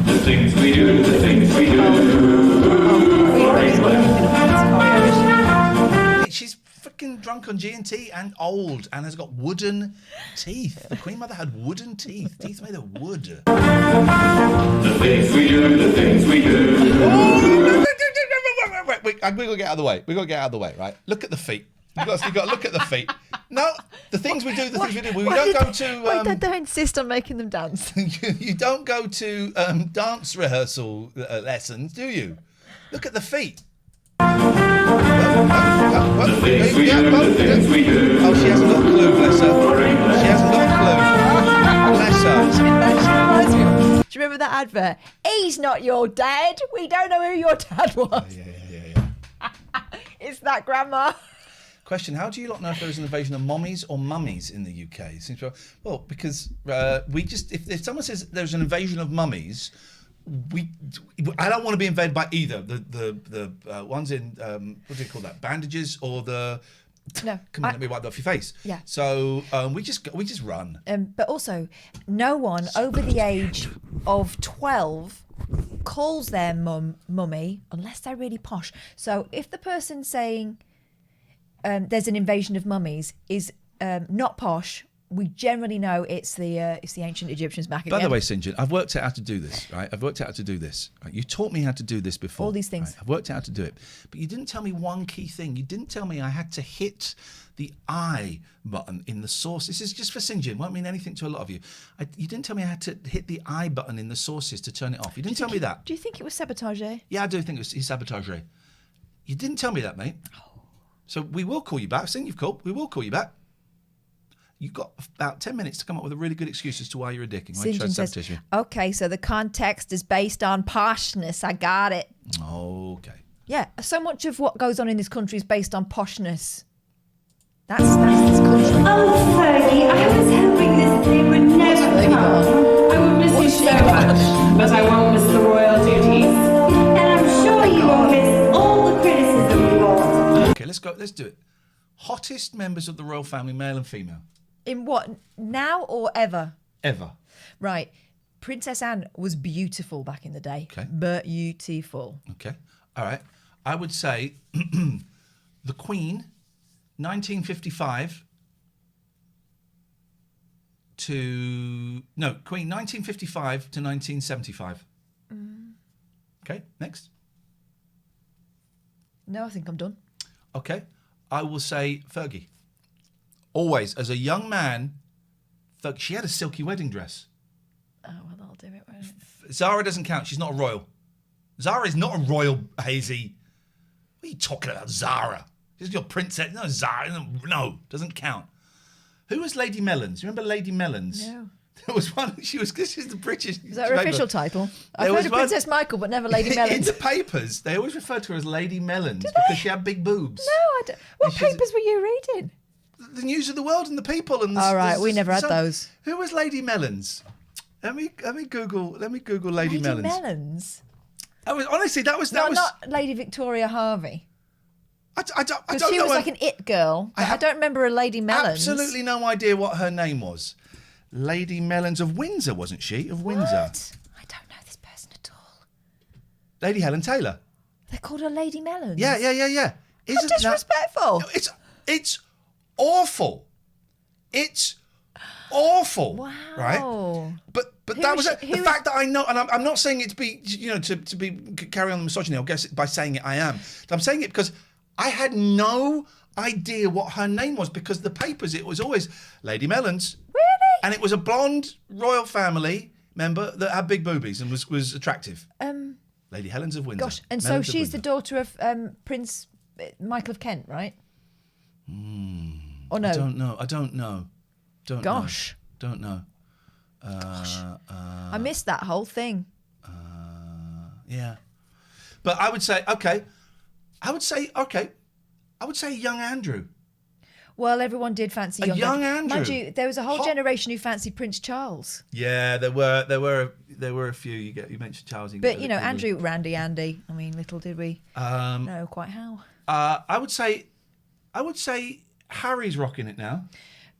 The things we do. She's freaking drunk on G&T and old and has got wooden teeth. The Queen Mother had wooden teeth. Teeth made of wood. The things we do. Wait, we got to get out of the way. We got to get out of the way, right? Look at the feet. You got to look at the feet. No, the things we do. We don't go to. Wait, don't insist on making them dance. You don't go to dance rehearsal lessons, do you? Look at the feet. The things we do. Oh, she hasn't got a clue, bless her. She hasn't got a clue. Bless her. Do you remember that advert? He's not your dad. We don't know who your dad was. Yeah. It's that grandma. Question: how do you lot know if there is an invasion of mommies or mummies in the UK? It seems well, because we just if someone says there's an invasion of mummies, I don't want to be invaded by either the ones in what do you call that, bandages, or the no. Come on, let me wipe off your face. Yeah. So we just run. But also, no one over the age of 12 calls their mummy, unless they're really posh. So if the person saying there's an invasion of mummies is not posh, we generally know it's the ancient Egyptians back again. By the way, Sinjin, I've worked out how to do this, right? Right? You taught me how to do this before. All these things. Right? I've worked out how to do it. But you didn't tell me one key thing. You didn't tell me I had to hit the I button in the source. This is just for Sinjin. Won't mean anything to a lot of you. You didn't tell me I had to hit the I button in the sources to turn it off. You didn't tell me that. Do you think it was sabotage? Yeah, I do think it's sabotage. You didn't tell me that, mate. So we will call you back. I've seen you've called. We will call you back. You've got about 10 minutes to come up with a really good excuse as to why you're a dick. Sinjin says, okay, so the context is based on poshness. I got it. Okay. Yeah, so much of what goes on in this country is based on poshness. That's this country. Oh, Fergie, I was hoping this day would never come. I would miss you so much, but I won't miss the royal duties. And I'm sure you won't miss all the criticism we got. Okay, let's go. Let's do it. Hottest members of the royal family, male and female. In what, now or ever? Ever. Right. Princess Anne was beautiful back in the day. Okay. Beautiful. Okay. All right. I would say the Queen, 1955 to... No, Queen, 1955 to 1975. Okay, next. No, I think I'm done. Okay. I will say Fergie. Always, as a young man, she had a silky wedding dress. Oh, well, that'll do it, won't it? Zara doesn't count. She's not a royal. Zara is not a royal, Hazy. What are you talking about, Zara? She's your princess. No, Zara. No, doesn't count. Who was Lady Mellons? You remember Lady Mellons? No. There was one. This is the British. Is that her official title? I've heard of Princess Michael, but never Lady Mellons. In the papers, they always referred to her as Lady Mellons because she had big boobs. No, I don't. What papers were you reading? The News of the World and the People and the. All right, we never had those. Who was Lady Mellons? Let me Google Lady Mellons. Mellons. Honestly, that was not Lady Victoria Harvey. I don't know. She was like an it girl. I don't remember a Lady Mellons. Absolutely no idea what her name was. Lady Mellons of Windsor, wasn't she? Of Windsor. What? I don't know this person at all. Lady Helen Taylor. They called her Lady Mellons. Yeah. Isn't that disrespectful? It's awful. It's awful. Wow. Right? But that was the fact that I know, and I'm not saying it to be, to be carry on the misogyny. I'll guess it by saying it I am. I'm saying it because I had no idea what her name was because the papers, it was always Lady Mellons. Really? And it was a blonde royal family member that had big boobies and was attractive. Lady Helens of Windsor. Gosh, and so she's the daughter of Prince Michael of Kent, right? Or no? I don't know. Gosh. Don't know. I missed that whole thing. Yeah. But I would say young Andrew. Well, everyone did fancy young Andrew. Mind you, there was a whole generation who fancied Prince Charles. Yeah, there were a few. You mentioned Charles. But Andrew, Randy, Andy. I mean, little did we know quite how. I would say Harry's rocking it now.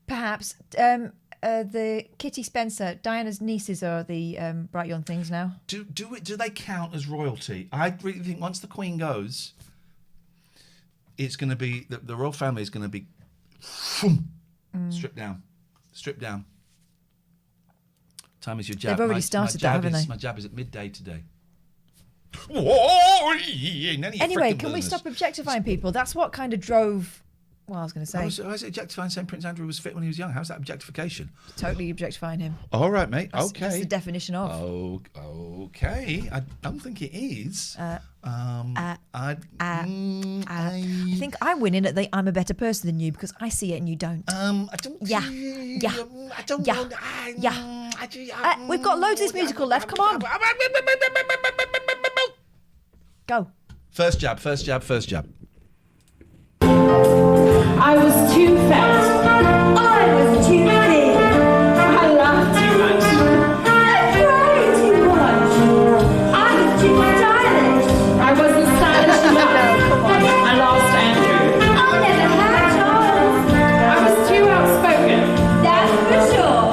Perhaps the Kitty Spencer, Diana's nieces are the bright young things now. Do they count as royalty? I really think once the Queen goes, it's going to be the royal family is going to be stripped down. Time is your jab. They've already started that, haven't they? My jab is at midday today. Anyway, can we stop objectifying people? That's what kind of drove. Well, I was going to say. How is it objectifying saying Prince Andrew was fit when he was young? How's that objectifycation? Totally objectifying him. All right, mate. Okay. That's the definition of. Okay. I don't think it is. I think I'm winning at the I'm a better person than you because I see it and you don't. I don't. Yeah. I don't know. Yeah. We've got loads of this musical left. Come on. Go. First jab. I was too fat. I was too big. I laughed too much. I cried too much. I was too stylish. I wasn't stylish enough. Come on. I lost Andrew. I never had Charles. I was too outspoken. That's for sure.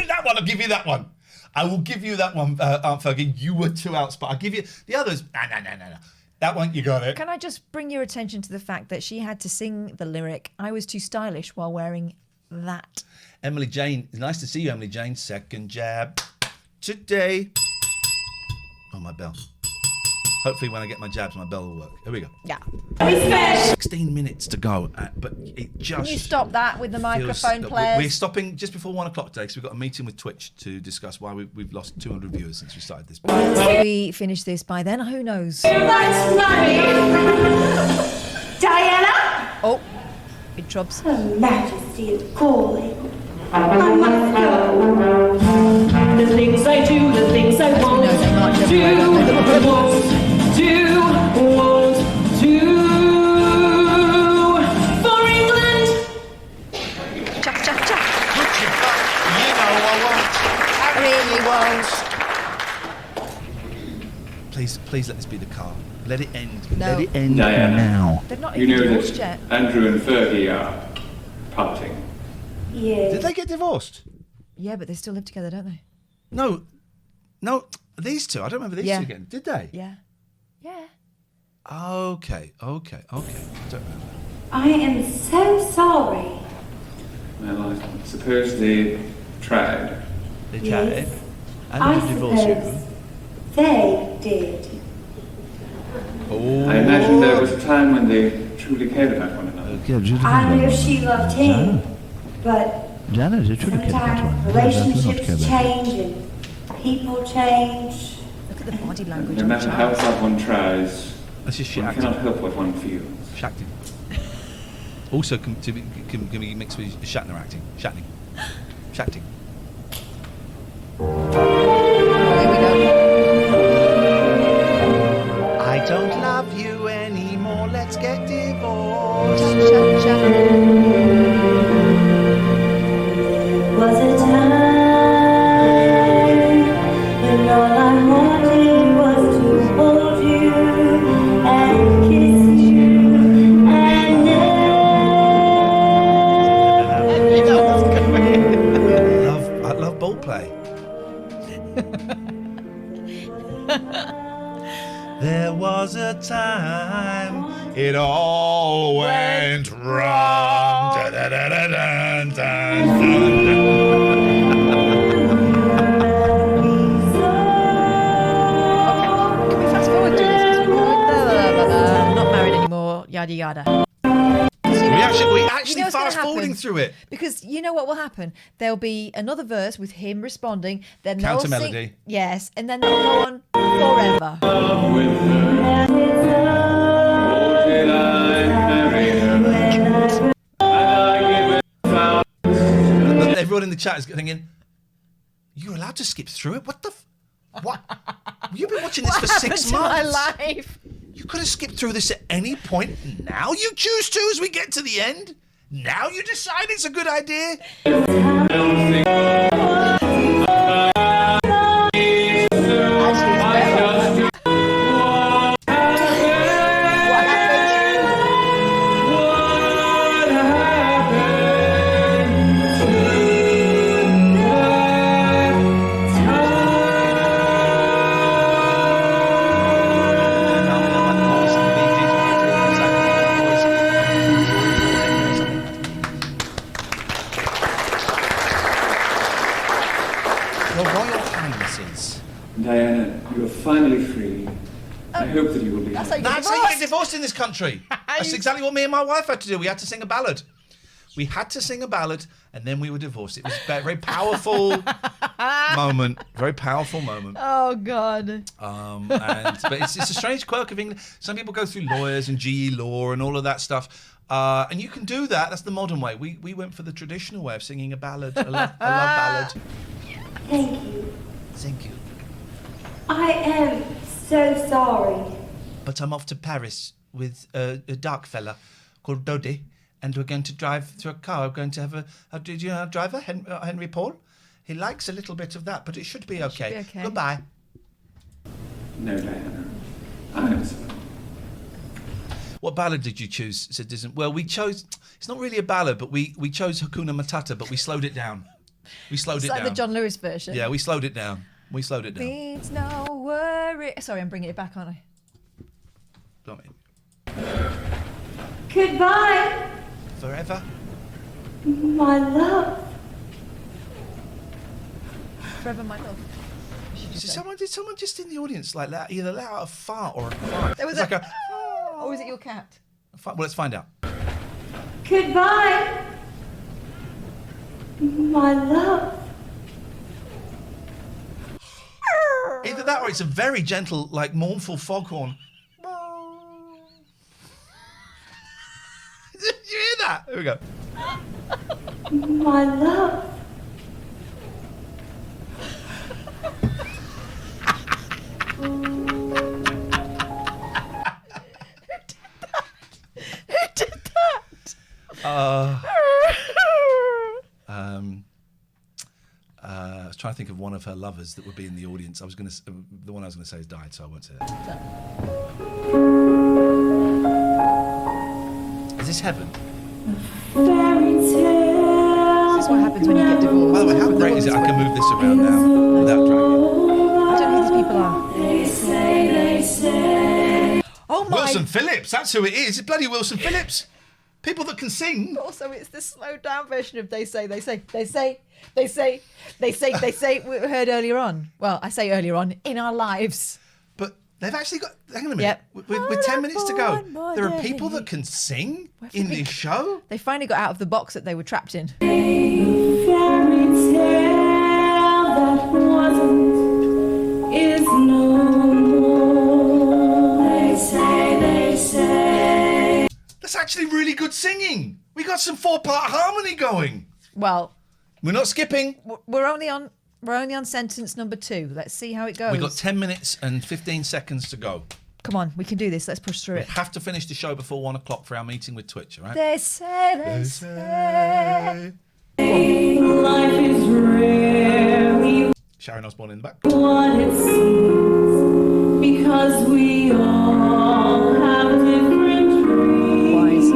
That one. I'll give you that one. I will give you that one, Aunt Fergie. You were too outspot. I'll give you the others. No. That one, you got it. Can I just bring your attention to the fact that she had to sing the lyric, I was too stylish while wearing that. Emily Jane, nice to see you, Emily Jane. Second jab today. Oh, my bell. Hopefully when I get my jabs, my bell will work. Here we go. Yeah. 16 minutes to go, but it just... Can you stop that with the microphone, players? We're stopping just before 1 o'clock today because we've got a meeting with Twitch to discuss why we've lost 200 viewers since we started this. If we finish this by then, who knows? Diana? Oh, big trubs. Her Majesty is calling. I must go. The things I do, the things I won't do, won't do for England. Chuck, chuck, chuck. You know I Really won't. Please let this be the car. Let it end. No. Let it end Diana, now. They've not you even know divorced that yet. Andrew and Fergie are parting. Yes. Did they get divorced? Yeah, but they still live together, don't they? No, these two. I don't remember these two again. Did they? Yeah. Yeah. Okay. Don't remember. I am so sorry. Well, I suppose they tried. They Yes. tried. And I they divorced you. suppose they did. Oh. I imagine there was a time when they truly cared about one another. I know she loved him, but Jana, they truly cared about sometimes one. relationships change and people change. Look at the body language No on the matter how child. hard one tries, That's just shit one acting. cannot help what one feels. Shacting. Also can be mixed with Shatner acting. Shacting. I don't love you anymore. Let's get divorced. Was a time when all I wanted was to hold you and kiss you and I love ball play. There was a time it all went wrong. Can we fast forward to this? Because we're not married anymore, yada yada. We actually You know what's gonna fast forwarding happen? through it. Because you know what will happen? There'll be another verse with him responding, then they'll Counter sing. melody. Yes, and then they'll go on forever. Everyone in the chat is thinking, "You're allowed to skip through it? What the? What? You've been watching this What for happened 6 to my months. life? You could have skipped through this at any point. Now you choose to as we get to the end. Now you decide it's a good idea. Your Royal Highnesses. Diana, you are finally free. I hope that you will be. That's how you get divorced in this country. That's exactly what me and my wife had to do. We had to sing a ballad. We had to sing a ballad, and then we were divorced. It was a very powerful moment. Very powerful moment. Oh God. But it's a strange quirk of England. Some people go through lawyers and GE law and all of that stuff. And you can do that. That's the modern way. We went for the traditional way of singing a ballad, a love ballad. Thank you. Thank you. I am so sorry. But I'm off to Paris with a dark fella called Dodie, and we're going to drive through a car. We're going to have do you know our driver, Henry Paul? He likes a little bit of that, but it should be okay. Should be okay. Goodbye. No, Diana. I am sorry. What ballad did you choose, said Disney? Well, we chose, it's not really a ballad, but we chose Hakuna Matata, but we slowed it down. We slowed It's it like down. the John Lewis version. Yeah, we slowed it down. We slowed it down. Needs no worry. Sorry, I'm bringing it back, aren't I? Goodbye, Forever. my love. Forever, my love. Did someone just in the audience like that either let out a fart or a cry? There was It's like a. Or was it your cat? Well, let's find out. Goodbye, my love. Either that or it's a very gentle, like mournful foghorn. Did you hear that? Here we go. My love. Who did that? I was trying to think of one of her lovers that would be in the audience. The one I was going to say has died, so I won't say that. Is this heaven? Fairy tale. This is what happens when you get divorced. By the way, how great is it? I can move this around now without dragging. I don't know who these people are. They say. Oh my! Wilson Phillips. That's who it is. It's bloody Wilson Phillips. People that can sing. Also, it's the slowed down version of they say. We heard earlier on. Well, I say earlier on in our lives. But they've actually got. Hang on a minute. Yep. With 10 minutes to go, there are people that can sing in this show. They finally got out of the box that they were trapped in. Fairy tale that wasn't is no more. They say. That's actually really good singing. We got some 4-part harmony going. Well, we're not skipping. We're only on sentence number 2. Let's see how it goes. We've got 10 minutes and 15 seconds to go. Come on, we can do this. Let's push through We it. have to finish the show before 1 o'clock for our meeting with Twitch, all right? They say. Life is rare. Sharon Osbourne in the back. What it seems, because we all have different dreams.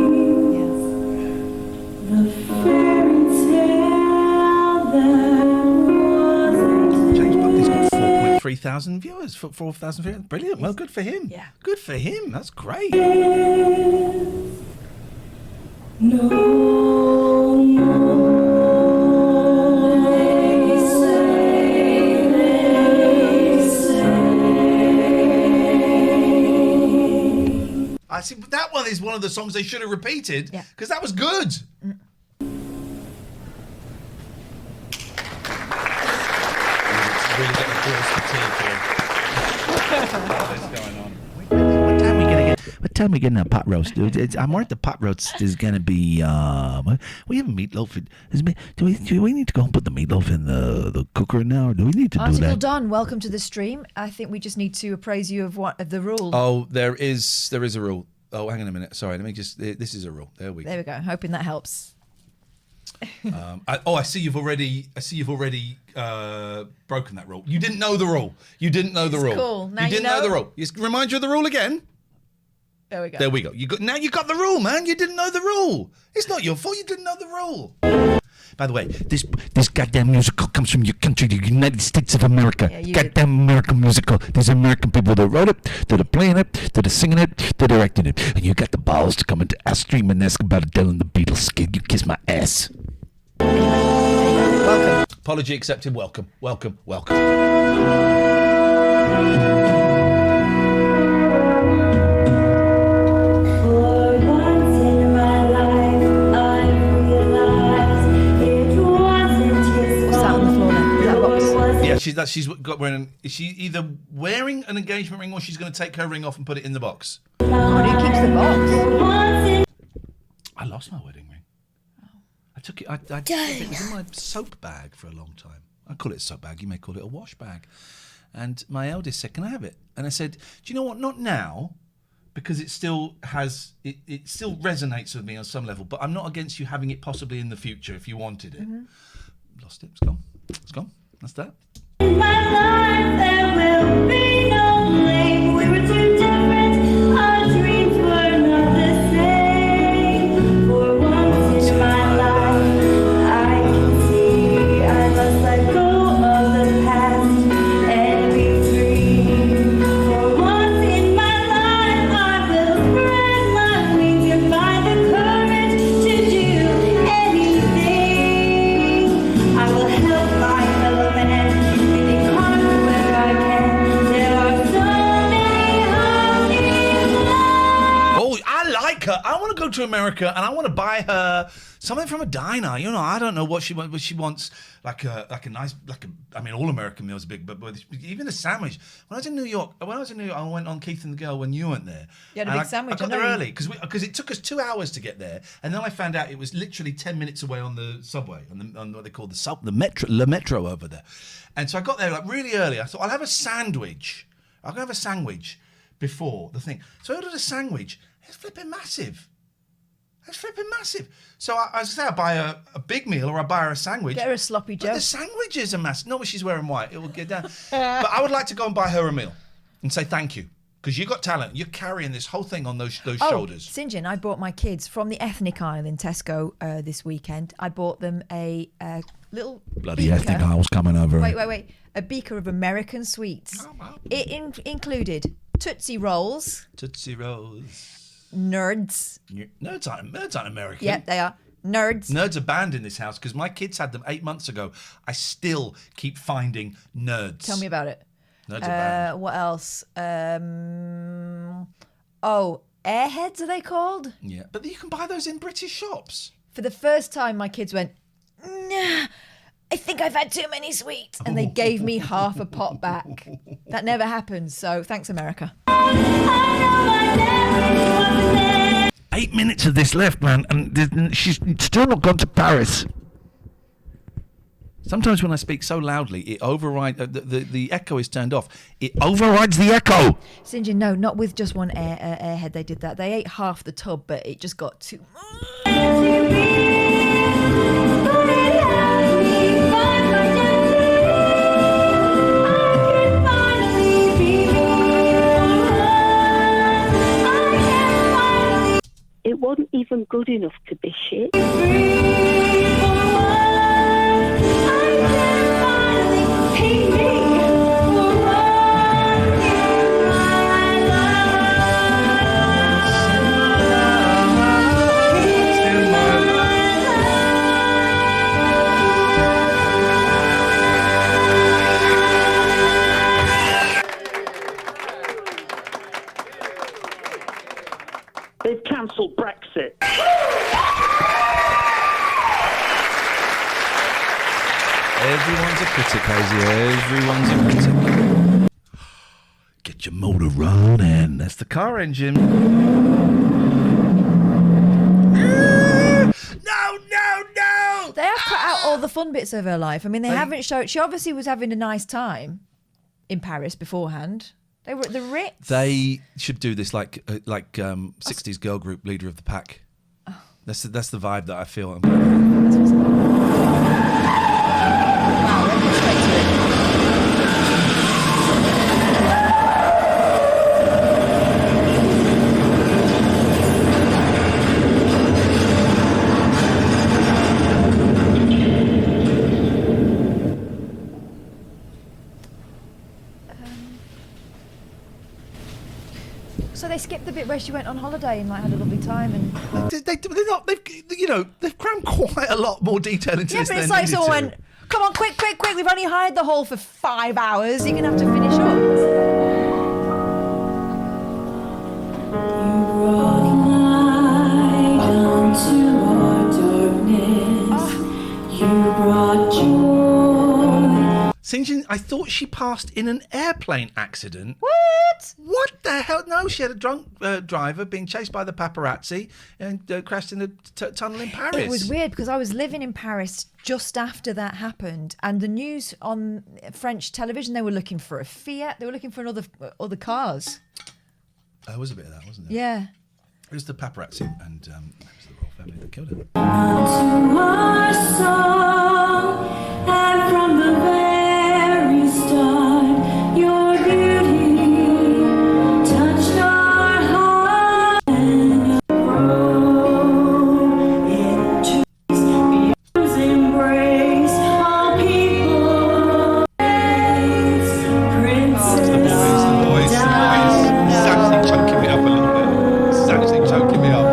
The fairy tale that wasn't. James Buckley's got 4.3 thousand viewers, 4,000 viewers. Brilliant. Well, good for him. Yeah. Good for him. That's great. No more. I see. That one is one of the songs they should have repeated because that was good. Really getting close fatigue here. What is going on? What time we getting a pot roast? I'm worried the pot roast is gonna be. We have meatloaf. Do we need to go and put the meatloaf in the cooker now, or do we need to do Article that? done. Welcome to the stream. I think we just need to appraise you of the rule. Oh, there is a rule. Oh, hang on a minute. Sorry, let me just. This is a rule. There we go. There we go. Hoping that helps. I see you've already broken that rule. You didn't know the rule. You didn't know the rule. Cool. Now you didn't you know know. the rule. Remind you of the rule again. There we go. There we go. Now you got the rule, man. You didn't know the rule. It's not your fault. You didn't know the rule. By the way, This goddamn musical comes from your country, the United States of America. Yeah, you Goddamn American musical. There's American people that wrote it, that are playing it, that are singing it, that are acting it. And you got the balls to come into our stream and ask about Adele and the Beatles. Kid, you kiss my ass. Welcome. apology accepted. Welcome. For once in my life, I realized it wasn't his What's that on the floor then? Is that a box? Yeah, she's got wearing. Is she either wearing an engagement ring or she's going to take her ring off and put it in the box? God, who keeps the box? I lost my wedding ring. I took it. It was in my soap bag for a long time. I call it a soap bag. You may call it a wash bag. And my eldest said, "Can I have it?" And I said, "Do you know what? Not now, because it still has. It still resonates with me on some level. But I'm not against you having it possibly in the future if you wanted it." Lost it. It's gone. It's gone. That's that. In my life, there will be no blame. We were too different. Our dreams were not the same. For once in my life, I can see I to help my fellow man. Feeling hard where I can. There are so many hungry Oh, I like her. I want to go to America and I want to buy her something from a diner. You know, I don't know what she wants. But she wants like a nice, I mean, all American meals are big, but even a sandwich. When I was in New York, I went on Keith and the Girl when you weren't there. You had a And big sandwich, I got I know there you- early because it took us 2 hours to get there, and then I found out it was literally 10 minutes away on the subway, on what they call the metro over there. And so I got there like really early. I thought I'll have a sandwich. I'll have a sandwich before the thing. So I ordered a sandwich. It's flipping massive. So I was going to say, I buy a big meal or I buy her a sandwich. Get her a sloppy Joe. But the sandwiches are massive. Not when she's wearing white. It will get down. But I would like to go and buy her a meal and say thank you. Because you got talent. You're carrying this whole thing on those shoulders. Sinjin, I bought my kids from the ethnic aisle in Tesco this weekend. I bought them a little Bloody beaker. ethnic aisle's coming over. Wait. A beaker of American sweets. It included Tootsie Rolls. Nerds. Nerds aren't American. Yep, they are. Nerds. Nerds are banned in this house because my kids had them 8 months ago. I still keep finding nerds. Tell me about it. Nerds are banned. What else? Airheads are they called? Yeah, but you can buy those in British shops. For the first time, my kids went, nah, I think I've had too many sweets. And they gave me half a pot back. That never happens. So thanks, America. 8 minutes of this left, man, and she's still not gone to Paris. Sometimes when I speak so loudly, it overrides the echo is turned off. It overrides the echo. Sinjin, no, not with just one airhead. They did that. They ate half the tub, but it just got too. It wasn't even good enough to be shit. They've cancelled Brexit. Everyone's a critic, Hazy. Everyone's a critic. Get your motor running. That's the car engine. No! They have cut out all the fun bits of her life. I mean, they haven't showed. She obviously was having a nice time in Paris beforehand. They were at the Ritz. They should do this like 60s girl group, leader of the pack. That's the vibe that I feel. So they skipped the bit where she went on holiday and like had a lovely time and. They've crammed quite a lot more detail into this. Yeah, but it's than like needed someone to. went, come on, quick, we've only hired the hall for 5 hours, you're going to have to finish up. Sinjin, I thought she passed in an airplane accident. What? What the hell? No, she had a drunk driver being chased by the paparazzi and crashed in the tunnel in Paris. It was weird because I was living in Paris just after that happened, and the news on French television, they were looking for a Fiat, they were looking for other cars. There was a bit of that, wasn't there? Yeah. It was the paparazzi and it was the royal family that killed him. Our song, and from the very start, your beauty touched our heart and grow into Beauty's embrace. All people, princess. The boys. Sandy's choking me up a little bit. Sandy's choking me up.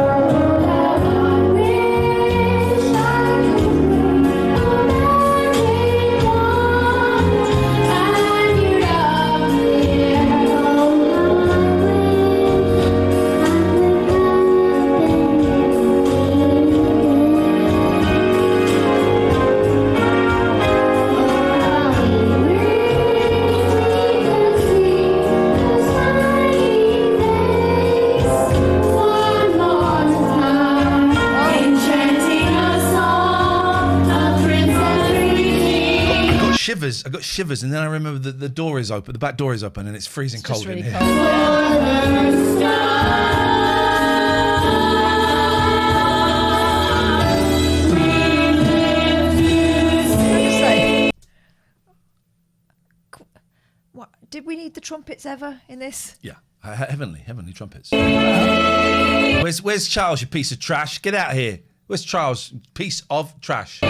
shivers. I got shivers, and then I remember that the door is open. The back door is open, and it's freezing cold really in here. What, did we need the trumpets ever in this? Yeah, heavenly trumpets. Where's Charles, you piece of trash? Get out here. Where's Charles, piece of trash?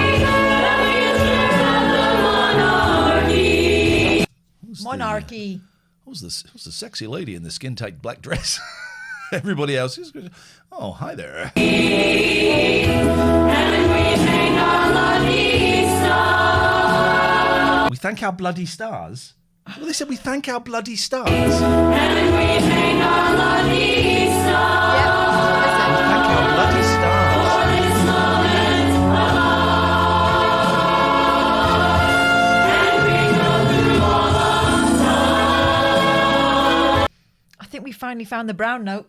Monarchy. Who's the sexy lady in the skin-tight black dress? Everybody else is good. Oh, hi there. We thank our bloody stars. Well, they said we thank our bloody stars. We thank our bloody stars. I think we finally found the brown note.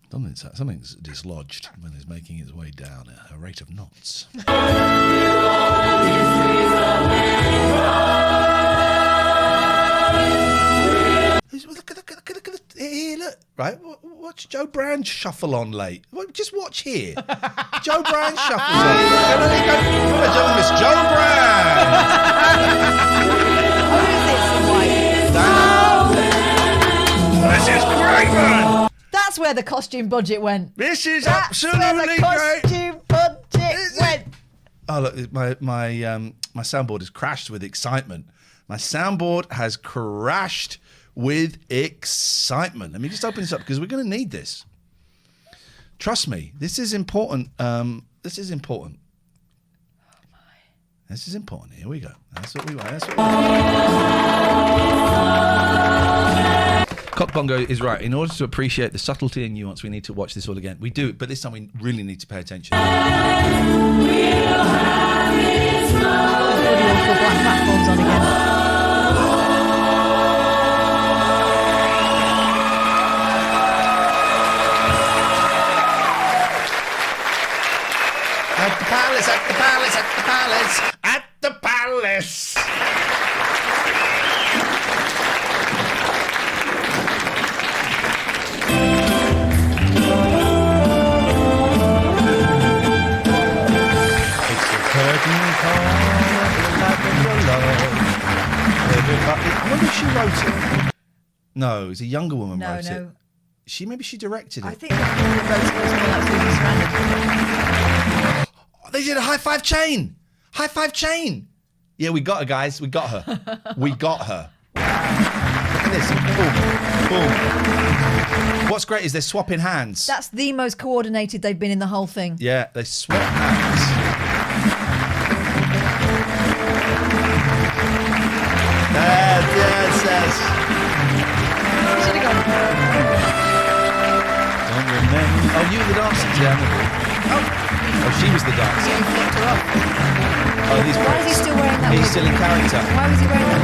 Something's dislodged when it's making its way down at a rate of knots. Look, here, look. Right, watch Joe Brown shuffle on late. Just watch here. Joe Brown shuffles on. Come on, Joe, Miss Joe Brown. Who is this in white? This is great, man. That's where the costume budget went. This is That's absolutely where the costume budget went. Oh, look, my soundboard has crashed with excitement. My soundboard has crashed with excitement. Let me just open this up because we're going to need this. Trust me, this is important. This is important. Oh my. This is important. Here we go. That's what we want. Cock Bongo is right. In order to appreciate the subtlety and nuance, we need to watch this all again. We do, but this time we really need to pay attention. Black platforms on again. At the palace, at the palace, at the palace, at the palace. It's a curtain call, everybody. I wonder if she wrote it. No, it's a younger woman wrote it. Maybe she directed it. I think the woman that wrote it was more like Susan Sarandon. They did a high five chain. High five chain. Yeah, we got her, guys. We got her. We got her. Look at this. Boom. Boom. What's great is they're swapping hands. That's the most coordinated they've been in the whole thing. Yeah, they swap hands. Yes. Should have gone. Don't remember. Oh, you were the dancer, yeah. Oh, she was the dancer. Yeah, he flipped her off. Oh, these Why is he still wearing that wig? He's still in character. Why was he wearing that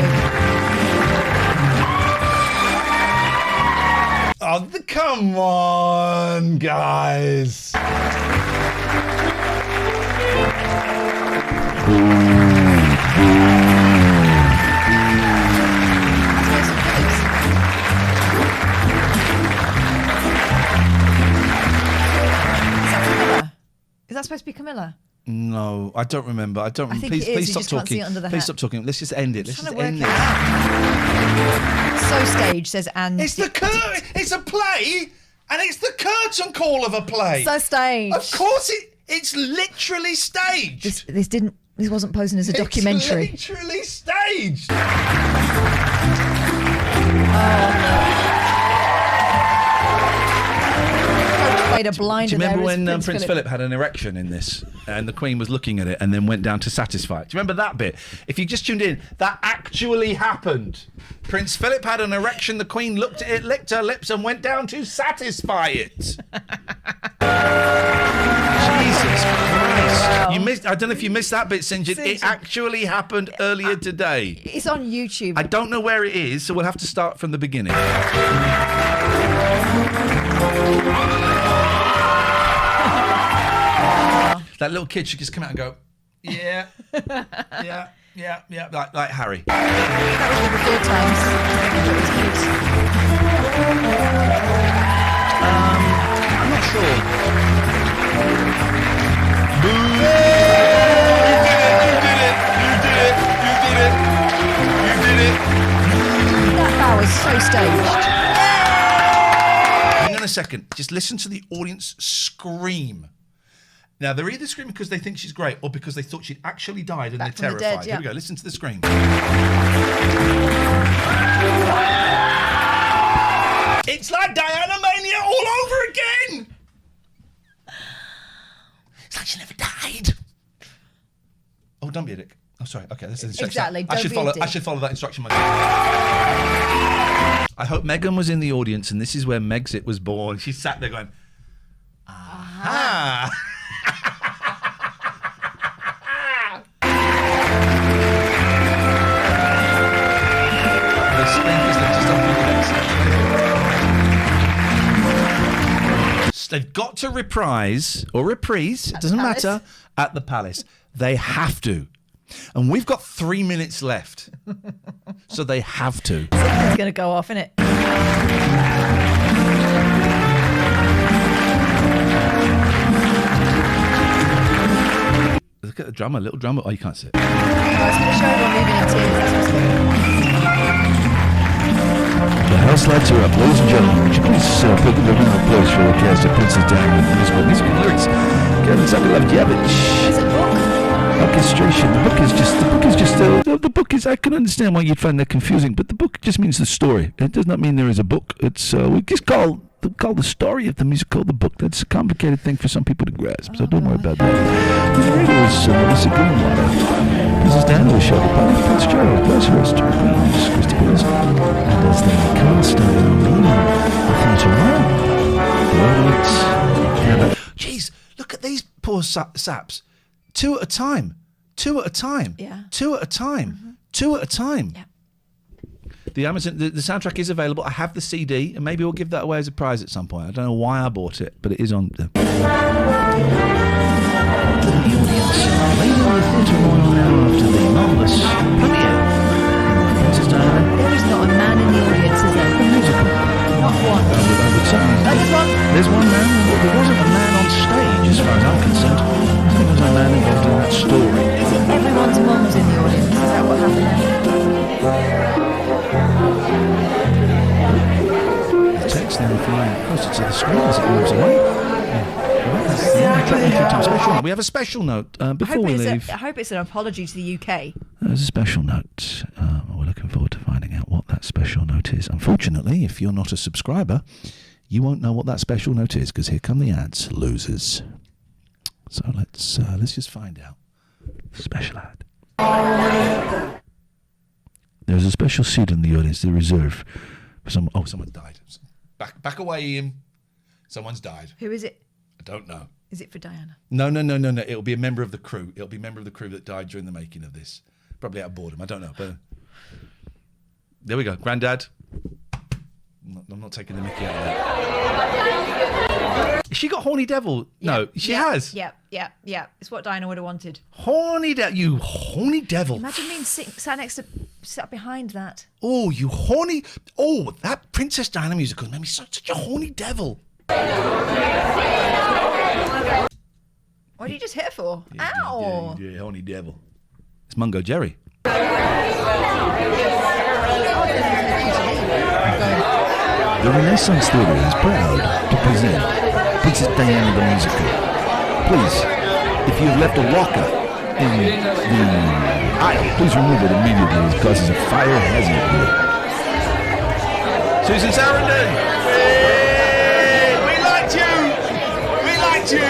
wig? Oh, come on, guys. Is that supposed to be Camilla? No, I don't remember. I don't. I think Please, it is. please You stop just can't see talking. it under the Please hat. stop talking. Let's just end it. Let's just end it. So stage, says Anne. It's the curtain. It's a play, and it's the curtain call of a play. So staged. Of course, it's literally staged. This wasn't posing as a documentary. It's literally staged. Played a blinder. Do you remember there as when Prince Philip had an erection in this, and the Queen was looking at it, and then went down to satisfy it? Do you remember that bit? If you just tuned in, that actually happened. Prince Philip had an erection. The Queen looked at it, licked her lips, and went down to satisfy it. Jesus Christ! Wow. You missed. I don't know if you missed that bit, Sinjin. It actually happened earlier today. It's on YouTube. I don't know where it is, so we'll have to start from the beginning. That little kid should just come out and go, yeah, yeah. Yeah, like Harry. That was one of the third times. I'm not sure. That bow was so staged. Hang on a second. Just listen to the audience scream. Now, they're either screaming because they think she's great or because they thought she'd actually died and Back they're from the terrified. dead, yeah. Here we go. Listen to the scream. It's like Diana Mania all over again. It's like she never died. Oh, don't be a dick. Oh, sorry. Okay, this is instruction. Exactly, don't be a dick. I should follow that instruction myself. I hope Megan was in the audience, and this is where Megxit was born. She sat there going, aha. They've got to reprise or reprise, it doesn't matter, at the Palace. They have to. And we've got 3 minutes left. So they have to. Something's going to go off, innit? Look at the drummer, little drummer. Oh, you can't see it. Oh, it's going to show everyone leaving in tears. That's what's going on. The house lights are up. Ladies and gentlemen, would you please put the round of applause for the cast of Princess Diana and musical lyrics? Kevin Zagolavjevich. Is it a book? Orchestration. The book is, I can understand why you'd find that confusing, but the book just means the story. It does not mean there is a book. It's, we just call the story of the musical the book. That's a complicated thing for some people to grasp, so don't worry about that. The narrator was Melissa Gilmore. Princess Diana was showed by Prince Charles, Blashurst, Queens, Christy Willis, and as the cast of the theatre. Jeez, look at these poor saps. Two at a time. Yeah. Two at a time. Yeah. The Amazon, the soundtrack is available. I have the CD, and maybe we'll give that away as a prize at some point. I don't know why I bought it, but it is on. The audience leaving the theatre royal now after the marvellous premiere. Princess Diana. There is not a man in the audience, is there? Musical. Not one. I would say. There's one man. There wasn't a man on stage, as far as I'm concerned. There was a man involved in that story. Is it everyone's mum's in the audience? Is that what happened there? The text then flying closer to the screen as it moves away. We have a special note before we leave. I hope it's an apology to the UK. There's a special note. We're looking forward to finding out what that special note is. Unfortunately, if you're not a subscriber, you won't know what that special note is, because here come the ads, losers. So let's just find out. Special ad. There's a special seat in the audience they reserve for some. Oh, someone died. Back away, Ian. Someone's died. Who is it? I don't know. Is it for Diana? No. It'll be a member of the crew. It'll be a member of the crew that died during the making of this. Probably out of boredom. I don't know. But there we go. Grandad. I'm not taking the mickey out of that. Has she got horny devil? No, she has. Yeah. It's what Diana would have wanted. Horny devil. You horny devil. Imagine being sat behind that. Oh, you horny. Oh, that Princess Diana musical made me such a horny devil. What did you just hit her for? Ow! Yeah, horny devil. It's Mungo Jerry. The Renaissance Theatre is proud to present Princess Diana the musical. Please, if you have left a rocker in the aisle, please remove it immediately. It causes a fire hazard. Susan Sarandon! Hey, we liked you! We liked you!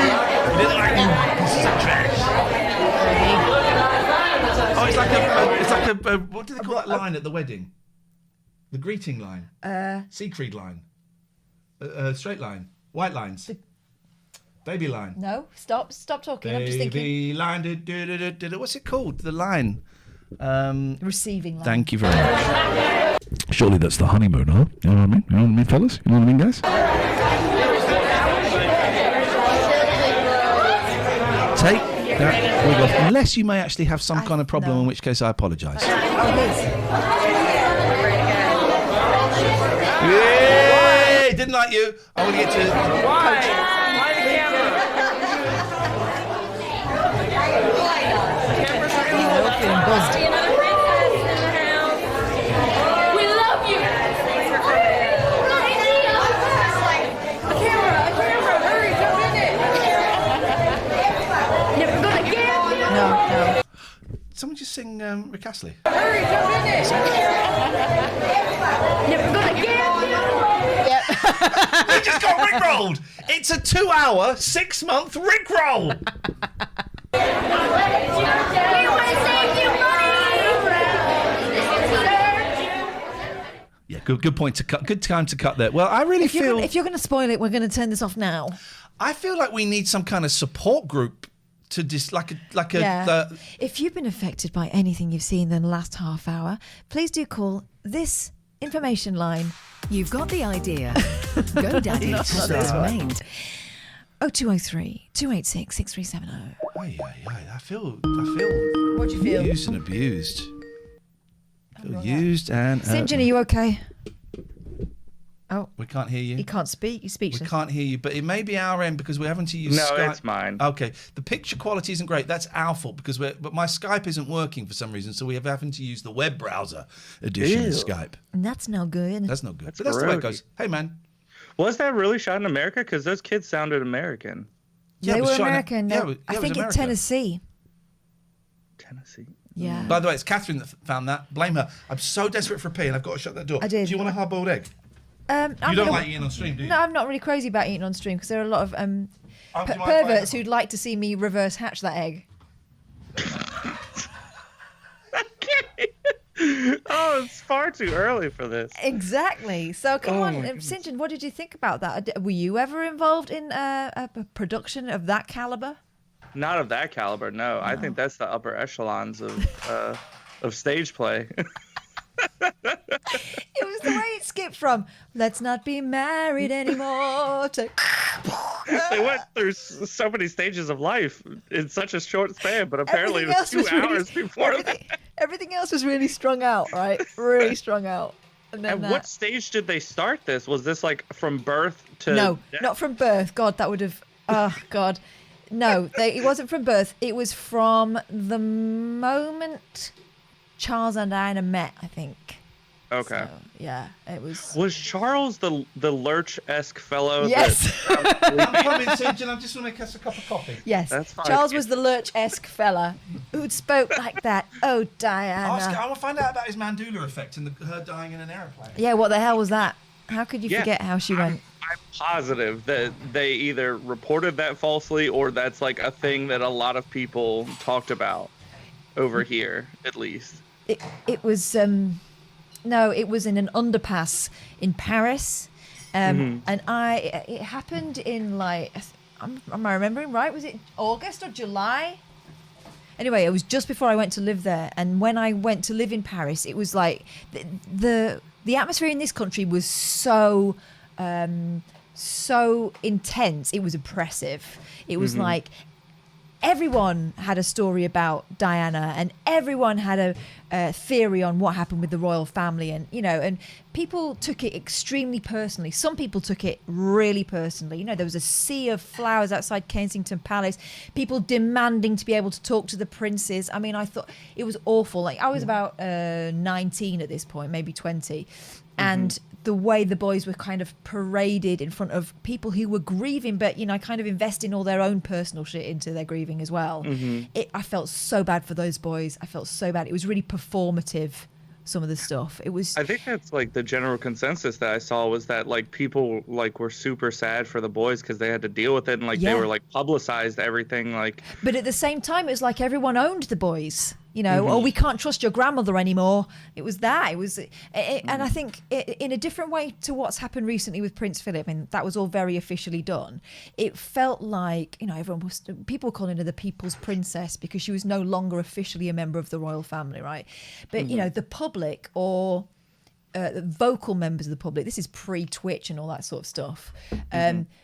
We didn't like you. This is a trash. Oh, it's like a what do they call that line at the wedding? The greeting line. Siegfried line. Straight line. White lines. Baby line. No, stop talking. I'm just thinking. Baby line. What's it called? The line. Receiving line. Thank you very much. Surely that's the honeymoon, huh? You know what I mean? You know what I mean, fellas? You know what I mean, guys? Unless you may actually have some kind of problem, in which case I apologise. Yay! Didn't like you. I want to get to. Why the camera? We love you. A camera, hurry, jump in it. Never gonna get you. No. Someone just sing Rick Astley. Hurry, jump in it. Never gonna get you. We just got rickrolled. It's a 2-hour, 6-month rickroll. Yeah, good point to cut. Good time to cut there. Well, I really feel if you're going to spoil it, we're going to turn this off now. I feel like we need some kind of support group to just If you've been affected by anything you've seen in the last half hour, please do call this information line. You've got the idea. Go Daddy has explained. 0203 286 6370. I feel. What do you feel? Used and abused. I feel used and. Sinjin, are you okay? Oh, we can't hear you. He can't speak. He's speechless. We can't hear you, but it may be our end because we're having to use Skype. No, it's mine. Okay, the picture quality isn't great. That's our fault because but my Skype isn't working for some reason, so we're having to use the web browser edition of Skype. And that's no good. That's not good. But that's the way it goes. Hey, man. Was that really shot in America? Because those kids sounded American. They were American. I think in Tennessee. Tennessee. Yeah. By the way, it's Catherine that found that. Blame her. I'm so desperate for a pee and I've got to shut that door. I did. Do you want a hard-boiled egg? You don't like eating on stream, do you? No, I'm not really crazy about eating on stream because there are a lot of do you mind perverts who'd like to see me reverse hatch that egg. Oh, it's far too early for this. Exactly. So come on, my goodness. Sinjin, what did you think about that? Were you ever involved in a production of that caliber? Not of that caliber, no. I think that's the upper echelons of stage play. It was the way it skipped from "Let's not be married anymore" to. They went through so many stages of life in such a short span, but apparently Everything it was 2 hours before that. Everything else was really strung out, right? Really strung out. And then At what stage did they start this? Was this like from birth to No, death? not from birth. God, that would have. Oh, God. No, it wasn't from birth. It was from the moment Charles and Diana met, I think. Okay. So, yeah, it was. Was Charles the lurch-esque fellow? Yes. I'm coming, Sinjin. I just want to make us a cup of coffee. Yes. That's fine. Charles was the lurch-esque fella who'd spoke like that. Oh, Diana. I want to find out about his Mandela effect and her dying in an aeroplane. Yeah, what the hell was that? How could you forget how she went? I'm positive that they either reported that falsely or that's like a thing that a lot of people talked about over here, at least. It was no, it was in an underpass in Paris, and it happened in like, am I remembering right? Was it August or July? Anyway, it was just before I went to live there, and when I went to live in Paris, it was like the atmosphere in this country was so intense. It was oppressive. It was like everyone had a story about Diana, and everyone had a theory on what happened with the royal family, and and people took it extremely personally. Some people took it really personally. There was a sea of flowers outside Kensington Palace, people demanding to be able to talk to the princes. I mean, I thought it was awful. Like, I was about 19 at this point, maybe 20, and the way the boys were kind of paraded in front of people who were grieving, but kind of investing all their own personal shit into their grieving as well. I felt so bad for those boys. I felt so bad. It was really performative, some of the stuff. It was. I think that's like the general consensus that I saw was that like people like were super sad for the boys because they had to deal with it, and like they were like publicized everything like. But at the same time, it was like everyone owned the boys. Oh, we can't trust your grandmother anymore. It was that. It was, and I think in a different way to what's happened recently with Prince Philip, and that was all very officially done. It felt like people were calling her the People's Princess because she was no longer officially a member of the royal family, right? But the public or vocal members of the public, this is pre-Twitch and all that sort of stuff,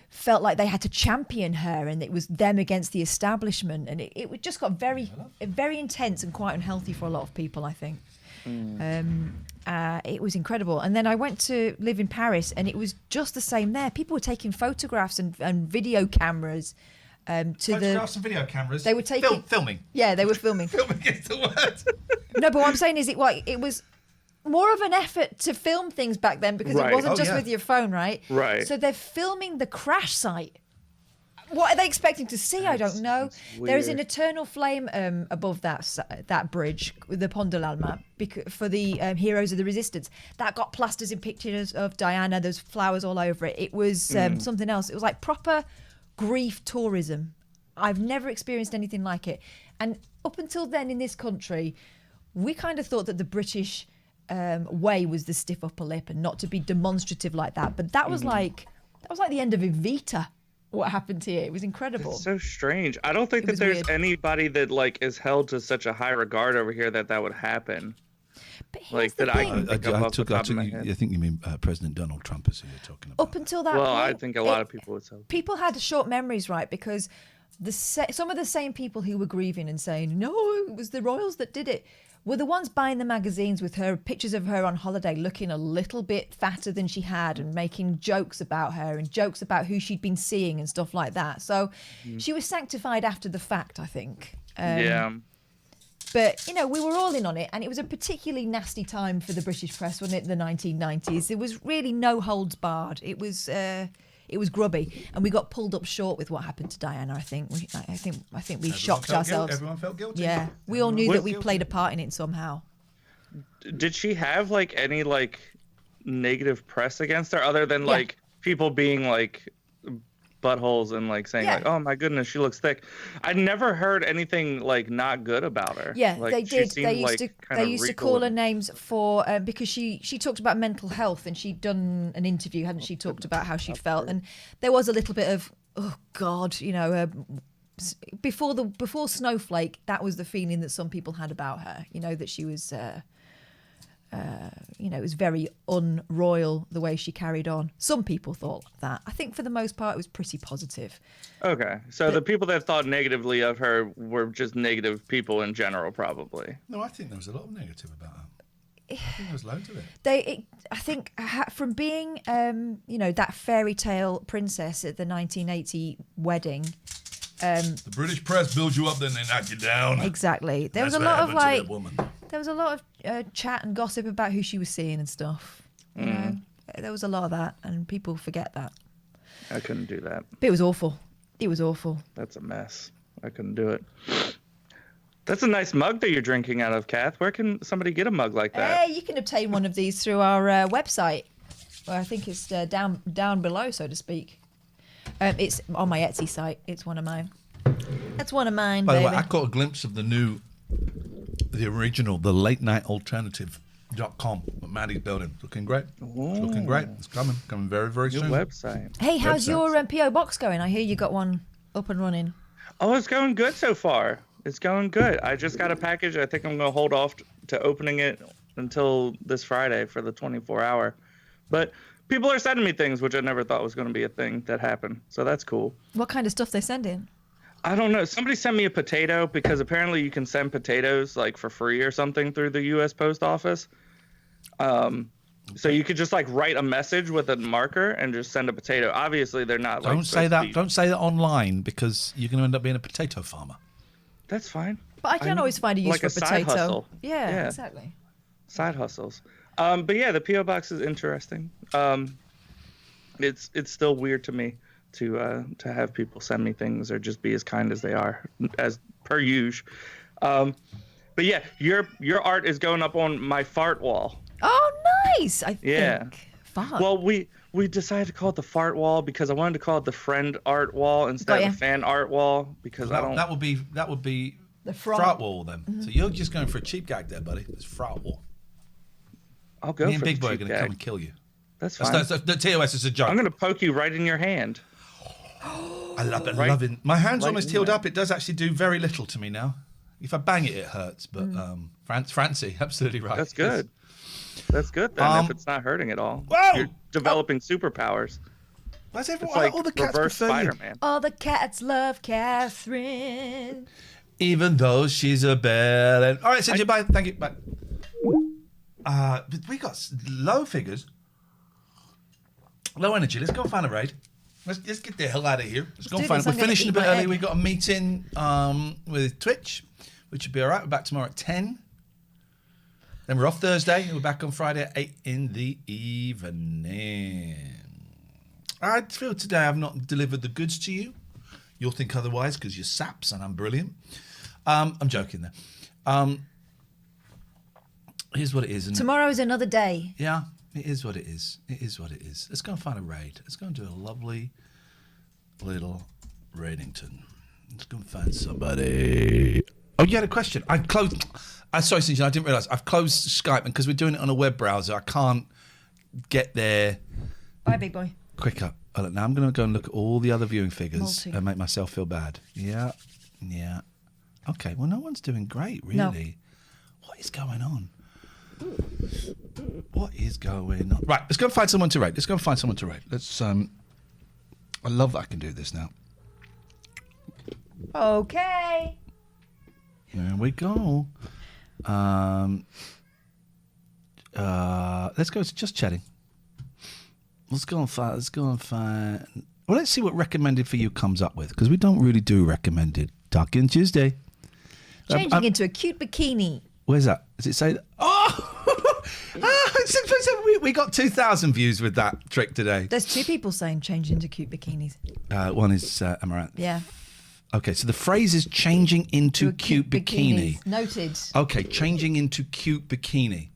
felt like they had to champion her, and it was them against the establishment, and it just got very intense and quite unhealthy for a lot of people, I think. It was incredible. And then I went to live in Paris, and it was just the same there. People were taking photographs and video cameras. Photographs and video cameras. They were taking filming. Yeah, they were filming. Filming is the word. No, but what I'm saying is, it was more of an effort to film things back then, because it wasn't just with your phone, right? Right. So they're filming the crash site. What are they expecting to see? I don't know. There is an eternal flame above that bridge, the Pont de l'Alma, for the Heroes of the Resistance. That got plasters and pictures of Diana. There's flowers all over it. It was something else. It was like proper grief tourism. I've never experienced anything like it. And up until then in this country, we kind of thought that the British way was the stiff upper lip and not to be demonstrative like that. But that was like the end of Evita. What happened here? It was incredible. It's so strange. I don't think that there's anybody that like is held to such a high regard over here that would happen. Like that I can think of off the top of my head. I think you mean President Donald Trump is who you're talking about. Up until that well, point, I think a lot of people would say. People had short memories, right? Because some of the same people who were grieving and saying, no, it was the royals that did it, were the ones buying the magazines with her pictures of her on holiday looking a little bit fatter than she had and making jokes about her and jokes about who she'd been seeing and stuff like that. So she was sanctified after the fact, I think. Yeah. But, we were all in on it, and it was a particularly nasty time for the British press, wasn't it, the 1990s? There was really no holds barred. It was grubby, and we got pulled up short with what happened to Diana, I think. I think we shocked ourselves. Everyone felt guilty. Yeah, we all knew that we played a part in it somehow. Did she have, like, any, like, negative press against her, other than, like, people being, like, buttholes and like saying like, oh my goodness, she looks thick? I never heard anything like not good about her. Yeah, like, they did. They used to call her and... names for because she talked about mental health, and she'd done an interview, hadn't she? Talked about how she'd felt, and there was a little bit of God, before Snowflake, that was the feeling that some people had about her. That she was. It was very unroyal the way she carried on. Some people thought that. I think for the most part it was pretty positive. Okay, so the people that thought negatively of her were just negative people in general, probably. No, I think there was a lot of negative about her. I think there was loads of it. I think from being, that fairy tale princess at the 1980 wedding. The British press builds you up, then they knock you down. Exactly. There was a lot of chat and gossip about who she was seeing and stuff. You know, there was a lot of that, and people forget that. I couldn't do that. But it was awful. It was awful. That's a mess. I couldn't do it. That's a nice mug that you're drinking out of, Kath. Where can somebody get a mug like that? Hey, you can obtain one of these through our website. Well, I think it's down below, so to speak. It's on my Etsy site. It's one of mine. That's one of mine, By baby. the way, I caught a glimpse of the original, the late night alternative.com that Maddie's building. Looking great. It's looking great. It's coming very, very soon. Website. Hey, how's your PO box going? I hear you got one up and running. Oh, it's going good so far. It's going good. I just got a package. I think I'm going to hold off to opening it until this Friday for the 24-hour. But people are sending me things, which I never thought was going to be a thing that happened. So that's cool. What kind of stuff they send in? I don't know. Somebody sent me a potato because apparently you can send potatoes like for free or something through the U.S. Post Office. So you could just like write a message with a marker and just send a potato. Obviously, they're not. Don't say that. Don't say that online because you're going to end up being a potato farmer. That's fine. But I can always find a use like for a side potato. hustle. Yeah, exactly. Side hustles. But yeah, the PO box is interesting. It's still weird to me to have people send me things or just be as kind as they are, as per usual. But yeah, your art is going up on my fart wall. Oh, nice! I think. Fart. Well, we decided to call it the fart wall because I wanted to call it the friend art wall instead of the fan art wall because I don't. That would be the frat wall then. Mm-hmm. So you're just going for a cheap gag there, buddy. It's frat wall. I'll go. Me and for Big the Boy are cheap going to gag. come and kill you. That's fine. The TOS is a joke. I'm going to poke you right in your hand. I love it. Loving. My hand's almost healed up. It does actually do very little to me now. If I bang it, it hurts. But Francie, absolutely right. That's good. That's good then. If it's not hurting at all, you're developing superpowers. Why's everyone? It's like all the cats reverse prefer you. Spider-Man. All the cats love Catherine. Even though she's a belle. All right, Sinjin, bye. Thank you. Bye. But we got low figures. Low energy. Let's go and find a raid. Let's get the hell out of here. Let's go and find. We're finishing a bit early. We got a meeting with Twitch, which should be all right. We're back tomorrow at 10. Then we're off Thursday. We're back on Friday at 8 in the evening. I feel today I've not delivered the goods to you. You'll think otherwise because you're saps and I'm brilliant. I'm joking there. Here's what it is. Tomorrow's another day. Yeah, it is what it is. It is what it is. Let's go and find a raid. Let's go and do a lovely little raidington. Let's go and find somebody. Oh, you had a question. I've closed. Sorry, Sinjin, I didn't realise. I've closed Skype, and because we're doing it on a web browser, I can't get there. Bye, big boy. Quicker. Now I'm going to go and look at all the other viewing figures Multi. and make myself feel bad. Yeah. Okay, well, no one's doing great, really. No. What is going on? What is going on? Right, let's go and find someone to rate. Let's, I love that I can do this now. Okay. There we go. Let's go to just chatting. Let's go and find. Well, let's see what recommended for you comes up with, because we don't really do recommended. Talking Tuesday. Changing into a cute bikini. Where's that? Does it say that? Oh! We got 2,000 views with that trick today. There's 2 people saying change into cute bikinis. One is Amaranth. Yeah. Okay, so the phrase is changing into cute bikini. Noted. Okay, changing into cute bikini.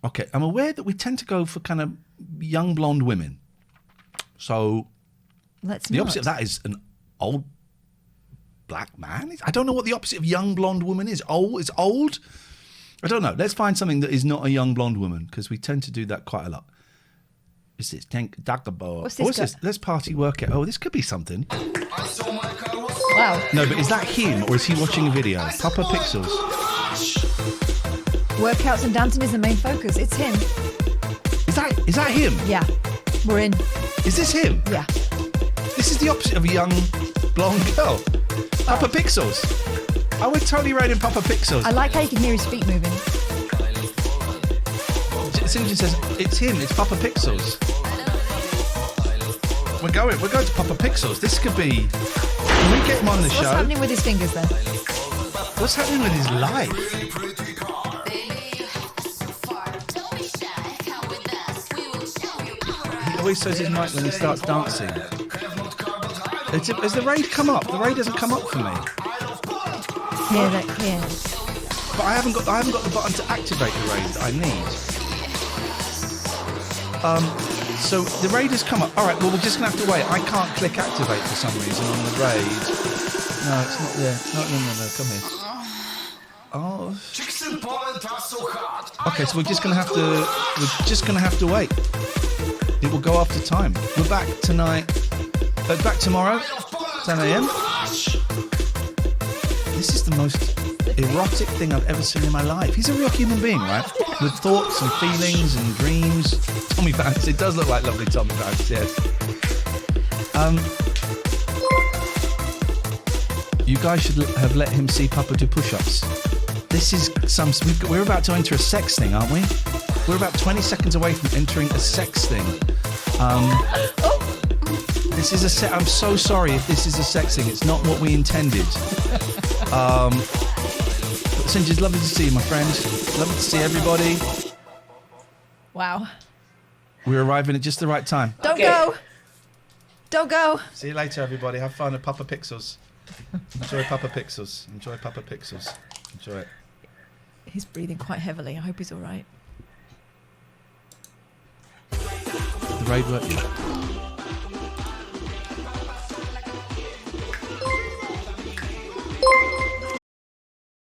Okay, I'm aware that we tend to go for kind of young blonde women. So the opposite of that is an old black man. I don't know what the opposite of young blonde woman is. Old is old. I don't know. Let's find something that is not a young blonde woman, because we tend to do that quite a lot. What's this? What's this? Let's party work it. Oh, this could be something. Wow. No, but is that him or is he watching a video? Papa Pixels. Workouts and dancing is the main focus. It's him. Is that him? Yeah. We're in. Is this him? Yeah. This is the opposite of a young blonde girl. Papa Pixels. Oh, we're totally raiding Papa Pixels. I like how you can hear his feet moving. Sinjin says it's him. It's Papa Pixels. We're going to Papa Pixels. This could be. Can we get him on the show? What's happening with his fingers then? What's happening with his life? He always says his mic when he starts dancing. Has the raid come up? The raid doesn't come up for me. Yeah. But I haven't got the button to activate the raid that I need. So the raid has come up. All right, well, we're just going to have to wait. I can't click activate for some reason on the raid. No, it's not there. No, come here. Oh. Okay, so we're just going to have to wait. It will go after time. We're back tonight. Back tomorrow, 10 a.m. This is the most erotic thing I've ever seen in my life. He's a real human being, right? With thoughts and feelings and dreams. Tommy Vance. It does look like lovely Tommy Vance, yes. You guys should have let him see Papa do push-ups. This is we're about to enter a sex thing, aren't we? We're about 20 seconds away from entering a sex thing. This is a set. I'm so sorry if this is a sex thing. It's not what we intended. Sinjin, it's lovely to see you, my friend. Lovely to see everybody. Wow. We're arriving at just the right time. Don't go. Don't go. See you later, everybody. Have fun at Papa Pixels. Enjoy Papa Pixels. Enjoy Papa Pixels. Enjoy it. He's breathing quite heavily. I hope he's all right. The raid work.